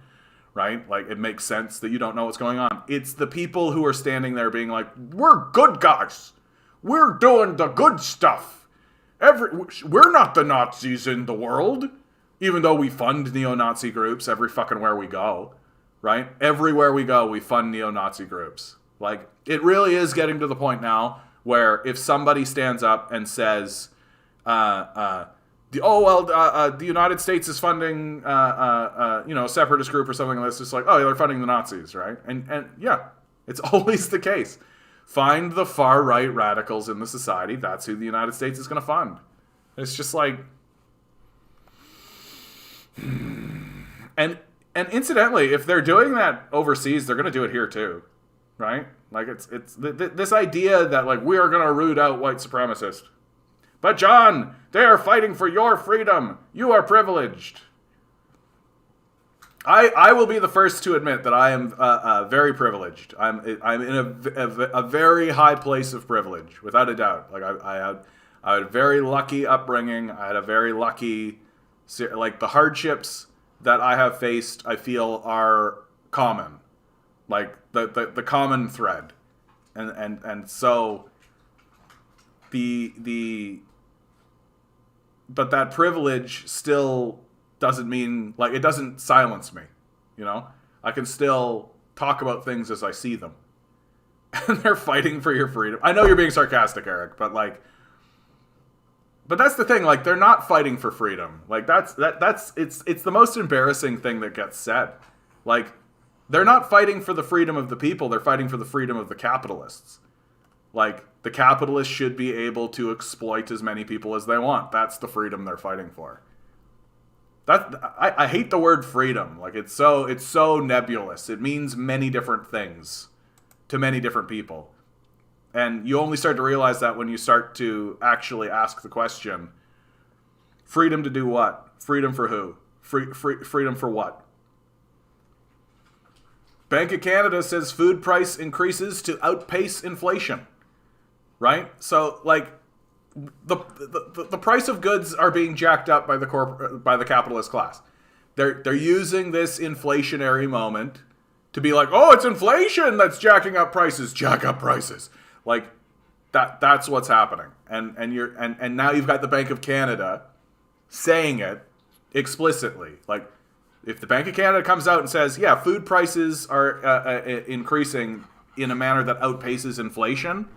right? Like, it makes sense that you don't know what's going on. It's the people who are standing there being like, we're good guys. We're doing the good stuff. We're not the Nazis in the world, even though we fund neo-Nazi groups every fucking where we go, right? Everywhere we go, we fund neo-Nazi groups. Like, it really is getting to the point now where if somebody stands up and says, the United States is funding, a separatist group or something like this. It's like, oh, they're funding the Nazis, right? And yeah, it's always the case. Find the far right radicals in the society. That's who the United States is going to fund. It's just like, and incidentally, if they're doing that overseas, they're going to do it here too, right? Like, it's this idea that like we are going to root out white supremacists. But John, they are fighting for your freedom. You are privileged. I will be the first to admit that I am very privileged. I'm in a very high place of privilege, without a doubt. Like, I had a very lucky upbringing. I had a very lucky, like, the hardships that I have faced, I feel, are common, like the common thread, and so but that privilege still doesn't mean, like, it doesn't silence me, you know? I can still talk about things as I see them. And they're fighting for your freedom. I know you're being sarcastic, Eric, but that's the thing, like, they're not fighting for freedom. Like, it's the most embarrassing thing that gets said. Like, they're not fighting for the freedom of the people, they're fighting for the freedom of the capitalists. Like, the capitalists should be able to exploit as many people as they want. That's the freedom they're fighting for. I hate the word freedom. Like, it's so nebulous. It means many different things to many different people. And you only start to realize that when you start to actually ask the question, freedom to do what? Freedom for who? Freedom for what? Bank of Canada says food price increases to outpace inflation. Right? So, like, the price of goods are being jacked up by the capitalist class. They're using this inflationary moment to be like, oh, it's inflation that's jacking up prices. Jack up prices. Like, that's what's happening. And now you've got the Bank of Canada saying it explicitly. Like, if the Bank of Canada comes out and says, yeah, food prices are increasing in a manner that outpaces inflation,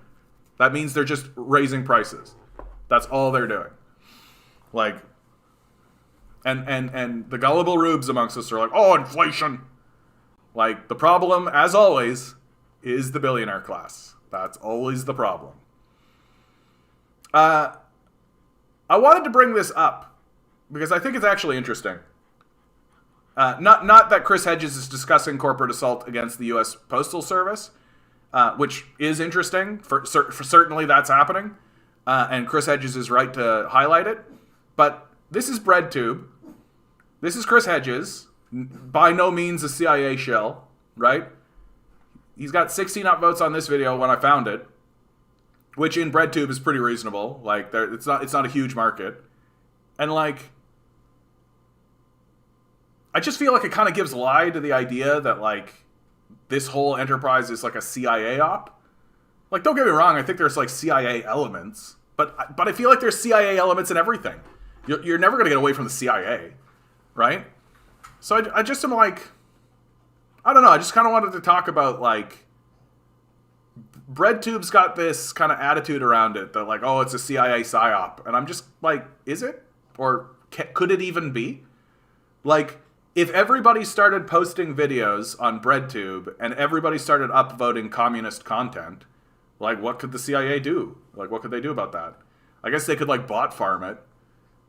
that means they're just raising prices. That's all they're doing. Like, and the gullible rubes amongst us are like, oh, inflation. Like, the problem, as always, is the billionaire class. That's always the problem. I wanted to bring this up because I think it's actually interesting. Not that Chris Hedges is discussing corporate assault against the U.S. Postal Service, which is interesting. For certainly that's happening. And Chris Hedges is right to highlight it. But this is BreadTube. This is Chris Hedges. By no means a CIA shell, right? He's got 16 upvotes on this video when I found it, which in BreadTube is pretty reasonable. Like, it's not a huge market. And, like, I just feel like it kind of gives lie to the idea that, like, this whole enterprise is like a CIA op. Like, don't get me wrong, I think there's like CIA elements, but I feel like there's CIA elements in everything. You're never going to get away from the CIA, right? So I just am like, I don't know, I just kind of wanted to talk about, like, BreadTube's got this kind of attitude around it that, like, oh, it's a CIA psyop. And I'm just like, is it? Or could it even be? Like, if everybody started posting videos on BreadTube and everybody started upvoting communist content, like, what could the CIA do? Like, what could they do about that? I guess they could, like, bot farm it,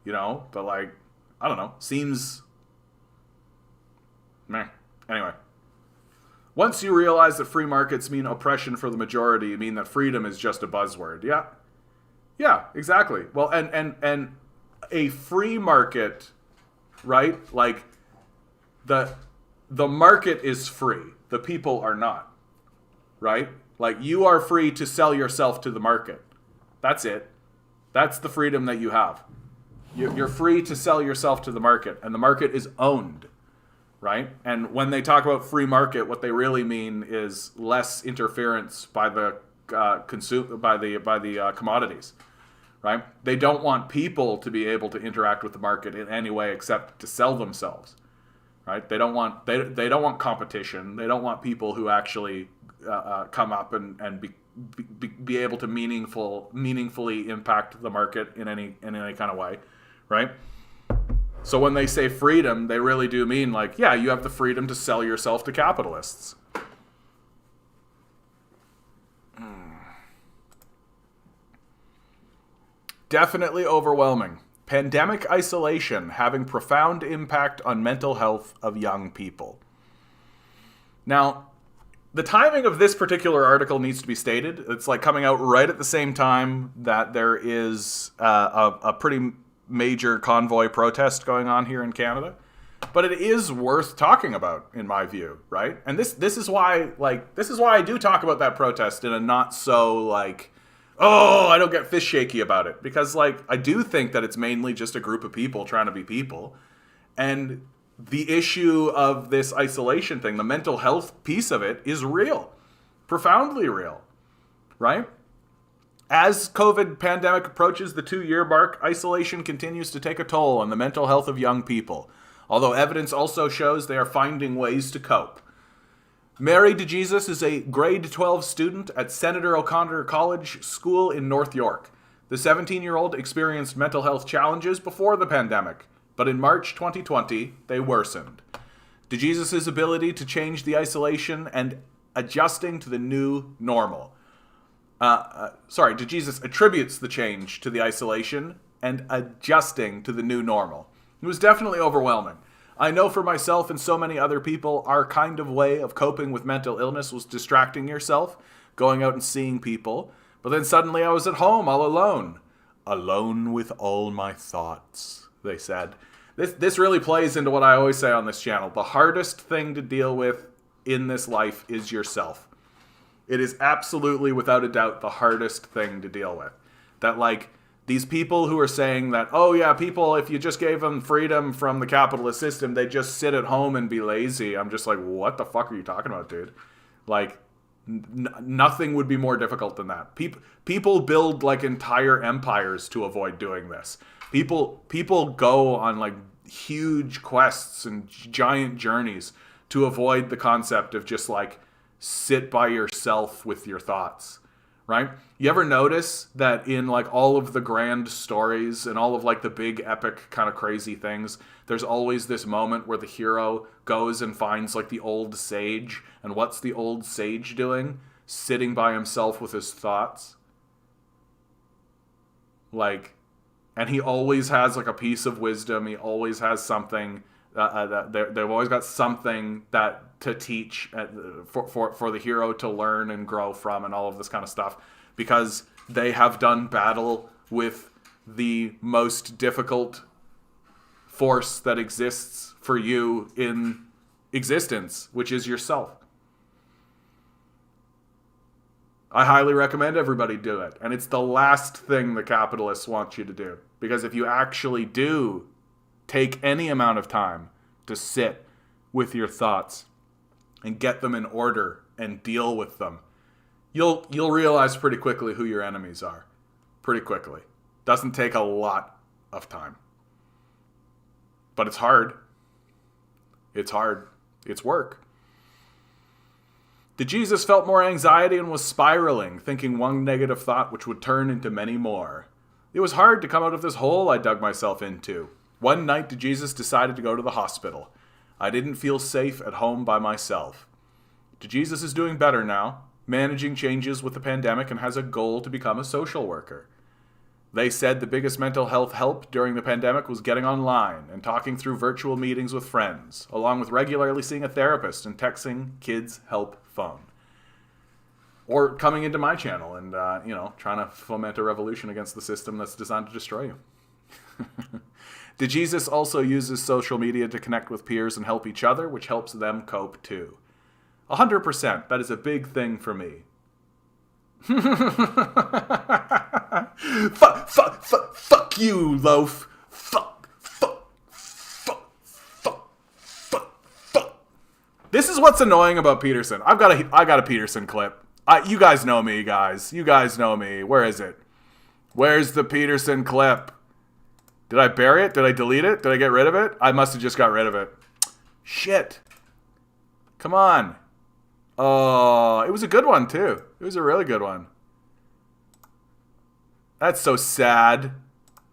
you know? But, like, I don't know. Seems meh. Anyway. Once you realize that free markets mean oppression for the majority, you mean that freedom is just a buzzword. Yeah. Yeah, exactly. Well, and a free market, right? Like the market is free. The people are not. Right? Like you are free to sell yourself to the market. That's it. That's the freedom that you have. You're free to sell yourself to the market, and the market is owned, right? And when they talk about free market, what they really mean is less interference by the commodities, right? They don't want people to be able to interact with the market in any way except to sell themselves, right? They don't want competition. They don't want people who actually come up and be able to meaningfully impact the market in any kind of way, right? So when they say freedom, they really do mean like, yeah, you have the freedom to sell yourself to capitalists. Definitely overwhelming. Pandemic isolation having profound impact on mental health of young people. Now, the timing of this particular article needs to be stated. It's like coming out right at the same time that there is a pretty major convoy protest going on here in Canada. But it is worth talking about, in my view, right? And this is why I do talk about that protest in a not so like, oh, I don't get fist shaky about it. Because like I do think that it's mainly just a group of people trying to be people. And the issue of this isolation thing, the mental health piece of it, is real. Profoundly real. Right? As COVID pandemic approaches the 2-year mark, isolation continues to take a toll on the mental health of young people, although evidence also shows they are finding ways to cope. Mary DeJesus is a grade 12 student at Senator O'Connor College School in North York. The 17-year-old experienced mental health challenges before the pandemic, but in March 2020, they worsened. DeJesus' ability to change the isolation and adjusting to the new normal. DeJesus attributes the change to the isolation and adjusting to the new normal. It was definitely overwhelming. I know for myself and so many other people, our kind of way of coping with mental illness was distracting yourself, going out and seeing people. But then suddenly I was at home all alone. Alone with all my thoughts, they said. This really plays into what I always say on this channel. The hardest thing to deal with in this life is yourself. It is absolutely, without a doubt, the hardest thing to deal with. That, like, these people who are saying that, oh yeah, people, if you just gave them freedom from the capitalist system, they just sit at home and be lazy. I'm just like, what the fuck are you talking about, dude? Like, nothing would be more difficult than that. People build, like, entire empires to avoid doing this. People go on, like, huge quests and giant journeys to avoid the concept of just, like, sit by yourself with your thoughts, right? You ever notice that in like all of the grand stories and all of like the big epic kind of crazy things, there's always this moment where the hero goes and finds like the old sage, and what's the old sage doing? Sitting by himself with his thoughts. Like, and he always has like a piece of wisdom. He always has something they've always got something that to teach for the hero to learn and grow from, and all of this kind of stuff, because they have done battle with the most difficult force that exists for you in existence, which is yourself. I highly recommend everybody do it. And it's the last thing the capitalists want you to do. Because if you actually do take any amount of time to sit with your thoughts and get them in order and deal with them, you'll realize pretty quickly who your enemies are. Pretty quickly. Doesn't take a lot of time. But it's hard. It's hard. It's work. DeJesus felt more anxiety and was spiraling, thinking one negative thought which would turn into many more. It was hard to come out of this hole I dug myself into. One night, DeJesus decided to go to the hospital. I didn't feel safe at home by myself. DeJesus is doing better now, managing changes with the pandemic, and has a goal to become a social worker. They said the biggest mental health help during the pandemic was getting online and talking through virtual meetings with friends, along with regularly seeing a therapist and texting kids' help phone. Or coming into my channel and, trying to foment a revolution against the system that's designed to destroy you. DeJesus also uses social media to connect with peers and help each other, which helps them cope too. 100%. That is a big thing for me. Fuck you, loaf. Fuck. This is what's annoying about Peterson. I got a Peterson clip. You guys know me, guys. You guys know me. Where is it? Where's the Peterson clip? Did I bury it? Did I delete it? Did I get rid of it? I must have just got rid of it. Shit. Come on. Oh, it was a good one, too. It was a really good one. That's so sad.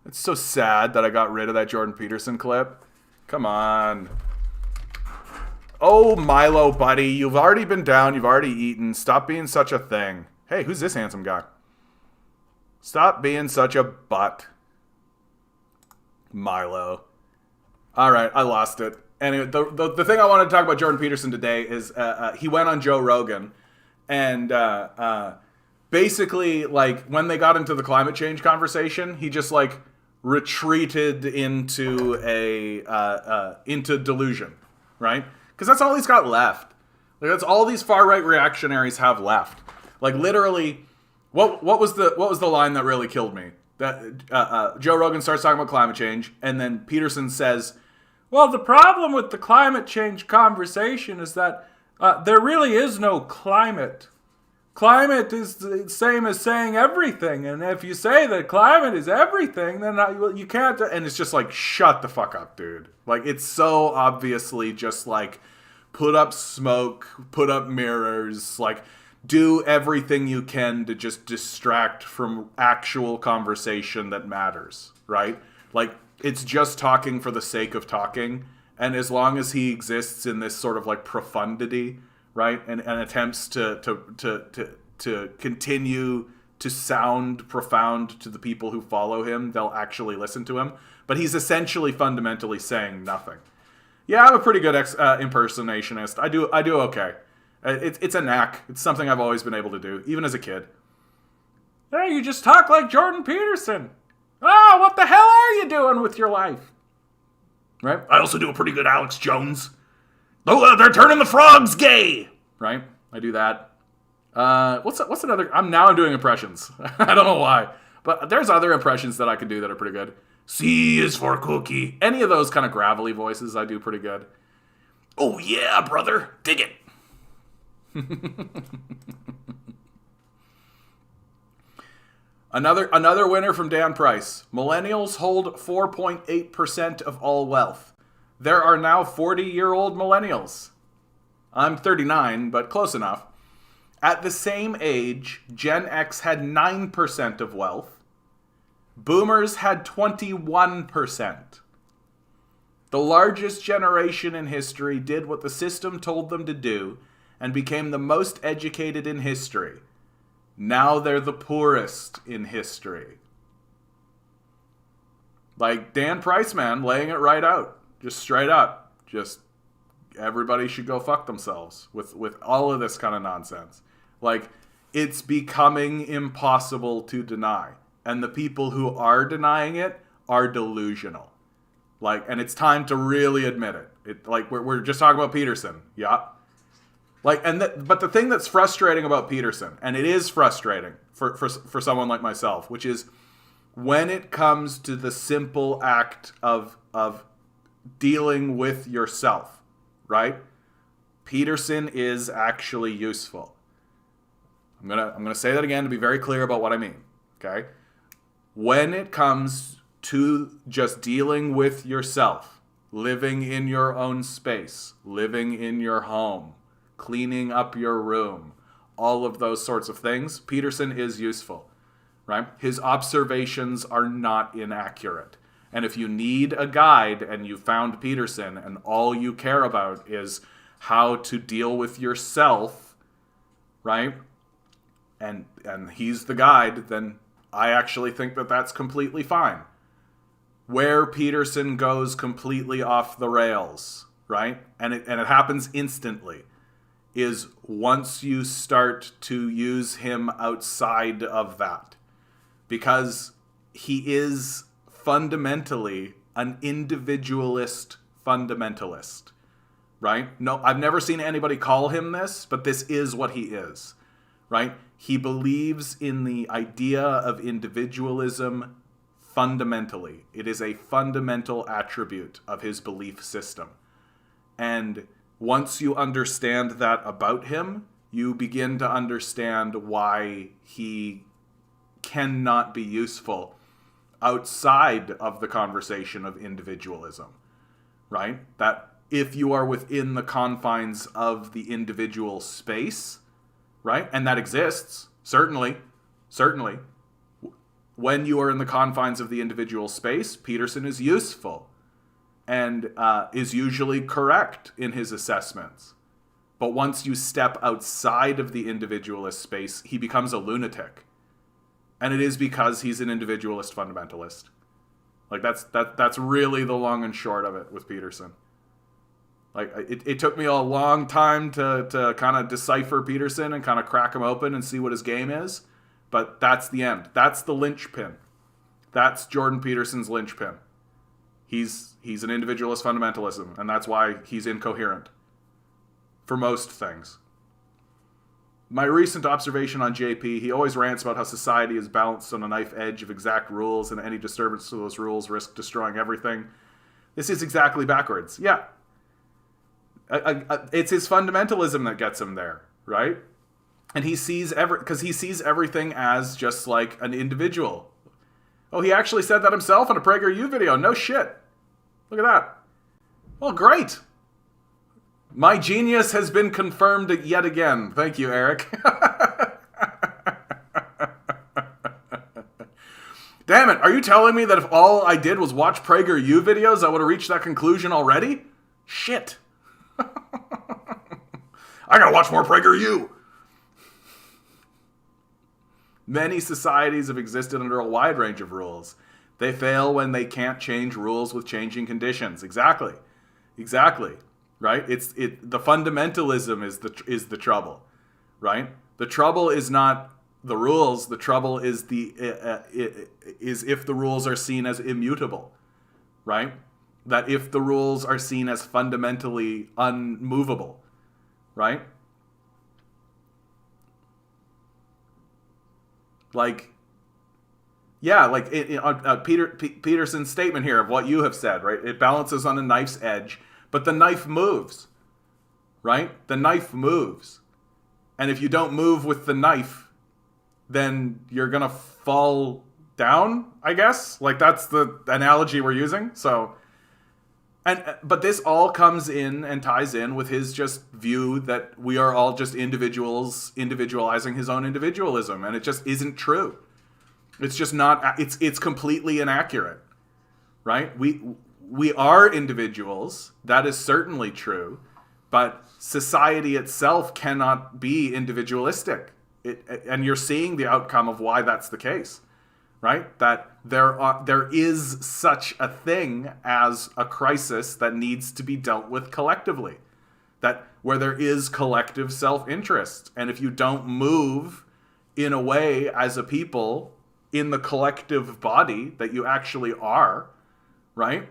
It's so sad that I got rid of that Jordan Peterson clip. Come on. Oh, Milo, buddy. You've already been down. You've already eaten. Stop being such a thing. Hey, who's this handsome guy? Stop being such a butt. Milo. All right, I lost it. Anyway, the thing I wanted to talk about Jordan Peterson today is he went on Joe Rogan and basically, like, when they got into the climate change conversation, he just, like, retreated into into delusion, right? Because that's all he's got left. Like, that's all these far-right reactionaries have left. Like, literally, what was the line that really killed me? That Joe Rogan starts talking about climate change, and then Peterson says, well, the problem with the climate change conversation is that there really is no climate. Climate is the same as saying everything, and if you say that climate is everything, then you can't. And it's just like, shut the fuck up, dude. Like, it's so obviously just like, put up smoke, put up mirrors, like, do everything you can to just distract from actual conversation that matters, right? Like, it's just talking for the sake of talking, and as long as he exists in this sort of like profundity, right, and attempts to continue to sound profound to the people who follow him, they'll actually listen to him. But he's essentially fundamentally saying nothing. Yeah, I'm a pretty good impersonationist. I do okay. It's a knack. It's something I've always been able to do, even as a kid. Hey, you just talk like Jordan Peterson. Oh, what the hell are you doing with your life? Right? I also do a pretty good Alex Jones. Oh, they're turning the frogs gay. Right? I do that. What's another? I'm doing impressions. I don't know why, but there's other impressions that I can do that are pretty good. C is for cookie. Any of those kind of gravelly voices, I do pretty good. Oh yeah, brother, dig it. Another winner from Dan Price. Millennials hold 4.8% of all wealth. There are now 40-year-old millennials. I'm 39, but close enough. At the same age, Gen X had 9% of wealth. Boomers had 21%. The largest generation in history did what the system told them to do and became the most educated in history. Now they're the poorest in history. Like Dan Price, man, laying it right out. Just straight up. Just everybody should go fuck themselves with all of this kind of nonsense. Like, it's becoming impossible to deny. And the people who are denying it are delusional. Like, and it's time to really admit it. Like, we're just talking about Peterson. Yeah. Like, but the thing that's frustrating about Peterson, and it is frustrating for someone like myself, which is when it comes to the simple act of dealing with yourself, right? Peterson is actually useful. I'm gonna say that again to be very clear about what I mean. Okay? When it comes to just dealing with yourself, living in your own space, living in your home, cleaning up your room, all of those sorts of things, Peterson is useful, right? His observations are not inaccurate. And if you need a guide and you found Peterson and all you care about is how to deal with yourself, right? And he's the guide, then I actually think that that's completely fine. Where Peterson goes completely off the rails, right? And it happens instantly, is once you start to use him outside of that. Because he is fundamentally an individualist fundamentalist, right? No, I've never seen anybody call him this, but this is what he is, right? He believes in the idea of individualism fundamentally. It is a fundamental attribute of his belief system. And once you understand that about him, you begin to understand why he cannot be useful outside of the conversation of individualism, right? That if you are within the confines of the individual space, right? And that exists, certainly. When you are in the confines of the individual space, Peterson is useful and is usually correct in his assessments. But once you step outside of the individualist space, he becomes a lunatic. And it is because he's an individualist fundamentalist. Like that's really the long and short of it with Peterson. Like it took me a long time to kind of decipher Peterson and kind of crack him open and see what his game is. But that's the end. That's the linchpin. That's Jordan Peterson's linchpin. He's an individualist fundamentalism, and that's why he's incoherent for most things. My recent observation on JP, he always rants about how society is balanced on a knife edge of exact rules, and any disturbance to those rules risk destroying everything. This is exactly backwards. Yeah. It's his fundamentalism that gets him there, right? And he sees everything as just like an individual. Oh, he actually said that himself in a PragerU video. No shit. Look at that. Well, great. My genius has been confirmed yet again. Thank you, Eric. Damn it. Are you telling me that if all I did was watch PragerU videos, I would have reached that conclusion already? Shit. I gotta watch more PragerU. Many societies have existed under a wide range of rules. They fail when they can't change rules with changing conditions. Exactly. Right? The fundamentalism is the trouble. Right? The trouble is not the rules. The trouble is is if the rules are seen as immutable. Right? That if the rules are seen as fundamentally unmovable. Right? Like, yeah, like Peterson's statement here of what you have said, right? It balances on a knife's edge, but the knife moves, right? The knife moves. And if you don't move with the knife, then you're going to fall down, I guess. Like, that's the analogy we're using. But this all comes in and ties in with his just view that we are all just individuals individualizing his own individualism. And it just isn't true. It's just not, it's completely inaccurate, right? We are individuals. That is certainly true. But society itself cannot be individualistic. And you're seeing the outcome of why that's the case. Right? That there is such a thing as a crisis that needs to be dealt with collectively. That where there is collective self-interest. And if you don't move in a way as a people in the collective body that you actually are, right?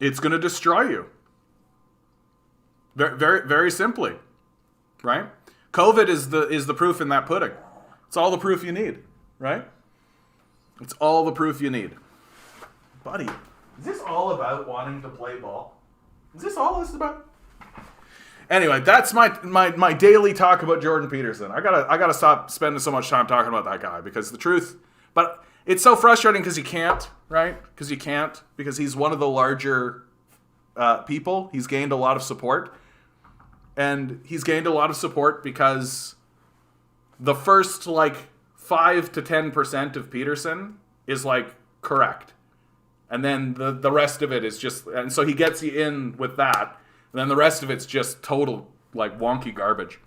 It's going to destroy you. Very, very, very simply, right? COVID is the proof in that pudding. It's all the proof you need, right? It's all the proof you need. Buddy, is this all about wanting to play ball? Is this all this is about? Anyway, that's my daily talk about Jordan Peterson. I gotta stop spending so much time talking about that guy because the truth, but it's so frustrating because you can't, right? Because he's one of the larger people. He's gained a lot of support. And he's gained a lot of support because the first 5 to 10% of Peterson is correct. And then the rest of it is just, and so he gets you in with that. And then the rest of it's just total wonky garbage.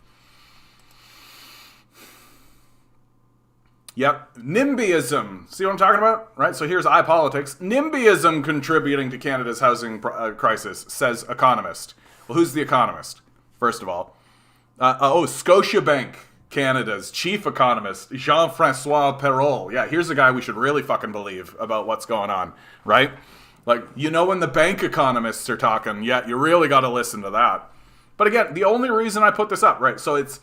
Yep. NIMBYism. See what I'm talking about? Right? So here's iPolitics. NIMBYism contributing to Canada's housing crisis, says economist. Well, who's the economist? First of all. Scotiabank, Canada's chief economist, Jean-Francois Perrault. Yeah, here's a guy we should really fucking believe about what's going on, right? Like, when the bank economists are talking, yeah, you really got to listen to that. But again, the only reason I put this up, right? So it's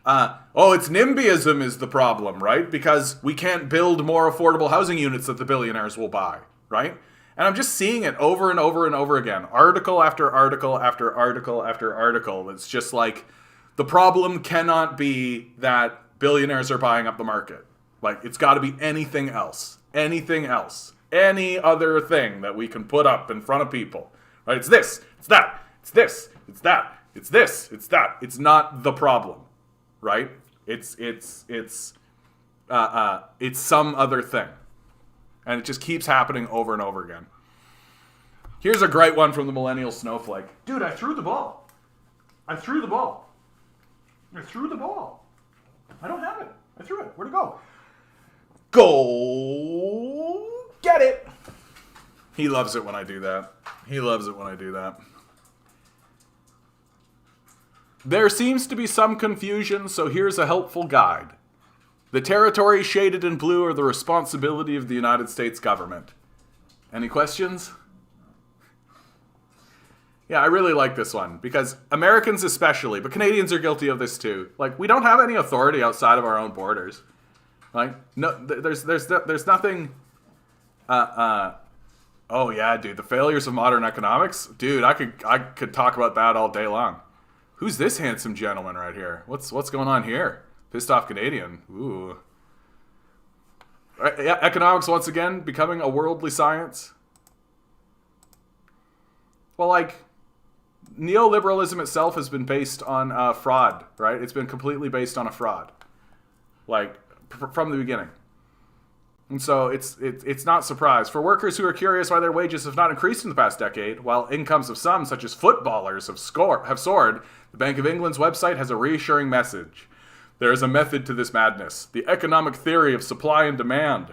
NIMBYism is the problem, right? Because we can't build more affordable housing units that the billionaires will buy, right? And I'm just seeing it over and over and over again. Article after article after article after article. It's just like, the problem cannot be that billionaires are buying up the market. Like, it's got to be anything else. Anything else. Any other thing that we can put up in front of people. Right? It's this. It's that. It's this. It's that. It's this. It's that. It's not the problem. Right? It's some other thing. And it just keeps happening over and over again. Here's a great one from the millennial snowflake. Dude, I threw the ball. I threw the ball. I don't have it. I threw it. Where'd it go? Go get it. He loves it when I do that. There seems to be some confusion, so here's a helpful guide. The territories shaded in blue are the responsibility of the United States government. Any questions? Yeah, I really like this one, because Americans especially, but Canadians are guilty of this too. Like, we don't have any authority outside of our own borders. Like, no, there's nothing. Oh yeah, dude, the failures of modern economics, dude. I could talk about that all day long. Who's this handsome gentleman right here? What's going on here? Pissed off Canadian. Ooh. Yeah, economics once again becoming a worldly science. Well, like, neoliberalism itself has been based on fraud, right? It's been completely based on a fraud, like, from the beginning. And so it's not surprise. For workers who are curious why their wages have not increased in the past decade, while incomes of some, such as footballers, have soared, the Bank of England's website has a reassuring message. There is a method to this madness. The economic theory of supply and demand.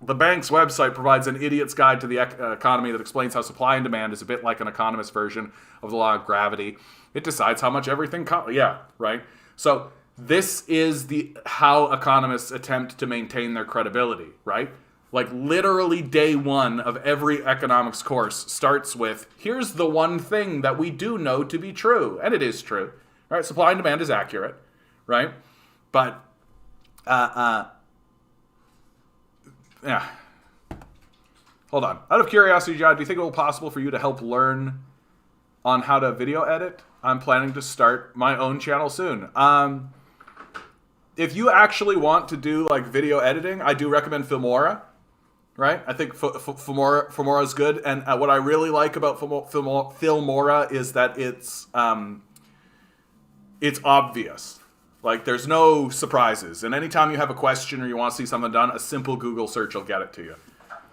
The bank's website provides an idiot's guide to the economy that explains how supply and demand is a bit like an economist version of the law of gravity. It decides how much everything costs. Yeah, right? So this is how economists attempt to maintain their credibility, right? Like, literally day one of every economics course starts with, here's the one thing that we do know to be true. And it is true, right? Supply and demand is accurate, right? But, yeah. Hold on. Out of curiosity, John, do you think it will be possible for you to help learn on how to video edit? I'm planning to start my own channel soon. If you actually want to do, like, video editing, I do recommend Filmora, right? I think Filmora is good. And what I really like about Filmora is that it's obvious. Like, there's no surprises. And anytime you have a question or you want to see something done, a simple Google search will get it to you.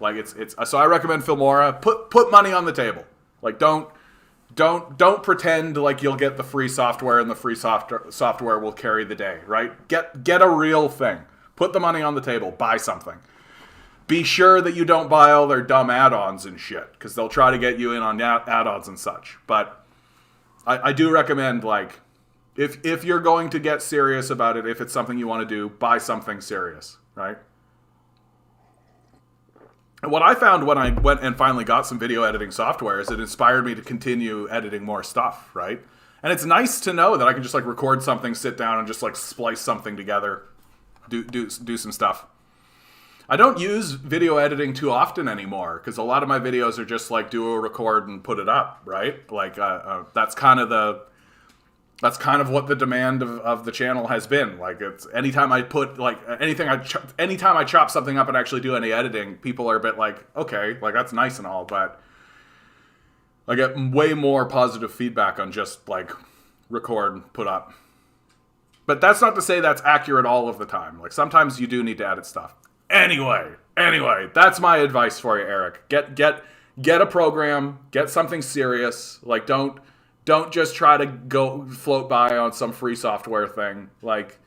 Like, it's so I recommend Filmora. Put money on the table. Like, don't pretend like you'll get the free software and the free software will carry the day, right? Get a real thing. Put the money on the table. Buy something. Be sure that you don't buy all their dumb add-ons and shit, because they'll try to get you in on add-ons and such. But I do recommend, like, if you're going to get serious about it, if it's something you want to do, buy something serious, right? And what I found when I went and finally got some video editing software is it inspired me to continue editing more stuff, right? And it's nice to know that I can just, like, record something, sit down, and just, like, splice something together, do some stuff. I don't use video editing too often anymore, because a lot of my videos are just, like, do a record and put it up, right? Like, that's kind of what the demand of the channel has been. Like, it's anytime I put, like, anytime I chop something up and actually do any editing, people are a bit like, okay, like, that's nice and all, but I get way more positive feedback on just, like, record and put up. But that's not to say that's accurate all of the time. Like, sometimes you do need to edit stuff. Anyway, that's my advice for you, Eric. Get a program, get something serious. Like, don't just try to go float by on some free software thing. Like,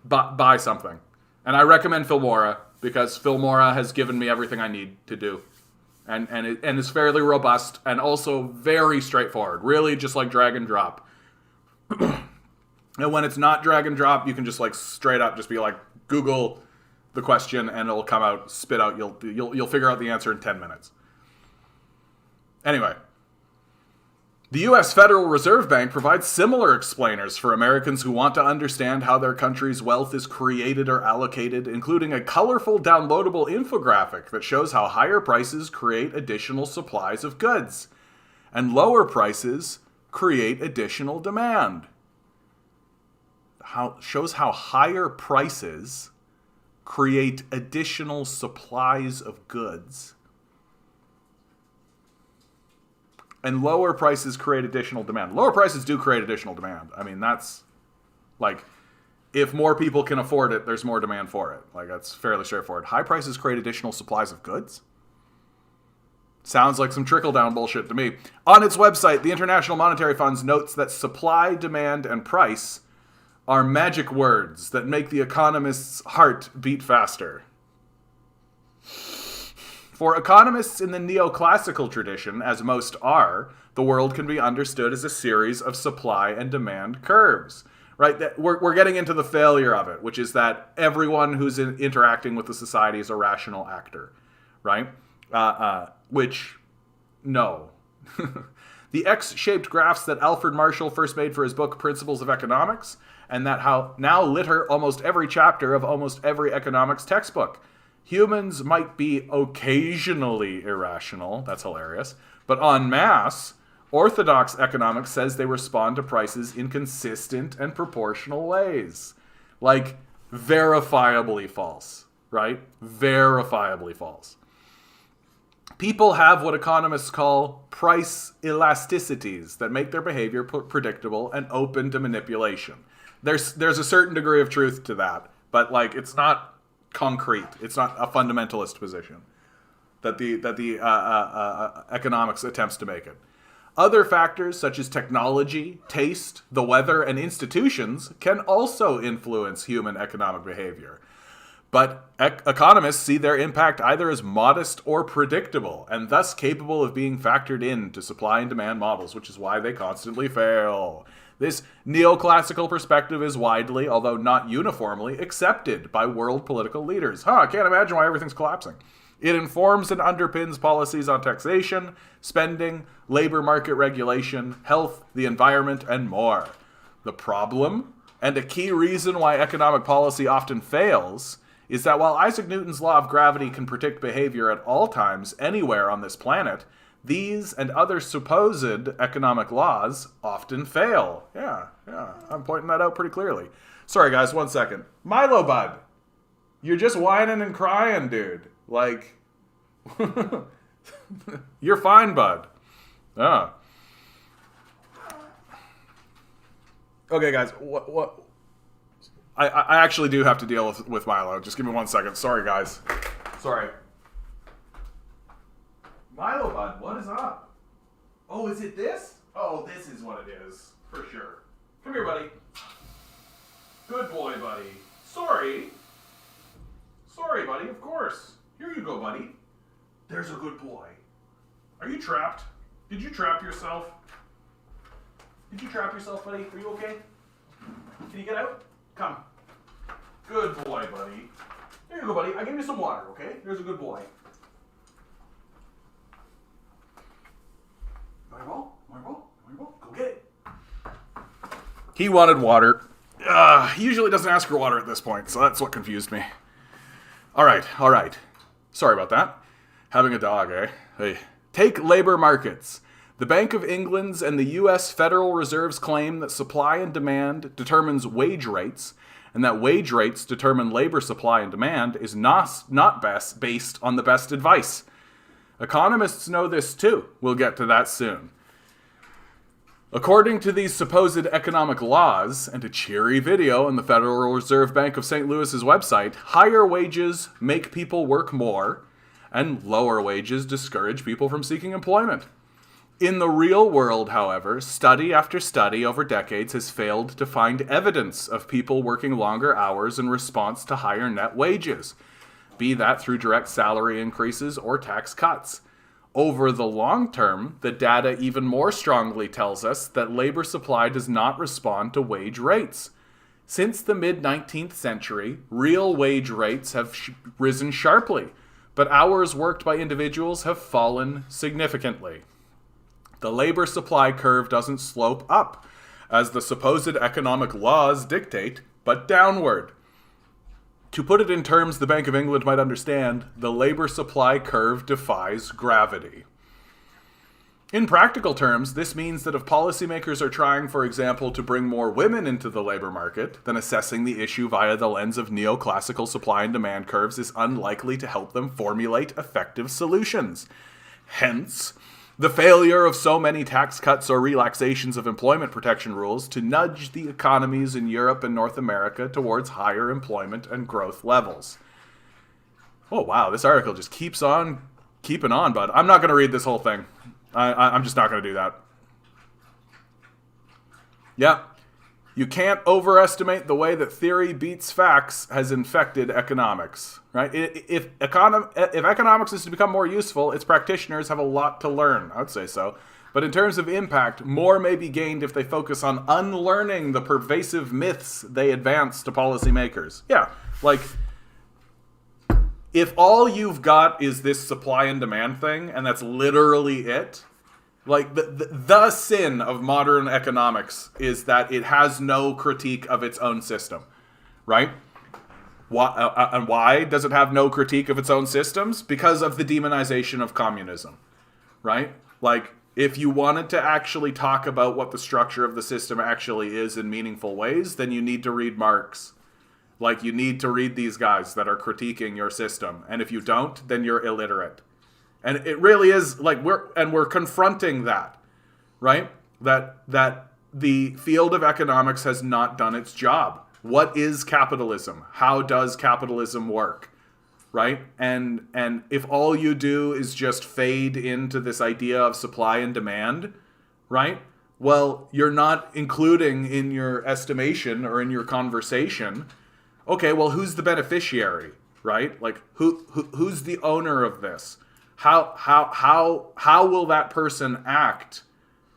buy something. And I recommend Filmora because Filmora has given me everything I need to do. And is fairly robust and also very straightforward. Really just like drag and drop. And when it's not drag and drop, you can just like straight up just be like, Google the question and it'll come out, spit out. You'll figure out the answer in 10 minutes. Anyway. The U.S. Federal Reserve Bank provides similar explainers for Americans who want to understand how their country's wealth is created or allocated, including a colorful downloadable infographic that shows how higher prices create additional supplies of goods, and lower prices create additional demand. Shows how higher prices create additional supplies of goods. And lower prices create additional demand. Lower prices do create additional demand. I mean, that's like, if more people can afford it, there's more demand for it. Like, that's fairly straightforward. High prices create additional supplies of goods? Sounds like some trickle-down bullshit to me. On its website, the International Monetary Fund notes that supply, demand, and price are magic words that make the economist's heart beat faster. For economists in the neoclassical tradition, as most are, the world can be understood as a series of supply and demand curves. Right? We're getting into the failure of it, which is that everyone who's interacting with the society is a rational actor. Right? Which, no. The X-shaped graphs that Alfred Marshall first made for his book Principles of Economics, and that how now litter almost every chapter of almost every economics textbook. Humans might be occasionally irrational, that's hilarious, but en masse, orthodox economics says they respond to prices in consistent and proportional ways. Like, verifiably false, right? Verifiably false. People have what economists call price elasticities that make their behavior predictable and open to manipulation. There's a certain degree of truth to that, but like, it's not concrete. It's not a fundamentalist position that the economics attempts to make it. Other factors such as technology, taste, the weather, and institutions can also influence human economic behavior. But economists see their impact either as modest or predictable, and thus capable of being factored into supply and demand models, which is why they constantly fail. This neoclassical perspective is widely, although not uniformly, accepted by world political leaders. I can't imagine why everything's collapsing. It informs and underpins policies on taxation, spending, labor market regulation, health, the environment, and more. The problem, and a key reason why economic policy often fails, is that while Isaac Newton's law of gravity can predict behavior at all times, anywhere on this planet, these and other supposed economic laws often fail. Yeah, I'm pointing that out pretty clearly. Sorry, guys, 1 second. Milo Bud, you're just whining and crying, dude. Like, you're fine, bud. Oh. Okay, guys, what? I actually do have to deal with Milo. Just give me 1 second. Sorry, guys. Sorry. Milo Bud, what is up? Oh, is it this? Oh, this is what it is. For sure. Come here, buddy. Good boy, buddy. Sorry. Sorry, buddy, of course. Here you go, buddy. There's a good boy. Are you trapped? Did you trap yourself? Did you trap yourself, buddy? Are you okay? Can you get out? Come. Good boy, buddy. There you go, buddy. I gave you some water, okay? There's a good boy. Marble, go get it. He wanted water. He usually doesn't ask for water at this point, so that's what confused me. All right. Sorry about that. Having a dog, eh? Hey. Take labor markets. The Bank of England's and the U.S. Federal Reserve's claim that supply and demand determines wage rates, and that wage rates determine labor supply and demand is not based on the best advice. Economists know this too. We'll get to that soon. According to these supposed economic laws, and a cheery video on the Federal Reserve Bank of St. Louis's website, higher wages make people work more, and lower wages discourage people from seeking employment. In the real world, however, study after study over decades has failed to find evidence of people working longer hours in response to higher net wages, be that through direct salary increases or tax cuts. Over the long term, the data even more strongly tells us that labor supply does not respond to wage rates. Since the mid-19th century, real wage rates have risen sharply, but hours worked by individuals have fallen significantly. The labor supply curve doesn't slope up, as the supposed economic laws dictate, but downward. To put it in terms the Bank of England might understand, the labor supply curve defies gravity. In practical terms, this means that if policymakers are trying, for example, to bring more women into the labor market, then assessing the issue via the lens of neoclassical supply and demand curves is unlikely to help them formulate effective solutions. Hence, the failure of so many tax cuts or relaxations of employment protection rules to nudge the economies in Europe and North America towards higher employment and growth levels. Oh wow, this article just keeps on keeping on, bud. I'm not going to read this whole thing. I'm just not going to do that. Yeah. You can't overestimate the way that theory beats facts has infected economics, right? If economics is to become more useful, its practitioners have a lot to learn. I would say so. But in terms of impact, more may be gained if they focus on unlearning the pervasive myths they advance to policymakers. Yeah, like, if all you've got is this supply and demand thing, and that's literally it, like, the sin of modern economics is that it has no critique of its own system, right? And why does it have no critique of its own systems? Because of the demonization of communism, right? Like, if you wanted to actually talk about what the structure of the system actually is in meaningful ways, then you need to read Marx. Like, you need to read these guys that are critiquing your system. And if you don't, then you're illiterate. And it really is, like, we're confronting that, right? That the field of economics has not done its job. What is capitalism? How does capitalism work? Right? And if all you do is just fade into this idea of supply and demand, right? Well, you're not including in your estimation or in your conversation, okay, well, who's the beneficiary, right? Like, who's the owner of this? How will that person act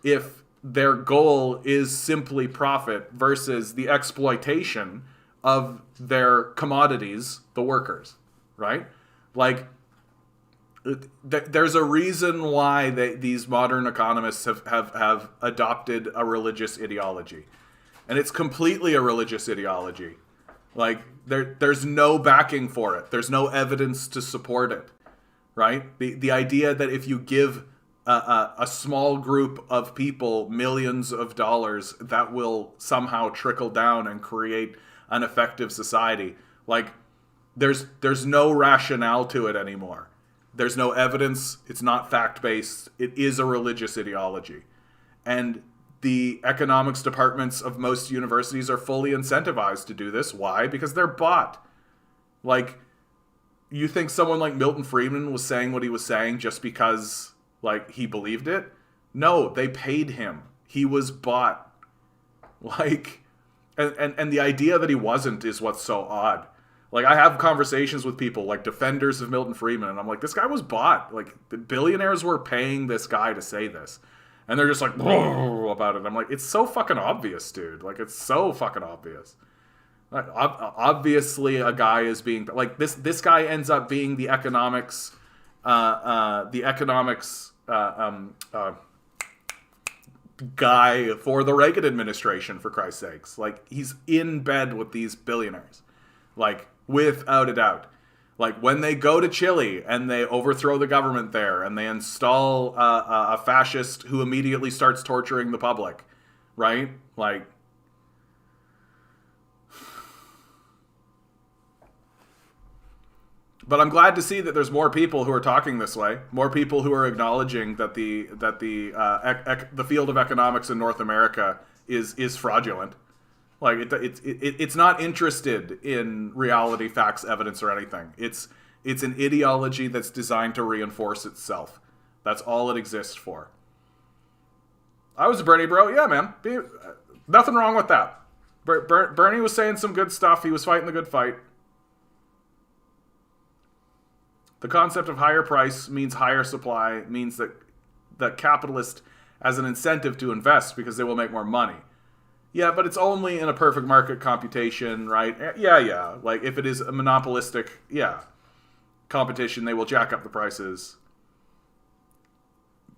if their goal is simply profit versus the exploitation of their commodities, the workers, right? Like, there's a reason why these modern economists have adopted a religious ideology. And it's completely a religious ideology. Like, there's no backing for it. There's no evidence to support it. Right? The idea that if you give a small group of people millions of dollars, that will somehow trickle down and create an effective society. Like, there's no rationale to it anymore. There's no evidence. It's not fact-based. It is a religious ideology. And the economics departments of most universities are fully incentivized to do this. Why? Because they're bought. Like, you think someone like Milton Friedman was saying what he was saying just because, like, he believed it? No, they paid him. He was bought. Like, and the idea that he wasn't is what's so odd. Like, I have conversations with people, like, defenders of Milton Friedman, and I'm like, this guy was bought. Like, the billionaires were paying this guy to say this. And they're just like, about it. I'm like, it's so fucking obvious, dude. Like, it's so fucking obvious. Obviously, a guy is being like this guy ends up being the economics guy for the Reagan administration, for Christ's sakes. Like, he's in bed with these billionaires, like, without a doubt. Like, when they go to Chile and they overthrow the government there and they install a fascist who immediately starts torturing the public, right? Like, but I'm glad to see that there's more people who are talking this way, more people who are acknowledging that the field of economics in North America is fraudulent. Like, it's not interested in reality, facts, evidence, or anything. It's an ideology that's designed to reinforce itself. That's all it exists for. I was a Bernie bro. Yeah, man. Nothing wrong with that. Bernie was saying some good stuff. He was fighting the good fight. The concept of higher price means higher supply, means that the capitalist has an incentive to invest because they will make more money. Yeah, but it's only in a perfect market computation, right? Yeah. Like, if it is a monopolistic, competition, they will jack up the prices.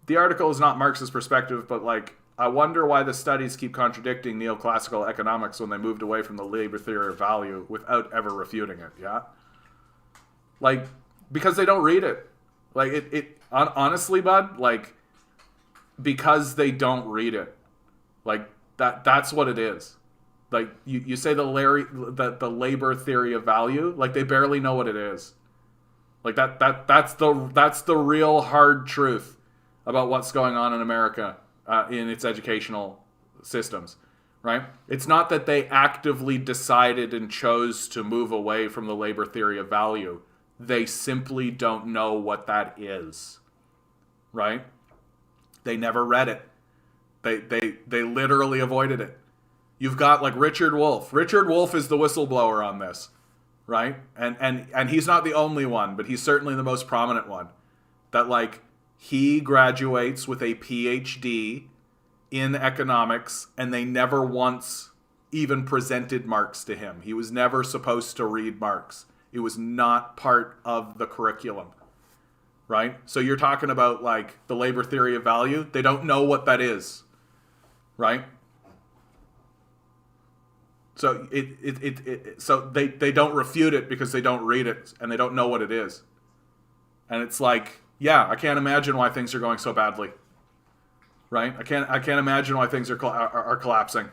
The article is not Marx's perspective, but, like, I wonder why the studies keep contradicting neoclassical economics when they moved away from the labor theory of value without ever refuting it, yeah? Like, because they don't read it. Like, honestly, bud, like, because they don't read it. Like, that's what it is. Like, you say the labor theory of value, like, they barely know what it is. Like, that's the real hard truth about what's going on in America in its educational systems, right? It's not that they actively decided and chose to move away from the labor theory of value. They simply don't know what that is, right? They never read it. They literally avoided it. You've got, like, Richard Wolff. Richard Wolff is the whistleblower on this, right? And he's not the only one, but he's certainly the most prominent one. That, like, he graduates with a PhD in economics, and they never once even presented Marx to him. He was never supposed to read Marx. It was not part of the curriculum, right? So you're talking about, like, the labor theory of value. They don't know what that is, right? So so they don't refute it because they don't read it and they don't know what it is. And it's like, yeah, I can't imagine why things are going so badly, right? I can't imagine why things are collapsing.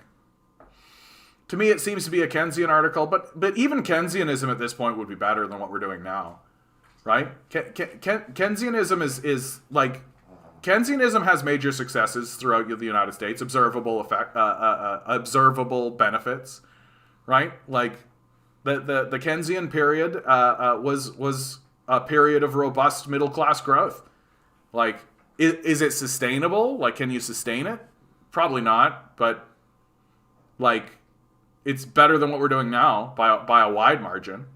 To me, it seems to be a Keynesian article, but even Keynesianism at this point would be better than what we're doing now, right? Keynesianism is like, Keynesianism has major successes throughout the United States, observable benefits, right? Like, the Keynesian period was a period of robust middle class growth. Like, is it sustainable? Like, can you sustain it? Probably not, but, like, it's better than what we're doing now by a wide margin.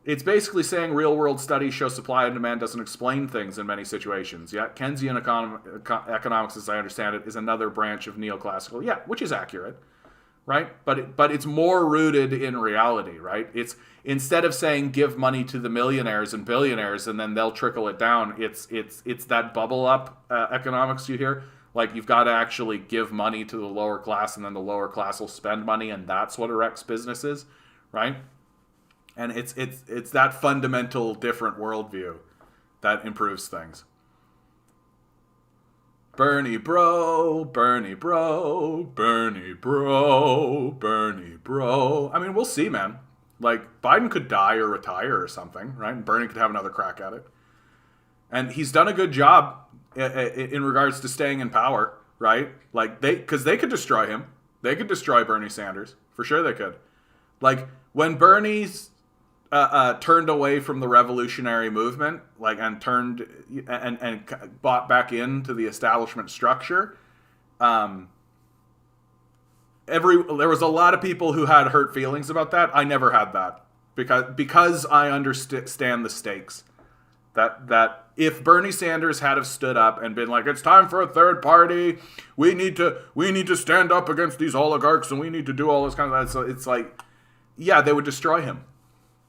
It's basically saying real-world studies show supply and demand doesn't explain things in many situations. Yeah, Keynesian economics, as I understand it, is another branch of neoclassical. Yeah, which is accurate, right? But it's more rooted in reality, right? It's, instead of saying give money to the millionaires and billionaires and then they'll trickle it down, it's that bubble up economics you hear. Like, you've got to actually give money to the lower class, and then the lower class will spend money, and that's what erects businesses, right? And it's that fundamental different worldview that improves things. Bernie bro, Bernie bro, Bernie bro, Bernie bro. I mean, we'll see, man. Like, Biden could die or retire or something, right? And Bernie could have another crack at it. And he's done a good job in regards to staying in power, right? Like, because they could destroy him. They could destroy Bernie Sanders. For sure they could. Like, when Bernie's turned away from the revolutionary movement, like, and turned and bought back into the establishment structure, there was a lot of people who had hurt feelings about that. I never had that because I understand the stakes. That if Bernie Sanders had have stood up and been like, it's time for a third party, we need to stand up against these oligarchs and we need to do all this kind of that. So it's like, yeah, they would destroy him.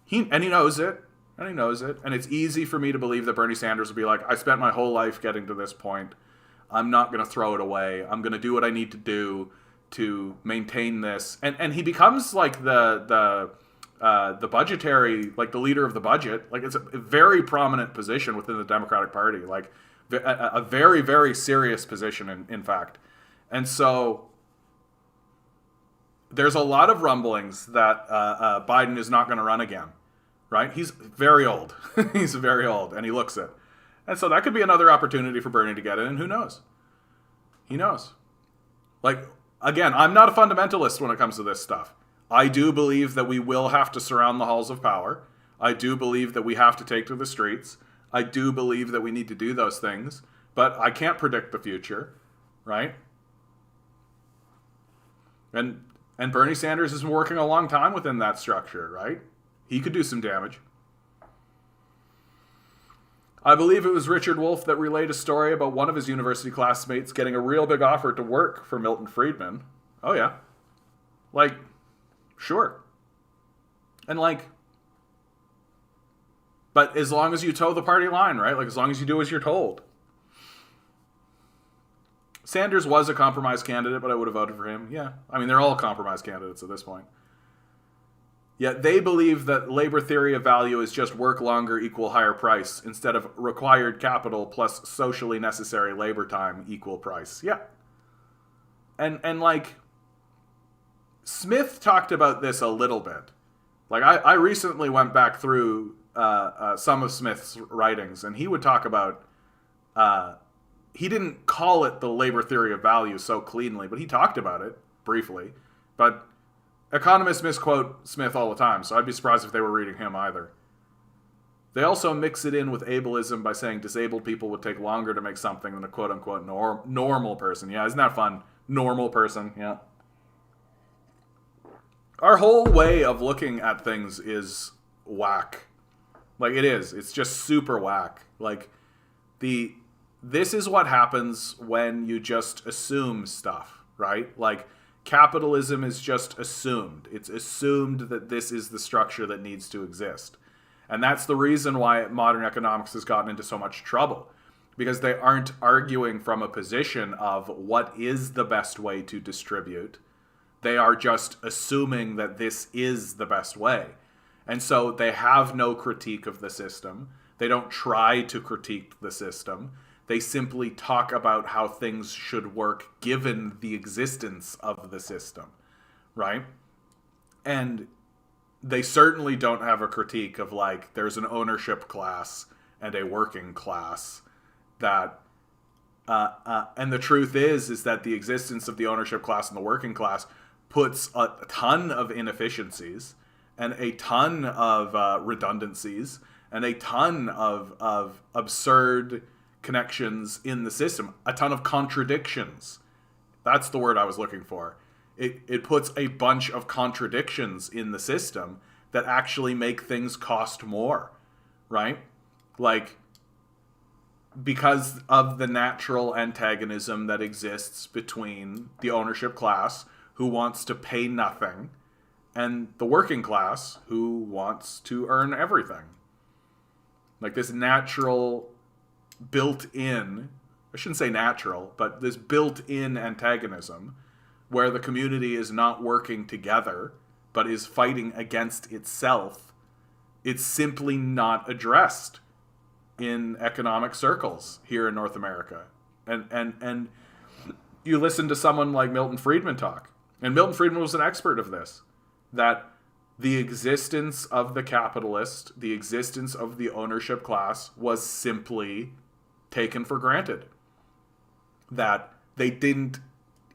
He knows it. And it's easy for me to believe that Bernie Sanders would be like, I spent my whole life getting to this point. I'm not going to throw it away. I'm going to do what I need to do to maintain this. And he becomes like the budgetary, like, the leader of the budget. Like, it's a very prominent position within the Democratic Party. Like, a very, very serious position, in fact. And so there's a lot of rumblings that Biden is not going to run again, right? He's very old. He's very old, and he looks it. And so that could be another opportunity for Bernie to get in, and who knows? He knows. Like, again, I'm not a fundamentalist when it comes to this stuff. I do believe that we will have to surround the halls of power. I do believe that we have to take to the streets. I do believe that we need to do those things. but I can't predict the future, right? And Bernie Sanders has been working a long time within that structure, right? He could do some damage. I believe it was Richard Wolff that relayed a story about one of his university classmates getting a real big offer to work for Milton Friedman. Oh, yeah. Like, sure. And like, but as long as you toe the party line, right? Like, as long as you do as you're told. Sanders was a compromise candidate, but I would have voted for him. Yeah. I mean, they're all compromise candidates at this point. Yet they believe that labor theory of value is just work longer equal higher price instead of required capital plus socially necessary labor time equal price. Yeah. And like, Smith talked about this a little bit. Like, I recently went back through some of Smith's writings, and he would talk about, he didn't call it the labor theory of value so cleanly, but he talked about it briefly. But economists misquote Smith all the time, so I'd be surprised if they were reading him either. They also mix it in with ableism by saying disabled people would take longer to make something than a quote-unquote normal person. Yeah, isn't that fun? Normal person, yeah. Our whole way of looking at things is whack. Like, it is. It's just super whack. Like, this is what happens when you just assume stuff, right? Like, capitalism is just assumed. It's assumed that this is the structure that needs to exist. And that's the reason why modern economics has gotten into so much trouble. Because they aren't arguing from a position of what is the best way to distribute. They are just assuming that this is the best way. And so they have no critique of the system. They don't try to critique the system. They simply talk about how things should work given the existence of the system, right? And they certainly don't have a critique of, like, there's an ownership class and a working class that... and the truth is that the existence of the ownership class and the working class puts a ton of inefficiencies and a ton of redundancies and a ton of absurd connections in the system, a ton of contradictions. That's the word I was looking for. It puts a bunch of contradictions in the system that actually make things cost more, right? Like, because of the natural antagonism that exists between the ownership class, who wants to pay nothing, and the working class, who wants to earn everything. Like, this natural, built-in, I shouldn't say natural, but this built-in antagonism, where the community is not working together, but is fighting against itself, it's simply not addressed in economic circles here in North America. And you listen to someone like Milton Friedman talk, and Milton Friedman was an expert of this, that the existence of the capitalist, the existence of the ownership class was simply taken for granted. That they didn't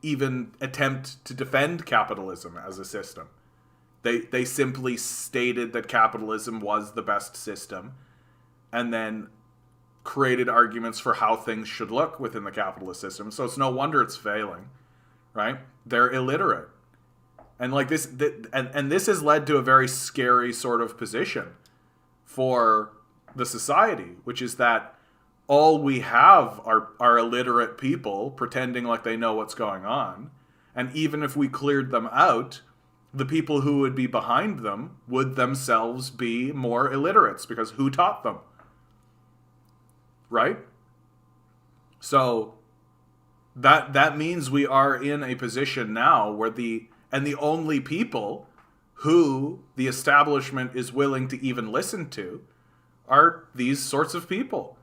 even attempt to defend capitalism as a system. They simply stated that capitalism was the best system, and then created arguments for how things should look within the capitalist system. So it's no wonder it's failing, right? They're illiterate. And like this, and this has led to a very scary sort of position for the society, which is that all we have are illiterate people pretending like they know what's going on. And even if we cleared them out, the people who would be behind them would themselves be more illiterates, because who taught them? Right? So that means we are in a position now where the only people who the establishment is willing to even listen to are these sorts of people.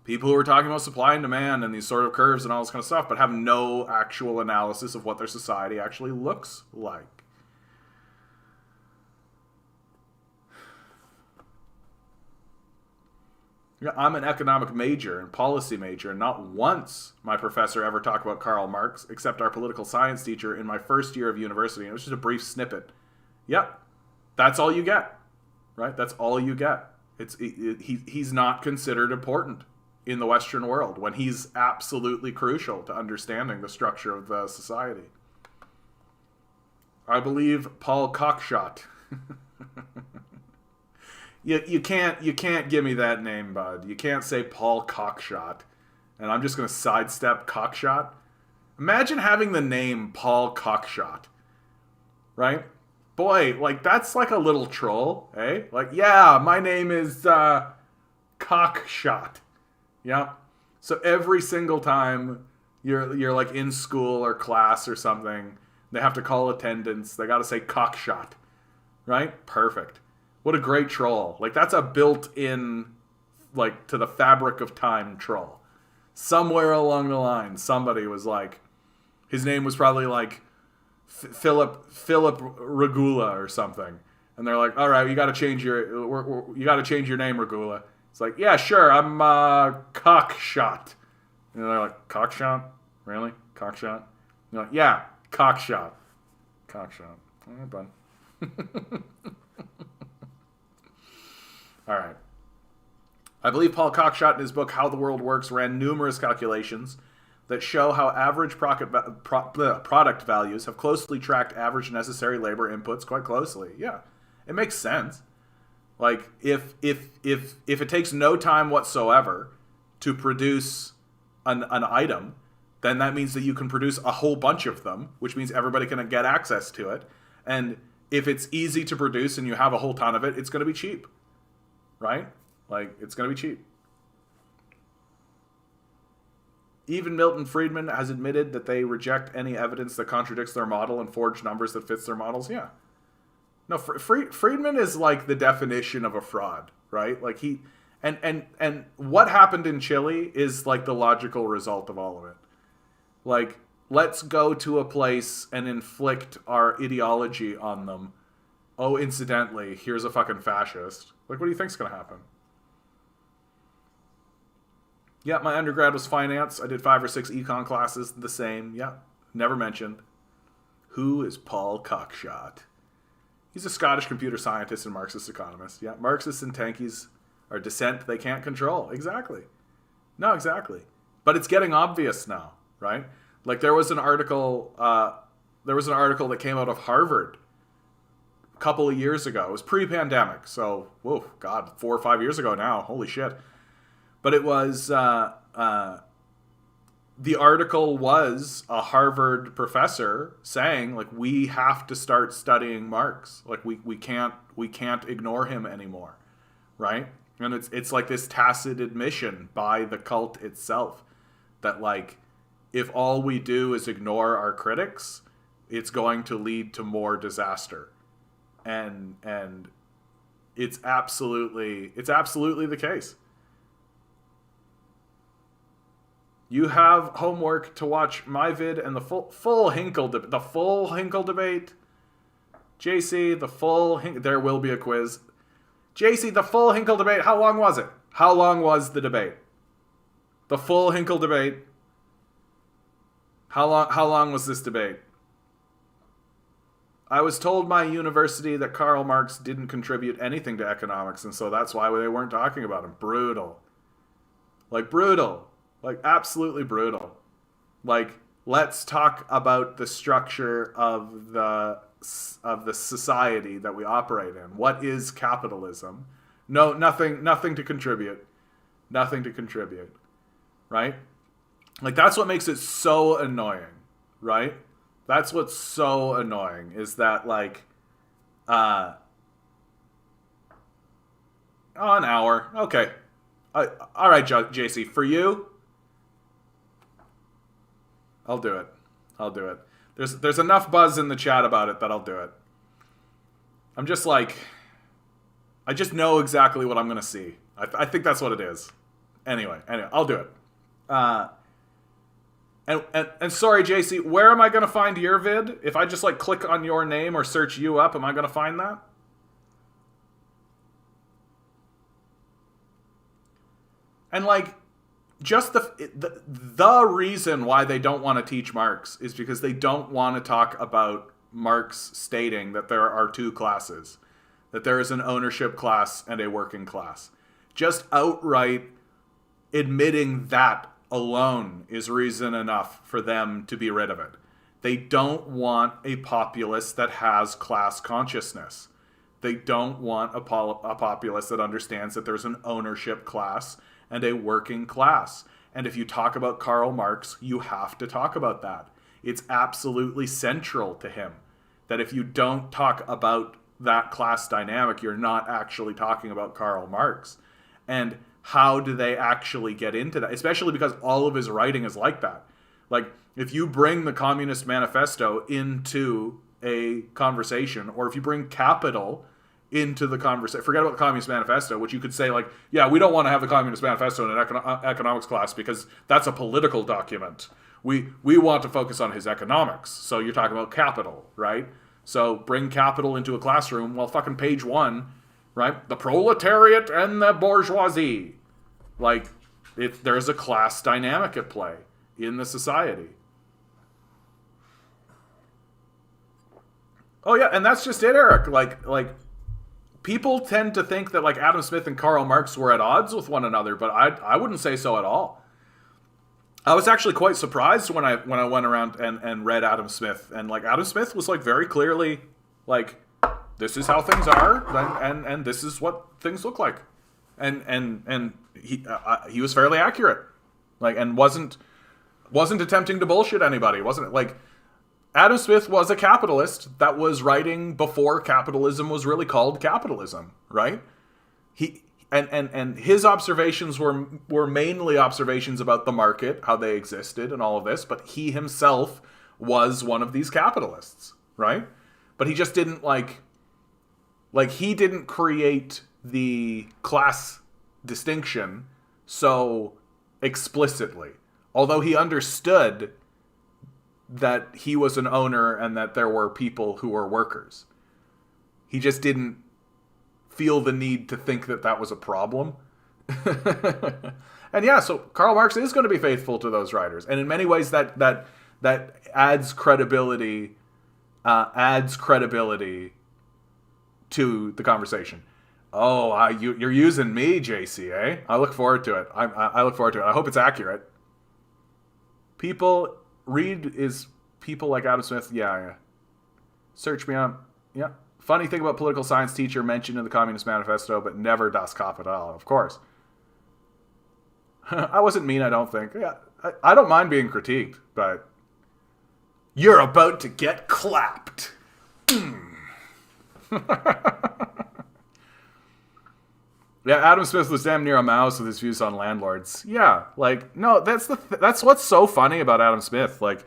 People who are talking about supply and demand and these sort of curves and all this kind of stuff, but have no actual analysis of what their society actually looks like. I'm an economic major and policy major, and not once my professor ever talked about Karl Marx, except our political science teacher in my first year of university. And it was just a brief snippet. Yep, that's all you get, right? That's all you get. He's not considered important in the Western world when he's absolutely crucial to understanding the structure of the society. I believe Paul Cockshot. You can't give me that name, bud. You can't say Paul Cockshot. And I'm just going to sidestep Cockshot. Imagine having the name Paul Cockshot. Right? Boy, like, that's like a little troll, eh? Like, yeah, my name is Cockshot. Yeah. So every single time you're like in school or class or something, they have to call attendance. They got to say Cockshot. Right? Perfect. What a great troll. Like, that's a built-in, like, to the fabric of time troll. Somewhere along the line, somebody was like, his name was probably like Philip Regula or something. And they're like, all right, you got to change your name, Regula. It's like, yeah, sure, I'm Cockshot. And they're like, Cockshot? Really? Cockshot? And they're like, yeah, Cockshot. Cockshot. All right, bud. All right. I believe Paul Cockshot in his book How the World Works ran numerous calculations that show how average product values have closely tracked average necessary labor inputs quite closely. Yeah, it makes sense. Like, if it takes no time whatsoever to produce an item, then that means that you can produce a whole bunch of them, which means everybody can get access to it. And if it's easy to produce and you have a whole ton of it, it's going to be cheap. Right? Like, it's going to be cheap. Even Milton Friedman has admitted that they reject any evidence that contradicts their model and forge numbers that fits their models. Yeah. No, Friedman is like the definition of a fraud, right? Like, he and what happened in Chile is like the logical result of all of it. Like, let's go to a place and inflict our ideology on them. Oh, incidentally, here's a fucking fascist. Like, what do you think's going to happen? Yeah, my undergrad was finance. I did 5 or 6 econ classes, the same. Yeah, never mentioned. Who is Paul Cockshot? He's a Scottish computer scientist and Marxist economist. Yeah, Marxists and tankies are dissent they can't control. Exactly. No, exactly. But it's getting obvious now, right? Like, there was an article that came out of Harvard a couple of years ago. It was pre-pandemic, so, whoa, God, 4 or 5 years ago now. Holy shit. But it was, the article was a Harvard professor saying, like, we have to start studying Marx. Like, we can't ignore him anymore, right? And it's like this tacit admission by the cult itself that, like, if all we do is ignore our critics, it's going to lead to more disaster. And it's absolutely the case. You have homework to watch my vid and the full Hinkle debate. The full Hinkle debate. JC, there will be a quiz. JC, the full Hinkle debate, how long was it? How long was the debate? The full Hinkle debate. How long was this debate? I was told by university that Karl Marx didn't contribute anything to economics, and so that's why they weren't talking about him. Brutal. Like, brutal. Like, absolutely brutal. Like, let's talk about the structure of the society that we operate in. What is capitalism? No, nothing to contribute. Nothing to contribute. Right? Like, that's what makes it so annoying. Right? That's what's so annoying, is that, like, an hour. Okay. All right, JC, for you, I'll do it. There's enough buzz in the chat about it that I'll do it. I'm just like, I just know exactly what I'm going to see. I think that's what it is. Anyway, I'll do it. And sorry, JC, where am I going to find your vid? If I just, like, click on your name or search you up, am I going to find that? And, like, just the reason why they don't want to teach Marx is because they don't want to talk about Marx stating that there are 2 classes, that there is an ownership class and a working class. Just outright admitting that alone is reason enough for them to be rid of it. They don't want a populace that has class consciousness. They don't want a populace that understands that there's an ownership class and a working class. And if you talk about Karl Marx, you have to talk about that. It's absolutely central to him that if you don't talk about that class dynamic, you're not actually talking about Karl Marx. And how do they actually get into that? Especially because all of his writing is like that. Like, if you bring the Communist Manifesto into a conversation, or if you bring Capital into the conversation, forget about the Communist Manifesto, which you could say, like, yeah, we don't want to have the Communist Manifesto in an economics class because that's a political document. We want to focus on his economics. So you're talking about Capital, right? So bring Capital into a classroom. Well, fucking page 1, right? The proletariat and the bourgeoisie. Like, there's a class dynamic at play in the society. Oh yeah, and that's just it, Eric. Like people tend to think that like Adam Smith and Karl Marx were at odds with one another, but I wouldn't say so at all. I was actually quite surprised when I went around and read Adam Smith, and like Adam Smith was like very clearly like, this is how things are, and this is what things look like, and he was fairly accurate, like, and wasn't attempting to bullshit anybody, wasn't it? Like, Adam Smith was a capitalist that was writing before capitalism was really called capitalism, right? And his observations were mainly observations about the market, how they existed and all of this, but he himself was one of these capitalists, right? But he just didn't like he didn't create the class distinction so explicitly. Although he understood that he was an owner and that there were people who were workers. He just didn't feel the need to think that that was a problem. And yeah, so Karl Marx is going to be faithful to those writers. And in many ways that adds credibility to the conversation. Oh, you're using me, JC, eh? I look forward to it. I look forward to it. I hope it's accurate. People like Adam Smith. Yeah. Search me on. Yeah. Funny thing about political science teacher mentioned in the Communist Manifesto, but never Das Kapital, of course. I wasn't mean, I don't think. Yeah, I don't mind being critiqued, but you're about to get clapped. Yeah, Adam Smith was damn near a mouse with his views on landlords. Yeah, like, no, that's what's so funny about Adam Smith, like,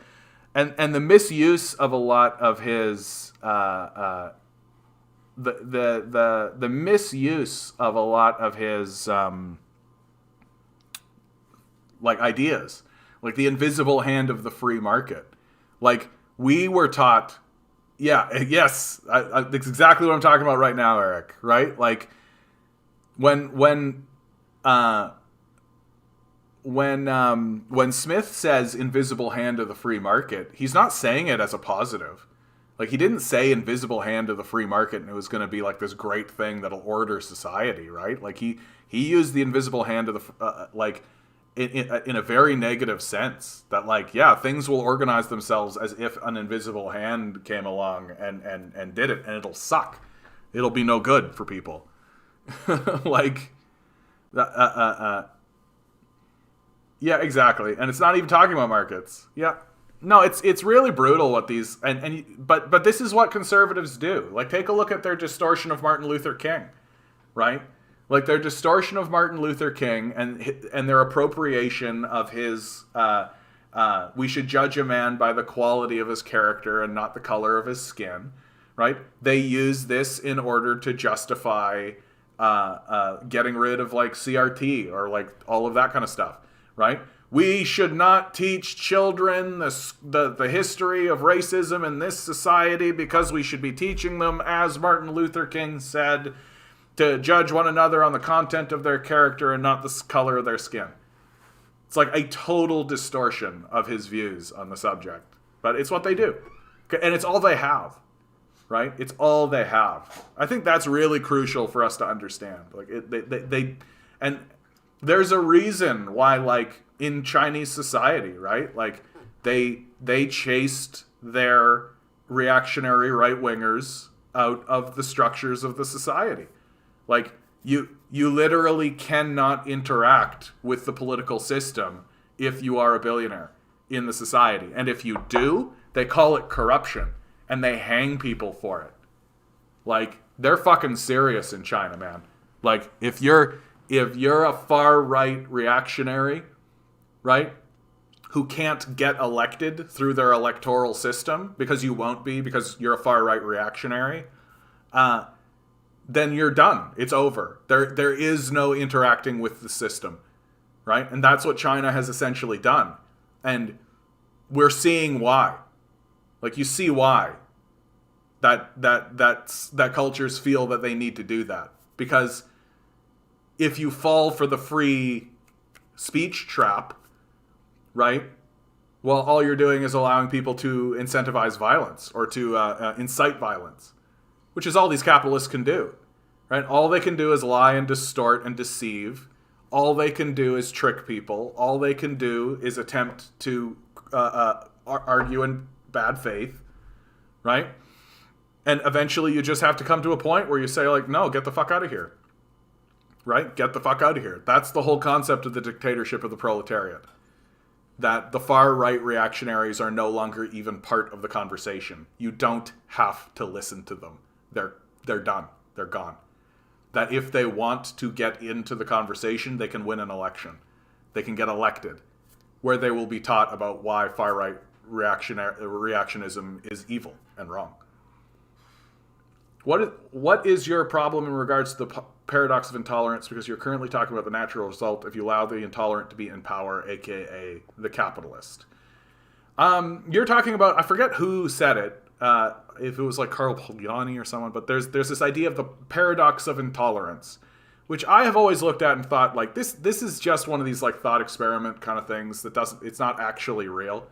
and the misuse of a lot of his the misuse of a lot of his like ideas, like the invisible hand of the free market. Like, we were taught, yes, that's exactly what I'm talking about right now, Eric. Right, like. When Smith says invisible hand of the free market, he's not saying it as a positive. Like, he didn't say invisible hand of the free market and it was going to be like this great thing that'll order society, right? Like, he used the invisible hand of the like in a very negative sense, that like, yeah, things will organize themselves as if an invisible hand came along and did it, and it'll suck. It'll be no good for people. Like, yeah, exactly. And it's not even talking about markets. Yeah, no, it's really brutal what these but this is what conservatives do. Like, take a look at their distortion of Martin Luther King, right? Like, their distortion of Martin Luther King and their appropriation of his we should judge a man by the quality of his character and not the color of his skin, right? They use this in order to justify getting rid of like CRT or like all of that kind of stuff, right? We should not teach children the history of racism in this society because we should be teaching them, as Martin Luther King said, to judge one another on the content of their character and not the color of their skin. It's like a total distortion of his views on the subject, but it's what they do, and it's all they have. Right? It's all they have. I think that's really crucial for us to understand. Like, they and there's a reason why, like, in Chinese society, right? Like, they chased their reactionary right-wingers out of the structures of the society. Like, you literally cannot interact with the political system if you are a billionaire in the society. And if you do, they call it corruption, and they hang people for it. Like, they're fucking serious in China, man. Like, if you're a far-right reactionary, right, who can't get elected through their electoral system, because you won't be, because you're a far-right reactionary, then you're done. It's over. There is no interacting with the system, right? And that's what China has essentially done. And we're seeing why. Like, you see why that cultures feel that they need to do that. Because if you fall for the free speech trap, right, well, all you're doing is allowing people to incentivize violence or to incite violence, which is all these capitalists can do, right? All they can do is lie and distort and deceive. All they can do is trick people. All they can do is attempt to argue in bad faith, right? And eventually you just have to come to a point where you say, like, no, get the fuck out of here, right? Get the fuck out of here. That's the whole concept of the dictatorship of the proletariat. That the far-right reactionaries are no longer even part of the conversation. You don't have to listen to them. They're done. They're gone. That if they want to get into the conversation, they can win an election. They can get elected, where they will be taught about why far-right reactionism is evil and wrong. What is your problem in regards to the paradox of intolerance? Because you're currently talking about the natural result if you allow the intolerant to be in power, aka the capitalist. You're talking about, I forget who said it, if it was like Carl Polanyi or someone, but there's this idea of the paradox of intolerance, which I have always looked at and thought, like, this is just one of these, like, thought experiment kind of things that it's not actually real,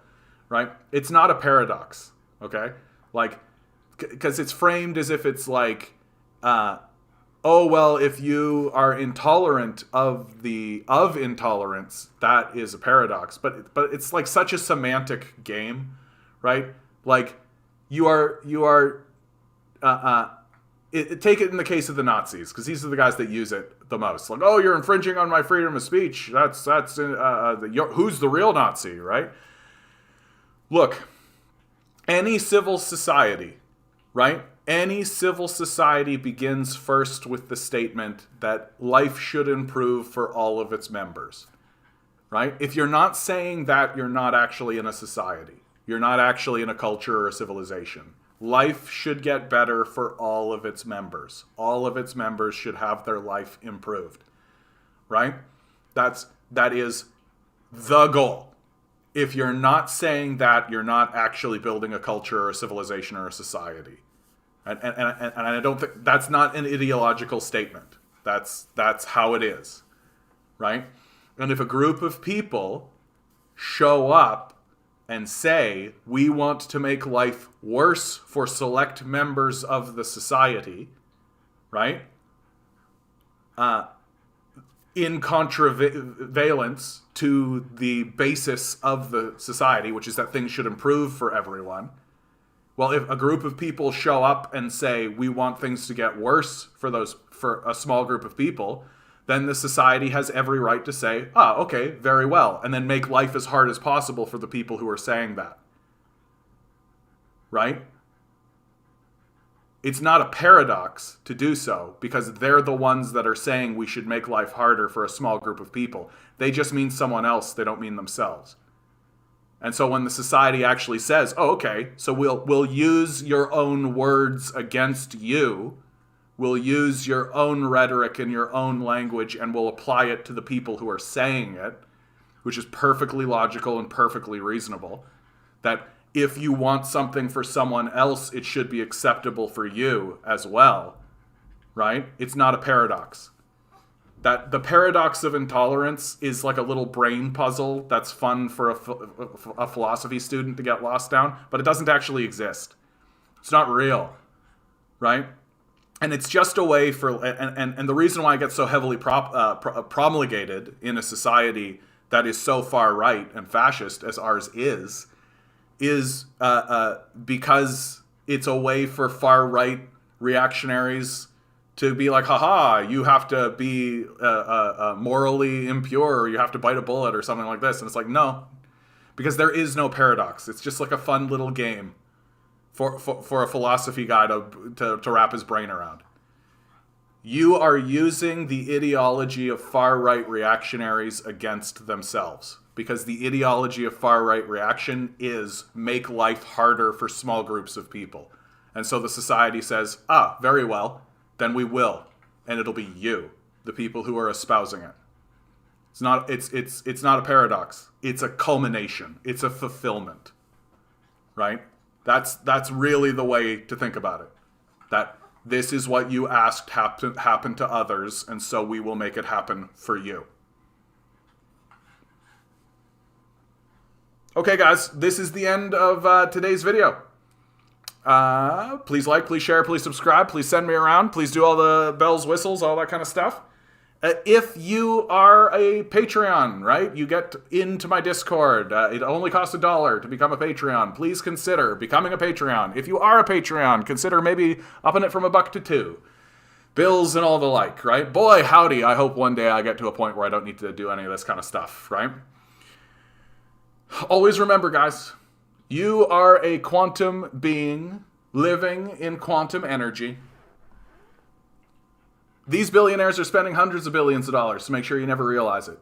right? It's not a paradox, okay? Like, because it's framed as if it's like, oh, well, if you are intolerant of intolerance, that is a paradox. But it's like such a semantic game, right? Like, take it in the case of the Nazis, because these are the guys that use it the most. Like, oh, you're infringing on my freedom of speech. Who's the real Nazi, right? Look, any civil society, right? Any civil society begins first with the statement that life should improve for all of its members, right? If you're not saying that, you're not actually in a society. You're not actually in a culture or a civilization. Life should get better for all of its members. All of its members should have their life improved, right? That is the goal. If you're not saying that, you're not actually building a culture or a civilization or a society. And I don't think that's not an ideological statement. That's how it is, right? And if a group of people show up and say, we want to make life worse for select members of the society, right? In contravalence to the basis of the society, which is that things should improve for everyone. Well, if a group of people show up and say, we want things to get worse for a small group of people, then the society has every right to say, okay, very well, and then make life as hard as possible for the people who are saying that. Right? It's not a paradox to do so, because they're the ones that are saying we should make life harder for a small group of people. They just mean someone else, they don't mean themselves. And so when the society actually says, oh, okay, so we'll use your own words against you, we'll use your own rhetoric and your own language, and we'll apply it to the people who are saying it, which is perfectly logical and perfectly reasonable, that if you want something for someone else, it should be acceptable for you as well, right? It's not a paradox. That the paradox of intolerance is like a little brain puzzle that's fun for a philosophy student to get lost down, but it doesn't actually exist. It's not real, right? And it's just a way for, and the reason why it gets so heavily promulgated in a society that is so far right and fascist as ours is because it's a way for far right reactionaries to be like, haha, you have to be morally impure, or you have to bite a bullet or something like this. And it's like, no, because there is no paradox. It's just like a fun little game for a philosophy guy to wrap his brain around. You are using the ideology of far-right reactionaries against themselves, because the ideology of far-right reaction is make life harder for small groups of people. And so the society says, very well, then we will. And it'll be you, the people who are espousing it. It's not a paradox. It's a culmination. It's a fulfillment. Right? That's really the way to think about it. That this is what you asked happen to others, and so we will make it happen for you. Okay, guys, this is the end of today's video. Please like, please share, please subscribe, please send me around, please do all the bells, whistles, all that kind of stuff. If you are a Patreon, right, you get into my Discord. It only costs $1 to become a Patreon. Please consider becoming a Patreon. If you are a Patreon, consider maybe upping it from $1 to $2. Bills and all the like, right? Boy, howdy, I hope one day I get to a point where I don't need to do any of this kind of stuff, right? Always remember, guys, you are a quantum being living in quantum energy. These billionaires are spending hundreds of billions of dollars to make sure you never realize it.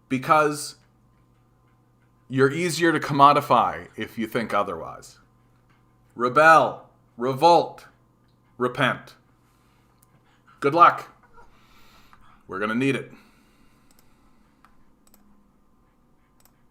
Because you're easier to commodify if you think otherwise. Rebel, revolt, repent. Good luck. We're going to need it.